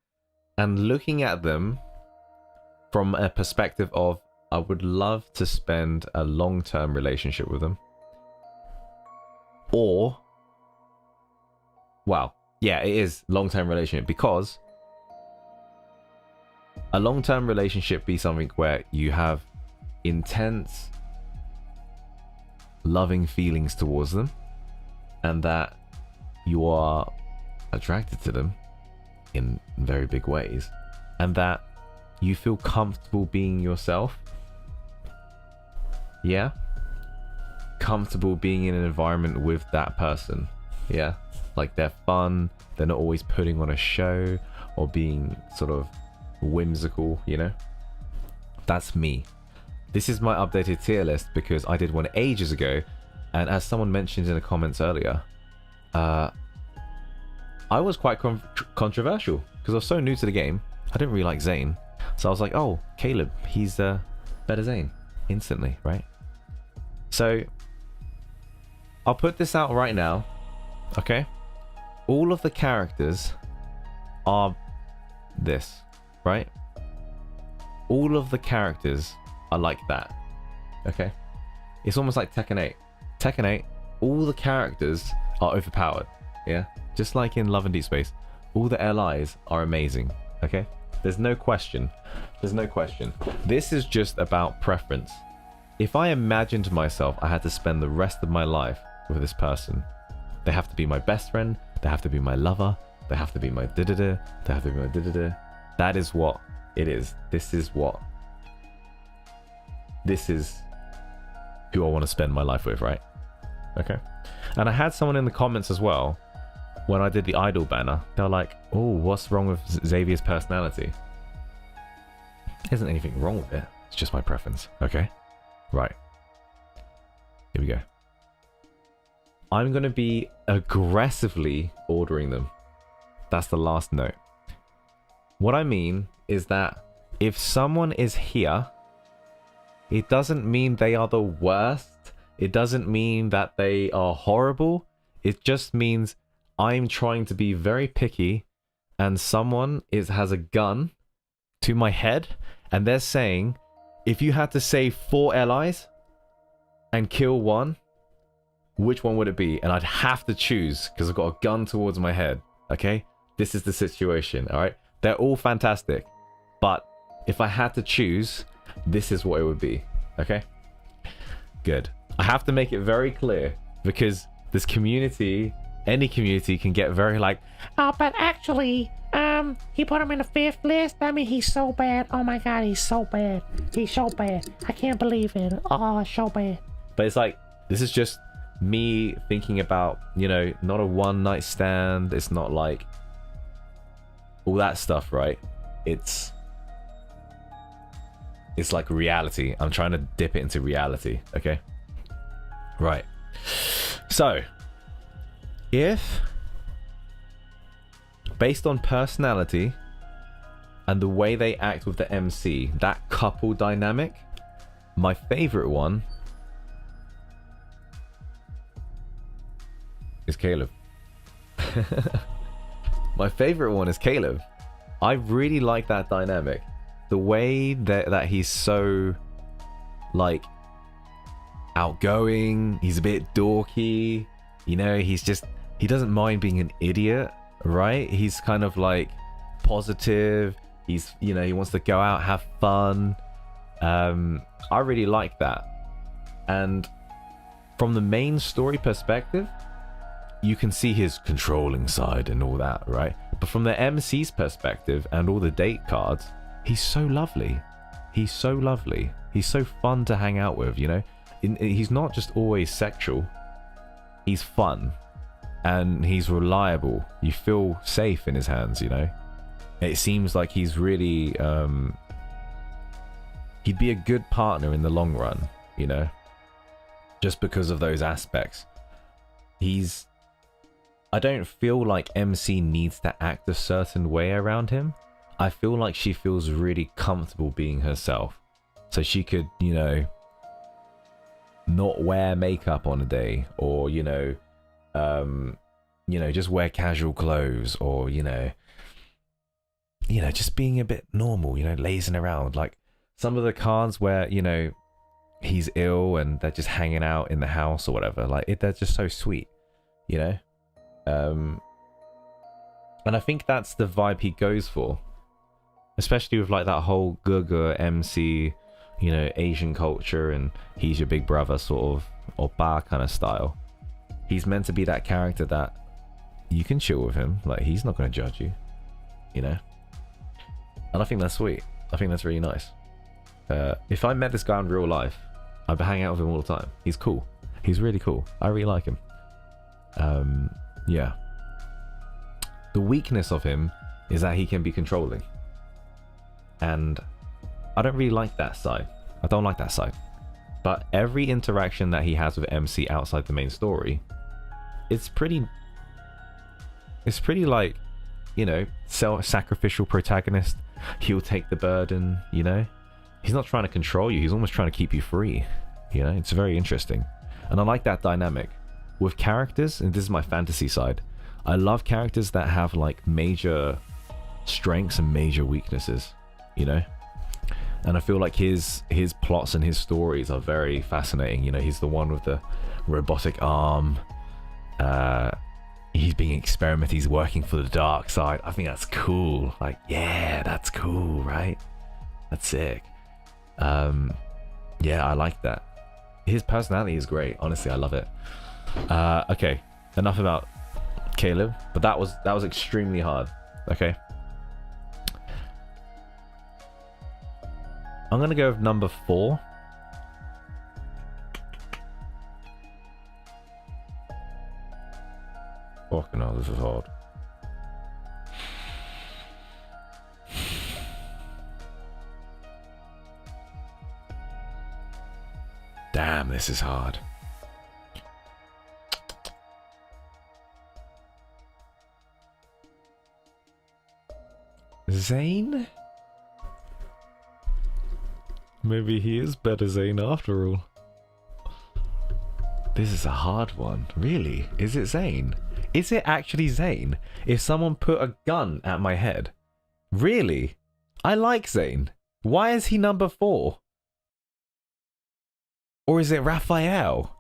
and looking at them from a perspective of, I would love to spend a long-term relationship with them. Or, well, yeah, it is long-term relationship, because a long-term relationship be something where you have intense loving feelings towards them, and that you are attracted to them in very big ways, and that you feel comfortable being yourself. Yeah, comfortable being in an environment with that person. Yeah, like they're fun, they're not always putting on a show or being sort of whimsical, you know. That's me. This is my updated tier list because I did one ages ago, and as someone mentioned in the comments earlier, I was quite controversial because I was so new to the game. I didn't really like Zane, so I was like, oh, Caleb, he's better Zane instantly, right? So I'll put this out right now, okay? All of the characters are this, right? All of the characters are like that, okay? It's almost like Tekken 8. Tekken 8, all the characters are overpowered, yeah? Just like in Love and Deepspace, all the LIs are amazing, okay? There's no question. There's no question. This is just about preference. If I imagined myself I had to spend the rest of my life with this person, they have to be my best friend, they have to be my lover, they have to be my da-da-da, they have to be my da-da-da. That is what it is. This is who I want to spend my life with, right? Okay. And I had someone in the comments as well, when I did the idol banner, they were like, oh, what's wrong with Xavier's personality? There isn't anything wrong with it. It's just my preference, okay? Right. Here we go. I'm going to be aggressively ordering them. That's the last note. What I mean is that if someone is here, it doesn't mean they are the worst. It doesn't mean that they are horrible. It just means I'm trying to be very picky, and someone has a gun to my head, and they're saying, if you had to save 4 LIs and kill one, which one would it be? And I'd have to choose because I've got a gun towards my head. Okay, this is the situation. All right, they're all fantastic, but if I had to choose, this is what it would be. Okay, good. I have to make it very clear because this community, any community, can get very like, oh, but actually, he put him in the 5th list. I mean, he's so bad. Oh my god, he's so bad. He's so bad. I can't believe it. Oh, so bad. But it's like, this is just me thinking about, you know, not a one night stand. It's not like all that stuff, right? It's like reality. I'm trying to dip it into reality, okay? Right. So, if based on personality and the way they act with the MC, that couple dynamic, my favorite one is Caleb. My favorite one is Caleb. I really like that dynamic. The way that he's so, like, outgoing, he's a bit dorky, you know, he doesn't mind being an idiot, right? He's kind of like positive, he's, you know, he wants to go out, have fun. I really like that. And from the main story perspective, you can see his controlling side and all that, right? But from the MC's perspective and all the date cards, he's so lovely. He's so lovely. He's so fun to hang out with, you know? He's not just always sexual. He's fun. And he's reliable. You feel safe in his hands, you know? It seems like he's really... he'd be a good partner in the long run, you know? Just because of those aspects. I don't feel like MC needs to act a certain way around him. I feel like she feels really comfortable being herself. So she could, you know, not wear makeup on a day, or, you know, just wear casual clothes, or, you know, just being a bit normal, you know, lazing around. Like some of the cards where, you know, he's ill and they're just hanging out in the house or whatever, like they're just so sweet, you know? And I think that's the vibe he goes for, especially with like that whole Gaga MC, you know, Asian culture, and he's your big brother sort of, or bar kind of style. He's meant to be that character that you can chill with him, like he's not going to judge you, you know? And I think that's sweet. I think that's really nice. If I met this guy in real life, I'd hang out with him all the time. He's cool. He's really cool. I really like him. Yeah. The weakness of him is that he can be controlling. And I don't really like that side. I don't like that side. But every interaction that he has with MC outside the main story, it's pretty like, you know, self-sacrificial protagonist. He'll take the burden, you know? He's not trying to control you. He's almost trying to keep you free. You know, it's very interesting. And I like that dynamic. With characters, and this is my fantasy side, I love characters that have like major strengths and major weaknesses, you know? And I feel like his plots and his stories are very fascinating. You know, he's the one with the robotic arm. He's being experimented. He's working for the dark side. I think that's cool. Like, yeah, that's cool, right? That's sick. Yeah, I like that. His personality is great. Honestly, I love it. Okay, enough about Caleb, but that was extremely hard. Okay, I'm gonna go with number 4. Fucking hell, this is hard. Damn, this is hard. Zane? Maybe he is better Zane after all. This is a hard one. Really? Is it Zane? Is it actually Zane? If someone put a gun at my head? Really? I like Zane. Why is he number 4? Or is it Raphael?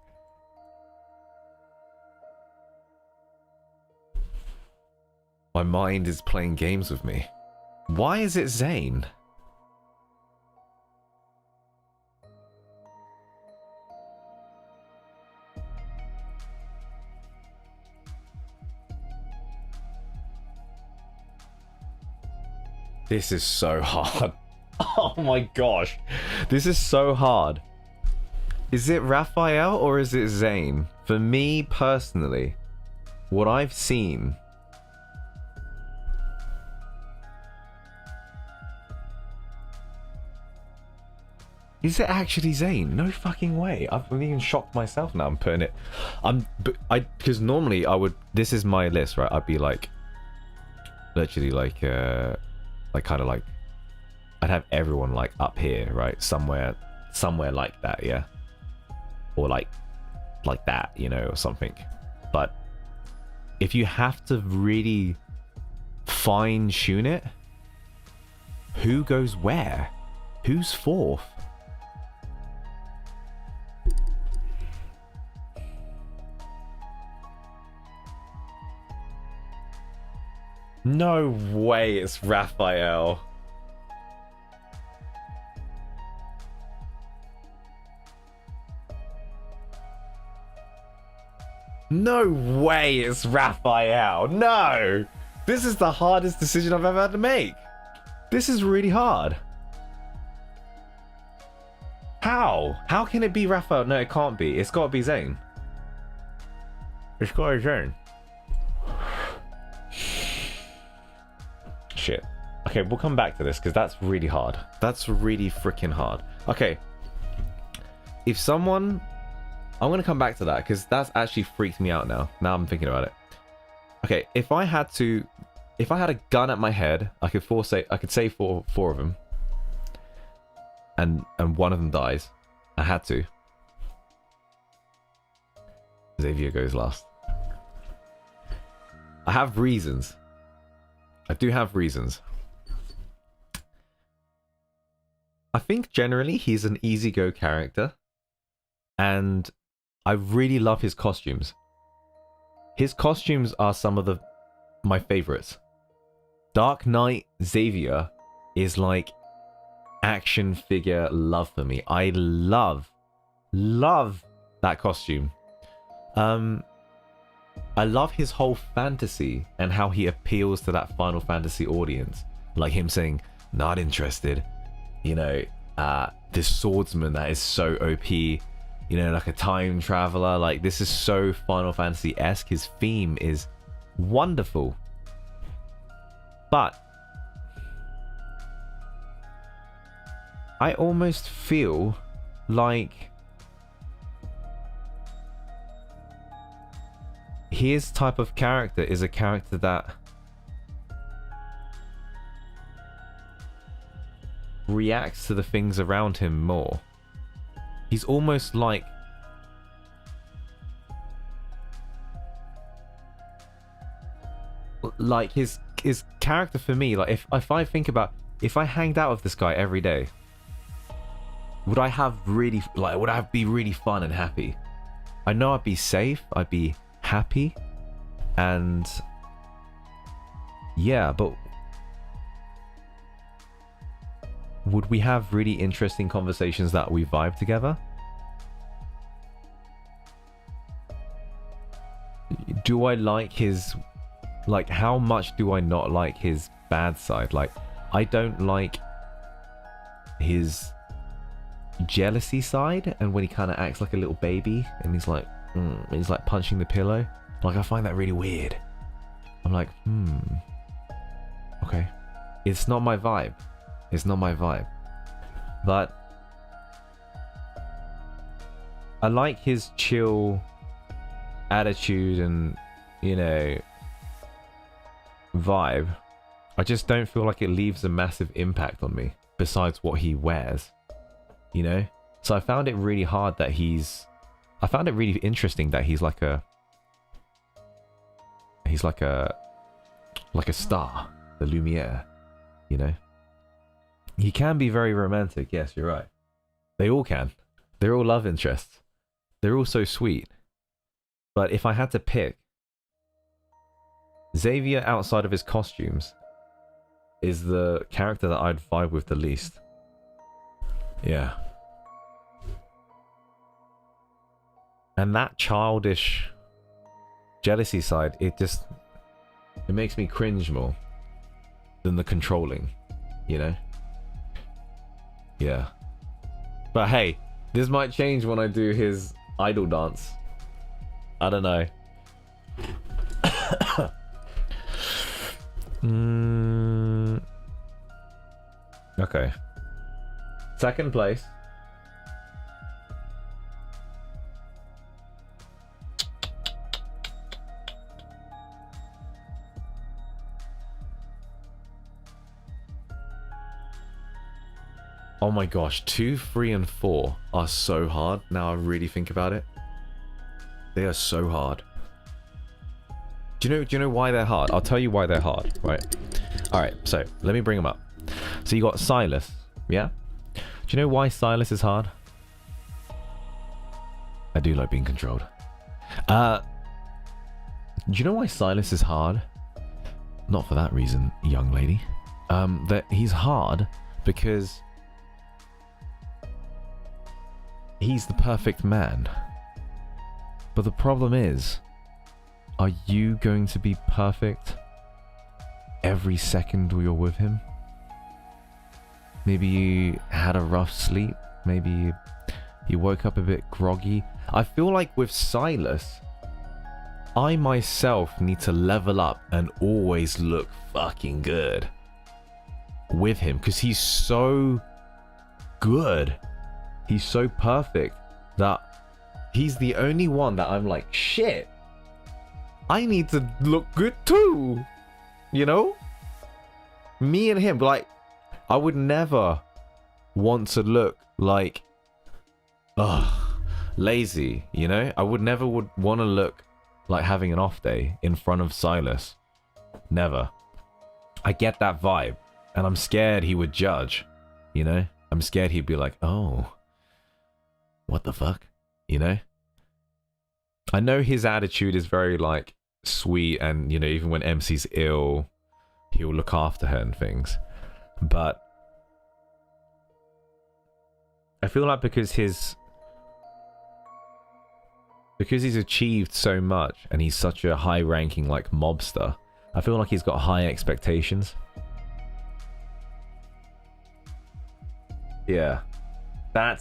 My mind is playing games with me. Why is it Zane? This is so hard. Oh my gosh. This is so hard. Is it Raphael or is it Zane? For me personally, what I've seen... Is it actually Zane? No fucking way. I've even shocked myself now. I'm putting it... Because normally I would... This is my list, right? I'd be like... Literally like... kind of like... I'd have everyone like up here, right? Somewhere like that, yeah? Or like that, you know, or something. But if you have to really fine tune it, who goes where? Who's fourth? No way it's Raphael. No way it's Raphael. No! This is the hardest decision I've ever had to make. This is really hard. How? How can it be Raphael? No, it can't be. It's got to be Zane. It's got to be Zane. Shit. Okay, we'll come back to this because that's really hard. That's really freaking hard. Okay. If someone... I'm going to come back to that because that's actually freaked me out now. Now I'm thinking about it. Okay, if I had a gun at my head, I could save four of them. And one of them dies. I had to. Xavier goes last. I have reasons. I do have reasons. I think generally he's an easygo character. And I really love his costumes. His costumes are some of my favorites. Dark Knight Xavier is like action figure love for me. I love that costume. I love his whole fantasy and how he appeals to that Final Fantasy audience. Like him saying, not interested. You know, this swordsman that is so OP. You know, like a time traveler. Like, this is so Final Fantasy-esque. His theme is wonderful. But I almost feel like his type of character is a character that reacts to the things around him more. He's almost like his character for me, like if I think about if I hanged out with this guy every day, would I be really fun and happy? I know I'd be safe, I'd be happy, and yeah, but would we have really interesting conversations that we vibe together? Do I like his... Like, how much do I not like his bad side? Like, I don't like his jealousy side, and when he kind of acts like a little baby, and he's like punching the pillow. Like, I find that really weird. I'm like, okay. It's not my vibe. It's not my vibe. But I like his chill attitude and, you know, vibe. I just don't feel like it leaves a massive impact on me besides what he wears, you know? So I found it really hard that I found it really interesting that he's like a star, the Lumiere, you know? He can be very romantic, yes, you're right. They all can. They're all love interests. They're all so sweet. But if I had to pick, Xavier, outside of his costumes, is the character that I'd vibe with the least. Yeah. And that childish jealousy side, it makes me cringe more than the controlling, you know? Yeah. But hey, this might change when I do his idol dance. I don't know. Okay. Second place. Oh my gosh, 2, 3, and 4 are so hard. Now I really think about it. They are so hard. Do you know why they're hard? I'll tell you why they're hard, right? Alright, so let me bring them up. So you got Sylus, yeah? Do you know why Sylus is hard? I do like being controlled. Do you know why Sylus is hard? Not for that reason, young lady. That he's hard because he's the perfect man. But the problem is, are you going to be perfect every second you're with him? Maybe you had a rough sleep. Maybe you woke up a bit groggy. I feel like with Sylus, I myself need to level up and always look fucking good with him because he's so good. He's so perfect that he's the only one that I'm like, shit, I need to look good too. You know? Me and him, like, I would never want to look like, lazy, you know? I would never want to look like having an off day in front of Sylus. Never. I get that vibe. And I'm scared he would judge, you know? I'm scared he'd be like, oh, what the fuck? You know? I know his attitude is very, like, sweet and, you know, even when MC's ill, he'll look after her and things. But I feel like because he's achieved so much and he's such a high-ranking, like, mobster, I feel like he's got high expectations. Yeah. That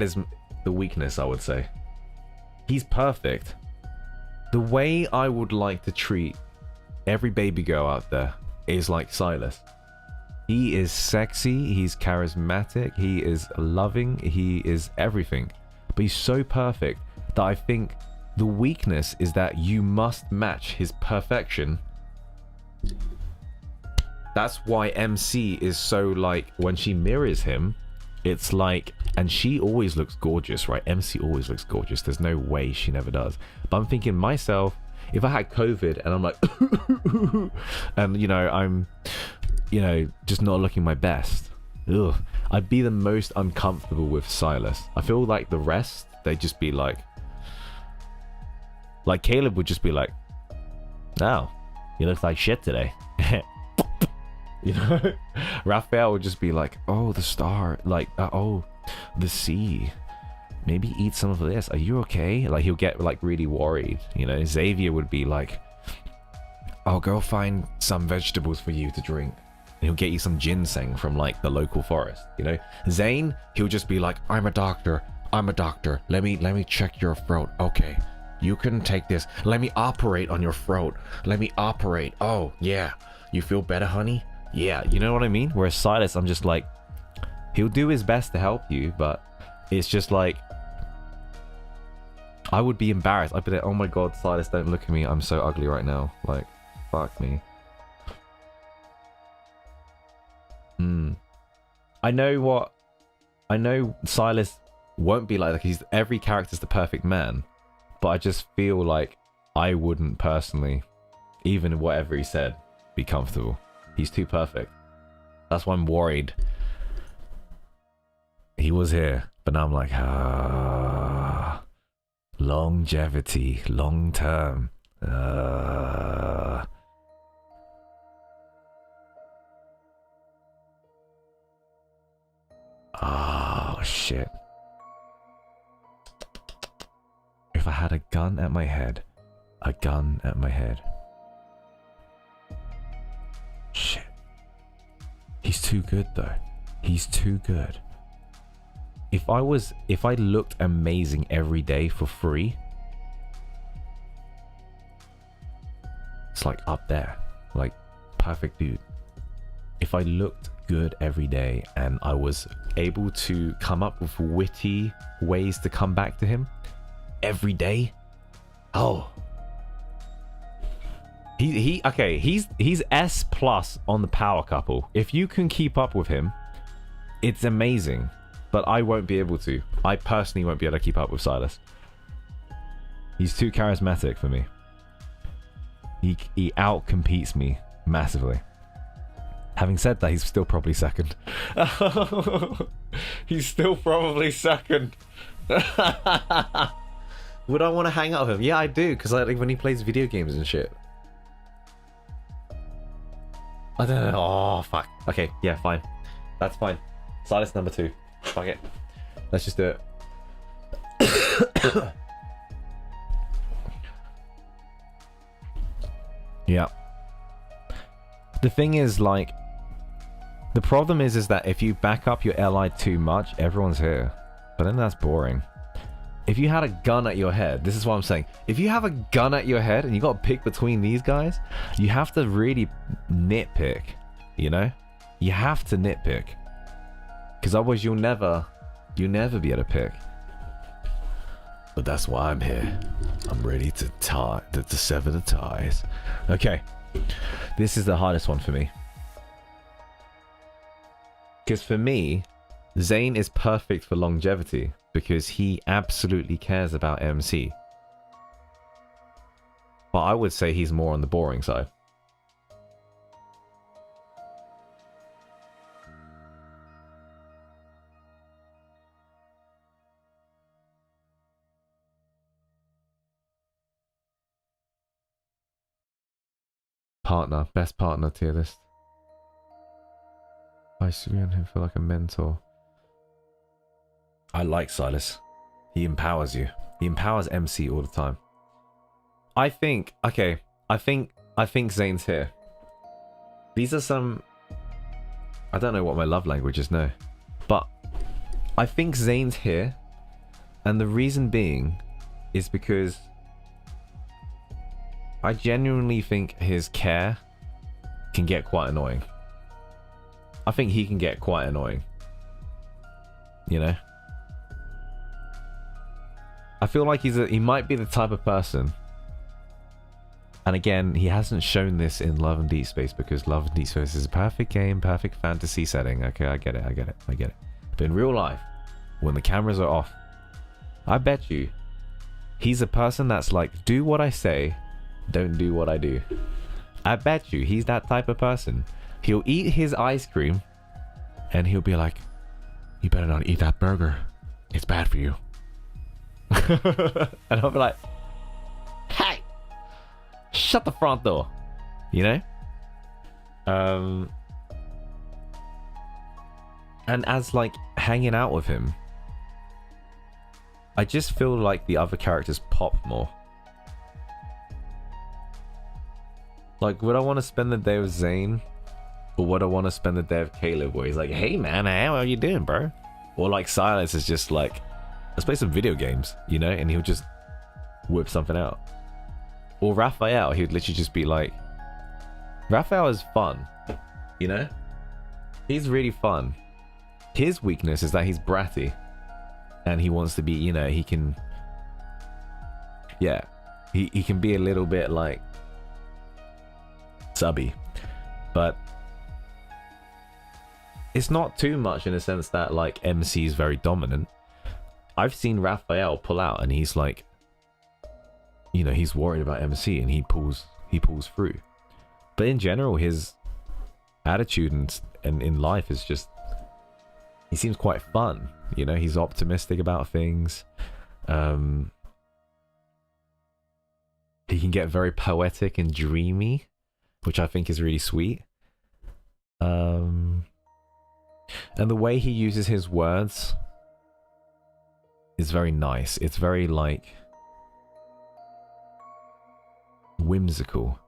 is the weakness, I would say. He's perfect. The way I would like to treat every baby girl out there is like Sylus. He is sexy, he's charismatic, he is loving, he is everything. But he's so perfect that I think the weakness is that you must match his perfection. That's why MC is so, like, when she mirrors him, it's like, and she always looks gorgeous, right? MC always looks gorgeous. There's no way she never does. But I'm thinking myself, if I had COVID and I'm like, and, you know, I'm, you know, just not looking my best, ugh, I'd be the most uncomfortable with Sylus. I feel like the rest, they'd just be like Caleb would just be like, oh, you look like shit today. You know, Raphael would just be like, oh, the star, like, oh, the sea, maybe eat some of this, are you okay? Like, he'll get, like, really worried, you know. Xavier would be like, I'll go find some vegetables for you to drink, and he'll get you some ginseng from, like, the local forest, you know. Zane, he'll just be like, I'm a doctor, let me check your throat. Okay, you can take this, let me operate on your throat, let me operate. Oh yeah, you feel better, honey? Yeah, you know what I mean? Whereas Sylus, I'm just like, he'll do his best to help you, but it's just like, I would be embarrassed. I'd be like, oh my god, Sylus, don't look at me, I'm so ugly right now. Like, fuck me. I know Sylus won't be like he's every character's the perfect man, but I just feel like I wouldn't personally, even whatever he said, be comfortable. He's too perfect. That's why I'm worried. He was here, but now I'm like, longevity, long term. Oh, shit. If I had a gun at my head. Shit. He's too good though. He's too good. If I looked amazing every day for free, it's like up there. Like, perfect dude. If I looked good every day and I was able to come up with witty ways to come back to him every day, oh, he's S plus on the power couple. If you can keep up with him, it's amazing. But I won't be able to. I personally won't be able to keep up with Sylus. He's too charismatic for me. He out-competes me massively. Having said that, he's still probably second. He's still probably second. Would I want to hang out with him? Yeah, I do, because I like when he plays video games and shit. I don't know. Oh, fuck. Okay, yeah, fine. That's fine. Sylus number 2. Fuck it. Let's just do it. Yeah. The thing is, like, the problem is that if you back up your ally too much, everyone's here. But then that's boring. If you had a gun at your head, this is what I'm saying. If you have a gun at your head and you got to pick between these guys, you have to really nitpick, you know? You have to nitpick. Because otherwise you'll never be able to pick. But that's why I'm here. I'm ready to sever the ties. Okay. This is the hardest one for me. Because for me, Zane is perfect for longevity because he absolutely cares about MC. But I would say he's more on the boring side. Partner, best partner tier list. I see on him feel like a mentor. I like Sylus. He empowers you. He empowers MC all the time. I think, okay, I think Zane's here. These are some, I don't know what my love language is, no. But I think Zane's here. And the reason being is because I genuinely think his care can get quite annoying. I think he can get quite annoying. You know? I feel like he might be the type of person. And again, he hasn't shown this in Love and Deepspace because Love and Deepspace is a perfect game, perfect fantasy setting. Okay, I get it. But in real life, when the cameras are off, I bet you he's a person that's like, do what I say, don't do what I do. I bet you he's that type of person. He'll eat his ice cream and he'll be like, you better not eat that burger. It's bad for you. And I'll be like, hey, shut the front door. You know? And as like hanging out with him, I just feel like the other characters pop more. Like, would I want to spend the day with Zane? Or would I want to spend the day with Caleb where he's like, hey man, how are you doing, bro? Or like Sylus is just like, let's play some video games, you know? And he'll just whip something out. Or Raphael, he would literally just be like, Raphael is fun, you know? He's really fun. His weakness is that he's bratty. And he wants to be, you know, he can... Yeah. He can be a little bit like... subby. But... it's not too much in the sense that, like, MC is very dominant. I've seen Raphael pull out and he's like... you know, he's worried about MC and he pulls through. But in general, his attitude and in life is just... he seems quite fun, you know. He's optimistic about things. He can get very poetic and dreamy, which I think is really sweet. And the way he uses his words is very nice. It's very like whimsical.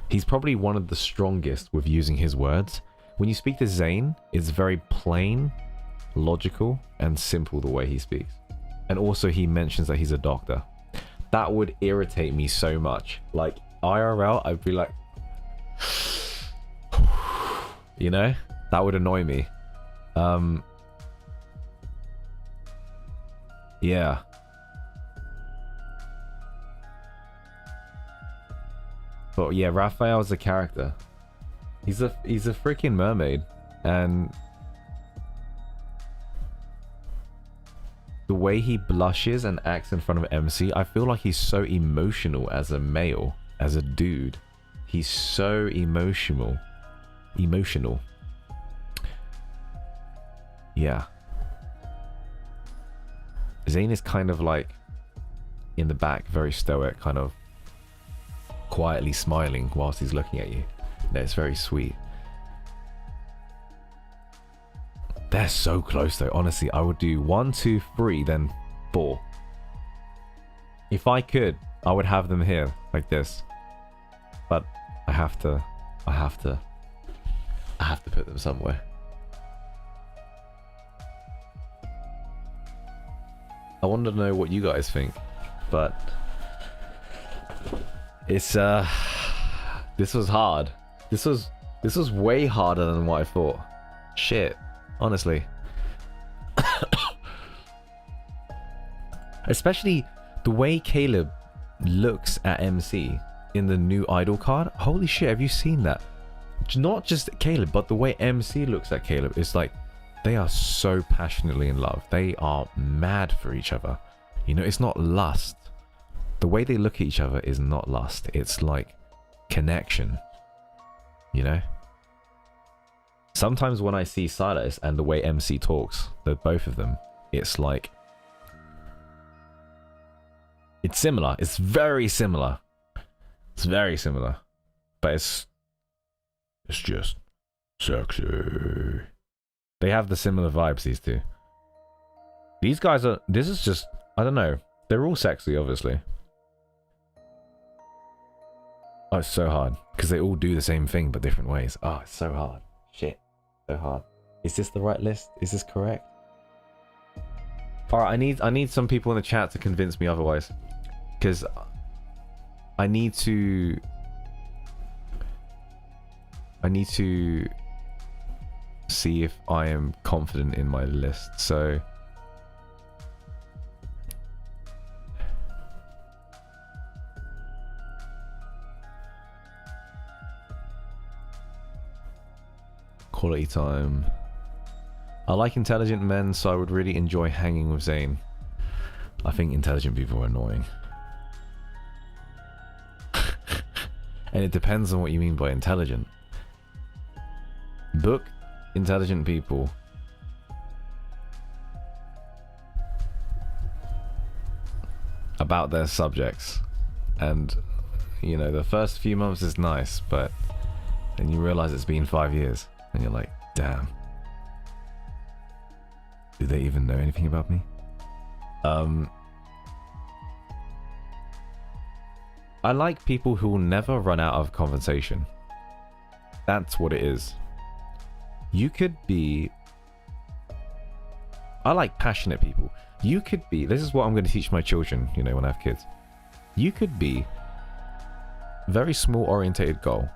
He's probably one of the strongest with using his words. When you speak to Zane, it's very plain, logical, and simple the way he speaks. And also he mentions that he's a doctor. That would irritate me so much. Like IRL, I'd be like, you know, that would annoy me. Yeah. But yeah, Raphael's a character. He's a freaking mermaid, and the way he blushes and acts in front of MC, I feel like he's so emotional as a male, as a dude. He's so emotional. Yeah. Zane is kind of like in the back, very stoic, kind of quietly smiling whilst he's looking at you. That's very sweet. They're so close though. Honestly, I would do 1, 2, 3, then 4. If I could, I would have them here like this. But I have to put them somewhere. I wanted to know what you guys think, but it's this was hard. This was way harder than what I thought. Shit, honestly. Especially the way Caleb looks at MC in the new idol card. Holy shit, have you seen that? Not just Caleb, but the way MC looks at Caleb is like they are so passionately in love. They are mad for each other. You know, it's not lust. The way they look at each other is not lust. It's like connection. You know? Sometimes when I see Sylus and the way MC talks, the both of them, it's like it's similar. It's very similar. It's very similar. But it's just sexy. They have the similar vibes, these two. These guys are... This is just... I don't know. They're all sexy, obviously. Oh, it's so hard. Because they all do the same thing, but different ways. Oh, it's so hard. Shit. So hard. Is this the right list? Is this correct? Alright, I need some people in the chat to convince me otherwise. Because I need to see if I am confident in my list. So quality time. I like intelligent men, so I would really enjoy hanging with Zane. I think intelligent people are annoying. And it depends on what you mean by intelligent. Book intelligent people. About their subjects. And, you know, the first few months is nice, but then you realize it's been 5 years. And you're like, damn. Do they even know anything about me? I like people who will never run out of conversation. That's what it is. You could be... I like passionate people. You could be... This is what I'm going to teach my children, you know, when I have kids. You could be very small orientated goal.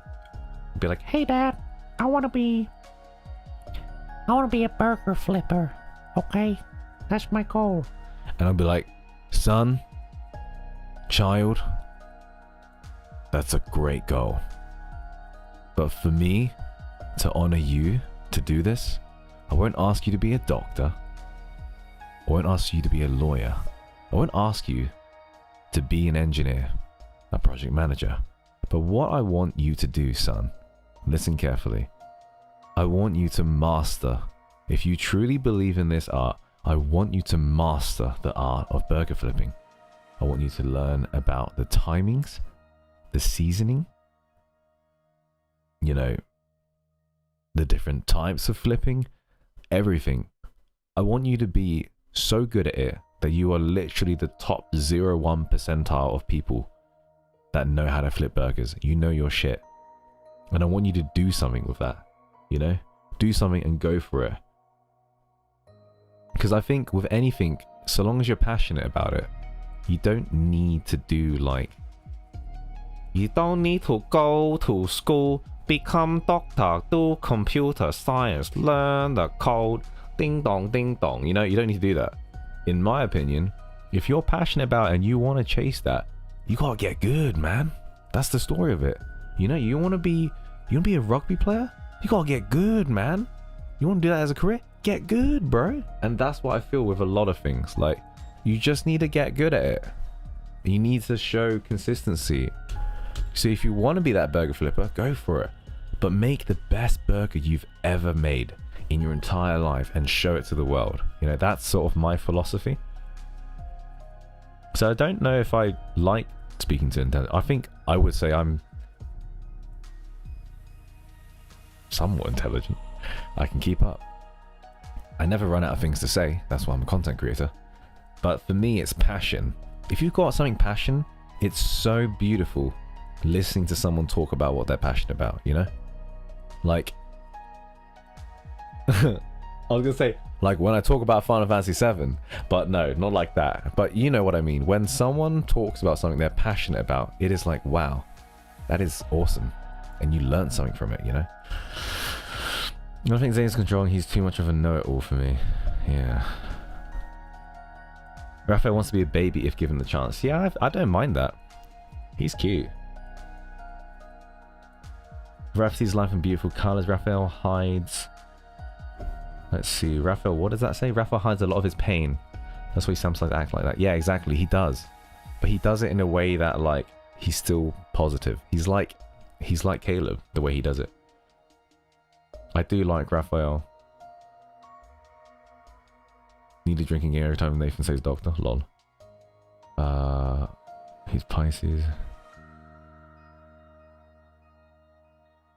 Be like, hey dad, I want to be a burger flipper, okay? That's my goal. And I'll be like, son, child, that's a great goal. But for me to honor you to do this, I won't ask you to be a doctor. I won't ask you to be a lawyer. I won't ask you to be an engineer, a project manager. But what I want you to do, son, listen carefully. I want you to master. If you truly believe in this art, I want you to master the art of burger flipping. I want you to learn about the timings, the seasoning, you know, the different types of flipping, everything. I want you to be so good at it that you are literally the top 0.1 percentile of people that know how to flip burgers. You know your shit. And I want you to do something with that, you know? Do something and go for it. Because I think with anything, so long as you're passionate about it, you don't need to do like... You don't need to go to school, become doctor, do computer science, learn the code, ding dong, ding dong. You know, you don't need to do that. In my opinion, if you're passionate about it and you want to chase that, you gotta get good, man. That's the story of it. You know, you wanna be a rugby player? You gotta get good, man. You wanna do that as a career? get good, bro. And that's what I feel with a lot of things. Like, you just need to get good at it. You need to show consistency. So if you want to be that burger flipper, go for it. But make the best burger you've ever made in your entire life and show it to the world. You know, that's sort of my philosophy. So I don't know if I like speaking to intelligent. I think I would say I'm somewhat intelligent. I can keep up. I never run out of things to say. That's why I'm a content creator. But for me, it's passion. If you've got something passion, it's so beautiful listening to someone talk about what they're passionate about, you know? Like, I was gonna say, like when I talk about Final Fantasy 7, but no, not like that. But you know what I mean. When someone talks about something they're passionate about, it is like, wow, that is awesome. And you learn something from it, you know? I think Zane's controlling. He's too much of a know-it-all for me. Yeah. Raphael wants to be a baby if given the chance. Yeah, I don't mind that. He's cute. Raph sees life in beautiful colors. Raphael hides... Let's see. Raphael, what does that say? Raphael hides a lot of his pain. That's why he sometimes acts like that. Yeah, exactly. He does. But he does it in a way that, like, he's still positive. He's like Caleb, the way he does it. I do like Raphael. Nearly drinking every time Nathan says doctor. Lol. He's Pisces.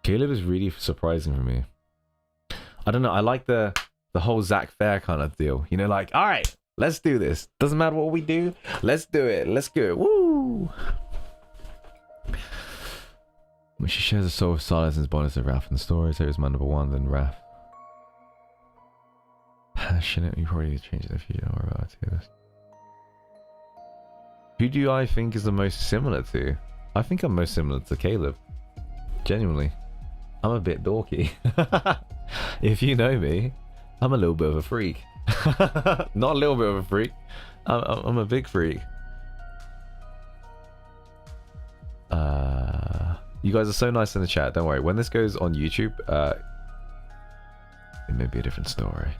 Caleb is really surprising for me. I don't know. I like the whole Zach Fair kind of deal. You know, like, all right, let's do this. Doesn't matter what we do. Let's do it. Let's go. Woo! When she shares a soul of silence and bonus of Raph in the story, so it's my number one, then Raph. Passionate. You probably need to change it if you don't worry about it. Who do I think is the most similar to? I think I'm most similar to Caleb. Genuinely. I'm a bit dorky. If you know me, I'm a little bit of a freak. Not a little bit of a freak. I'm a big freak. You guys are so nice in the chat. Don't worry. When this goes on YouTube, it may be a different story.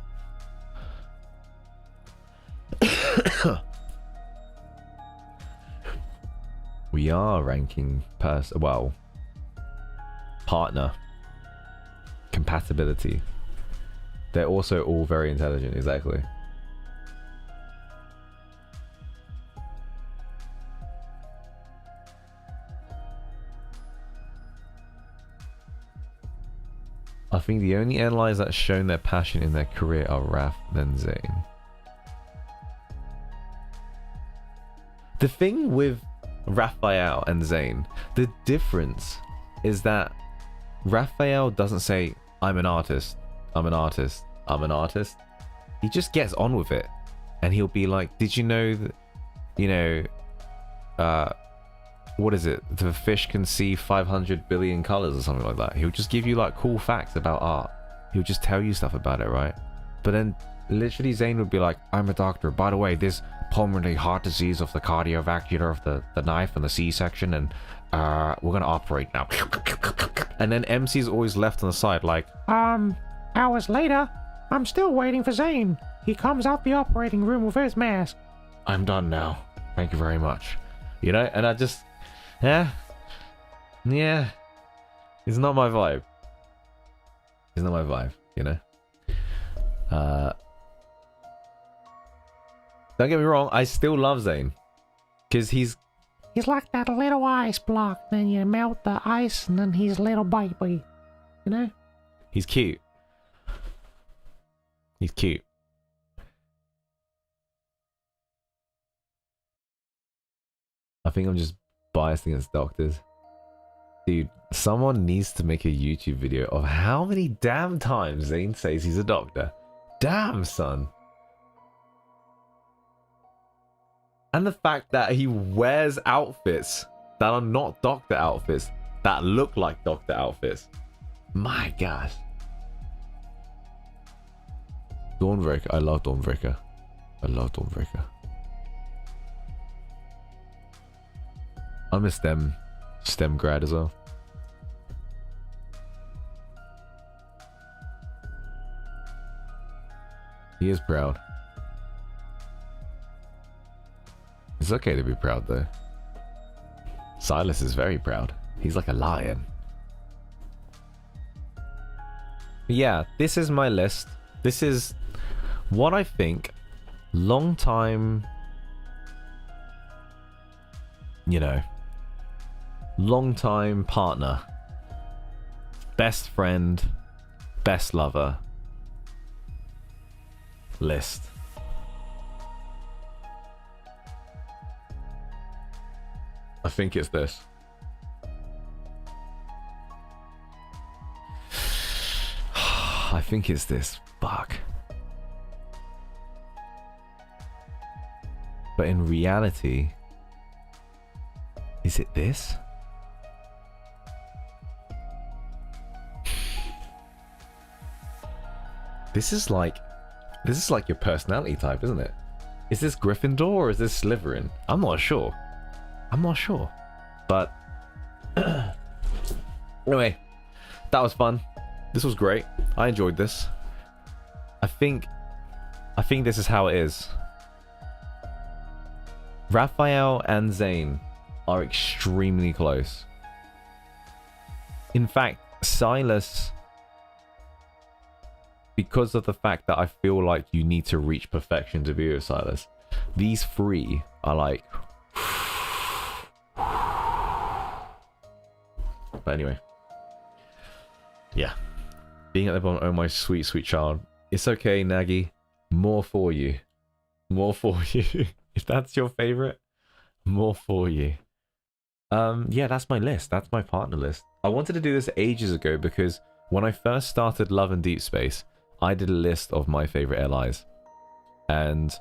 We are ranking partner compatibility. They're also all very intelligent. Exactly. I think the only allies that's shown their passion in their career are Raph, then Zane. The thing with Raphael and Zane, the difference is that Raphael doesn't say, I'm an artist, I'm an artist, I'm an artist. He just gets on with it. And he'll be like, did you know that, you know, what is it? The fish can see 500 billion colors or something like that. He'll just give you like cool facts about art. He'll just tell you stuff about it, right? But then literally Zane would be like, I'm a doctor. By the way, this pulmonary heart disease of the cardiovascular of the knife and the C-section, and we're gonna operate now. And then MC's always left on the side like, hours later, I'm still waiting for Zane. He comes out the operating room with his mask. I'm done now. Thank you very much. You know, and I just, yeah, it's not my vibe. It's not my vibe, you know. Don't get me wrong, I still love Zane, because he's like that little ice block. Then you melt the ice, and then he's a little baby. You know? He's cute. He's cute. I think I'm just biased against doctors. Dude, someone needs to make a YouTube video of how many damn times Zane says he's a doctor. Damn, son. And the fact that he wears outfits that are not doctor outfits, that look like doctor outfits. My gosh. Dawnbreaker. I love Dawnbreaker. I love Dawnbreaker. I'm a STEM grad as well. He is proud. It's okay to be proud though. Sylus is very proud. He's like a lion. Yeah, this is my list. This is what I think long time, you know, long time partner, best friend, best lover list. I think it's this. I think it's this. Fuck. But in reality, is it this? This is like your personality type, isn't it? Is this Gryffindor or is this Slytherin? I'm not sure. I'm not sure. But anyway, that was fun. This was great. I enjoyed this. I think this is how it is. Raphael and Zane are extremely close. In fact, Sylus, because of the fact that I feel like you need to reach perfection to be with Sylus, these three are like... But anyway. Yeah. Being at the bottom, oh my sweet, sweet child. It's okay, Naggy. More for you. More for you. If that's your favorite, more for you. Yeah, that's my list. That's my partner list. I wanted to do this ages ago because when I first started Love and Deepspace, I did a list of my favorite allies. And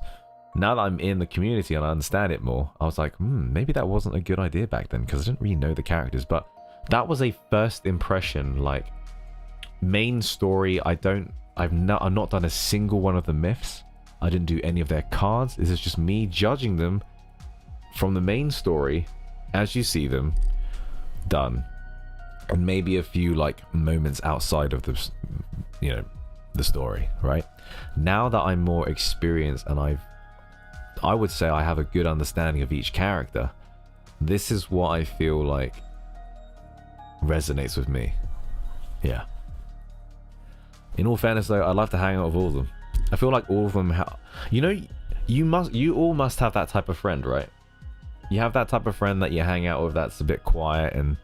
now that I'm in the community and I understand it more, I was like, maybe that wasn't a good idea back then because I didn't really know the characters. But that was a first impression, like main story. I've not done a single one of the myths. I didn't do any of their cards. This is just me judging them from the main story as you see them done, and maybe a few like moments outside of the, you know, the story. Right now that I'm more experienced and I would say I have a good understanding of each character, this is what I feel like resonates with me. Yeah. In all fairness though, I'd love to hang out with all of them. I feel like all of them you know, you all must have that type of friend, right? You have that type of friend that you hang out with that's a bit quiet and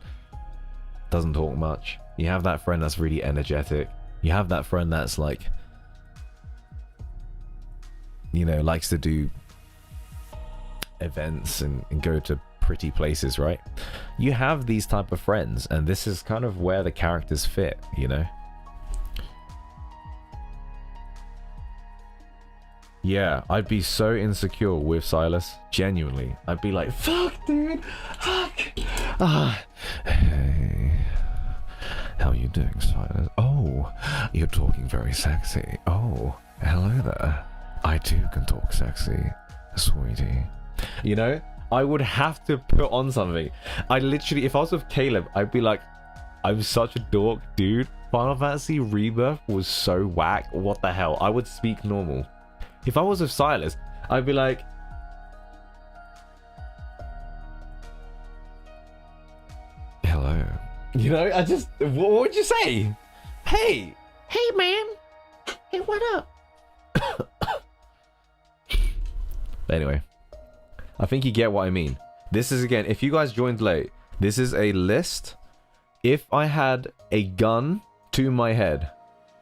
doesn't talk much. You have that friend that's really energetic. You have that friend that's like, you know, likes to do events and go to pretty places, right? You have these type of friends, and this is kind of where the characters fit, you know? Yeah, I'd be so insecure with Sylus. Genuinely. I'd be like, fuck, dude. Fuck. Hey. How are you doing, Sylus? Oh, you're talking very sexy. Oh, hello there. I too can talk sexy, sweetie. You know, I would have to put on something. I literally, if I was with Caleb, I'd be like, I'm such a dork, dude. Final Fantasy Rebirth was so whack. What the hell? I would speak normal. If I was with Sylus, I'd be like, hello. You know, I just, what would you say? Hey. Hey, man. Hey, what up? Anyway, I think you get what I mean. This is, again, if you guys joined late, this is a list. If I had a gun to my head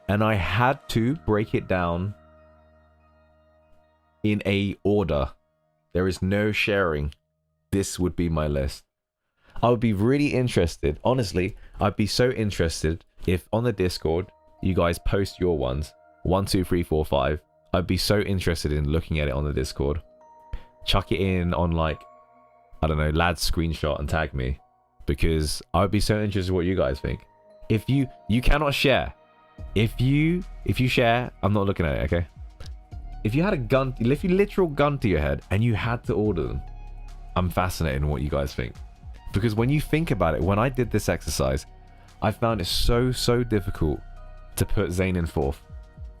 and I had to break it down in a order, there is no sharing, this would be my list. I would be really interested, honestly, I'd be so interested if on the Discord you guys post your ones, 1, 2, 3, 4, 5. I'd be so interested in looking at it on the Discord. Chuck it in on, like, I don't know, lads screenshot and tag me, because I would be so interested in what you guys think. If you cannot share, if you share, I'm not looking at it, okay? If you had a gun, if you literal gun to your head and you had to order them, I'm fascinated in what you guys think. Because when you think about it, when I did this exercise, I found it so difficult to put Zane in fourth.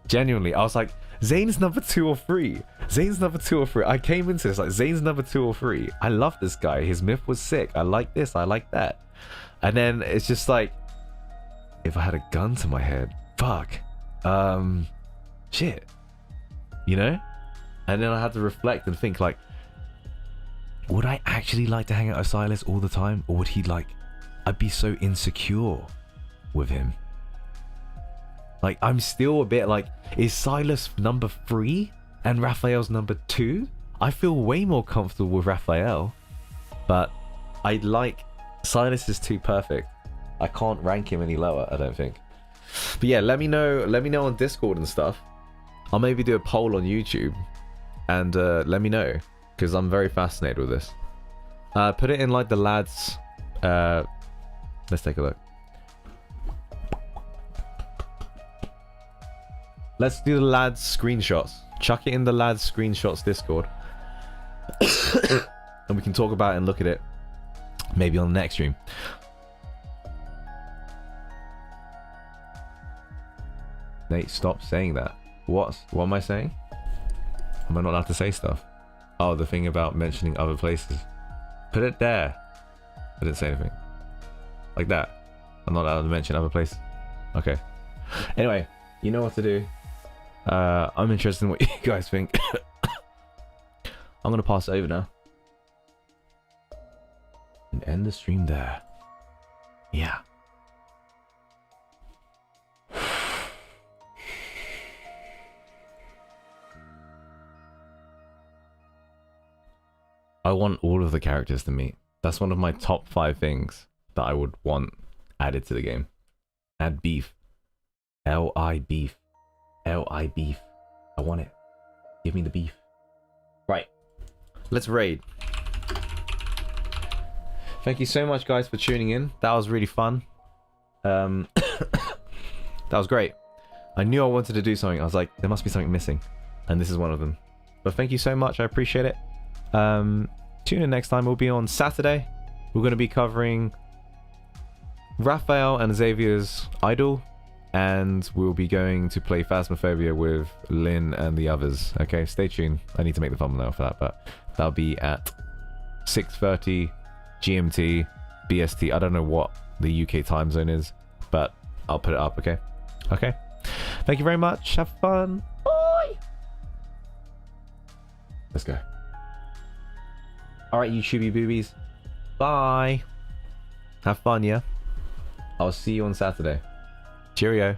Genuinely, I was like, Zane's number 2 or 3. Zane's number 2 or 3. I came into this like Zane's number 2 or 3. I love this guy. His myth was sick. I like this. I like that. And then it's just like, if I had a gun to my head, fuck. Shit. You know? And then I had to reflect and think like, would I actually like to hang out with Sylus all the time? Or would he like, I'd be so insecure with him. Like, I'm still a bit like, is Sylus number 3 and Raphael's number 2? I feel way more comfortable with Raphael, but I like, Sylus is too perfect. I can't rank him any lower, I don't think. But yeah, let me know on Discord and stuff. I'll maybe do a poll on YouTube and let me know, because I'm very fascinated with this. Put it in like the lads. Let's take a look. Let's do the lads screenshots. Chuck it in the lads screenshots Discord. And we can talk about it and look at it maybe on the next stream. Nate, stop saying that. What am I saying? Am I not allowed to say stuff? Oh, the thing about mentioning other places. Put it there. I didn't say anything. Like that. I'm not allowed to mention other places. Okay. Anyway, you know what to do. I'm interested in what you guys think. I'm gonna pass it over now. And end the stream there. Yeah. I want all of the characters to meet. That's one of my top 5 things that I would want added to the game. Add beef. L-I beef. L-I beef. I want it. Give me the beef. Right. Let's raid. Thank you so much, guys, for tuning in. That was really fun. That was great. I knew I wanted to do something. I was like, there must be something missing. And this is one of them. But thank you so much. I appreciate it. Tune in next time. We'll be on Saturday. We're going to be covering Raphael and Xavier's Idol, and we'll be going to play Phasmophobia with Lynn and the others. Okay, stay tuned. I need to make the thumbnail for that, but that'll be at 6:30 GMT BST. I don't know what the UK time zone is, but I'll put it up. Okay. Thank you very much. Have fun. Bye. Let's go. Alright, you chubby boobies. Bye. Have fun, yeah? I'll see you on Saturday. Cheerio.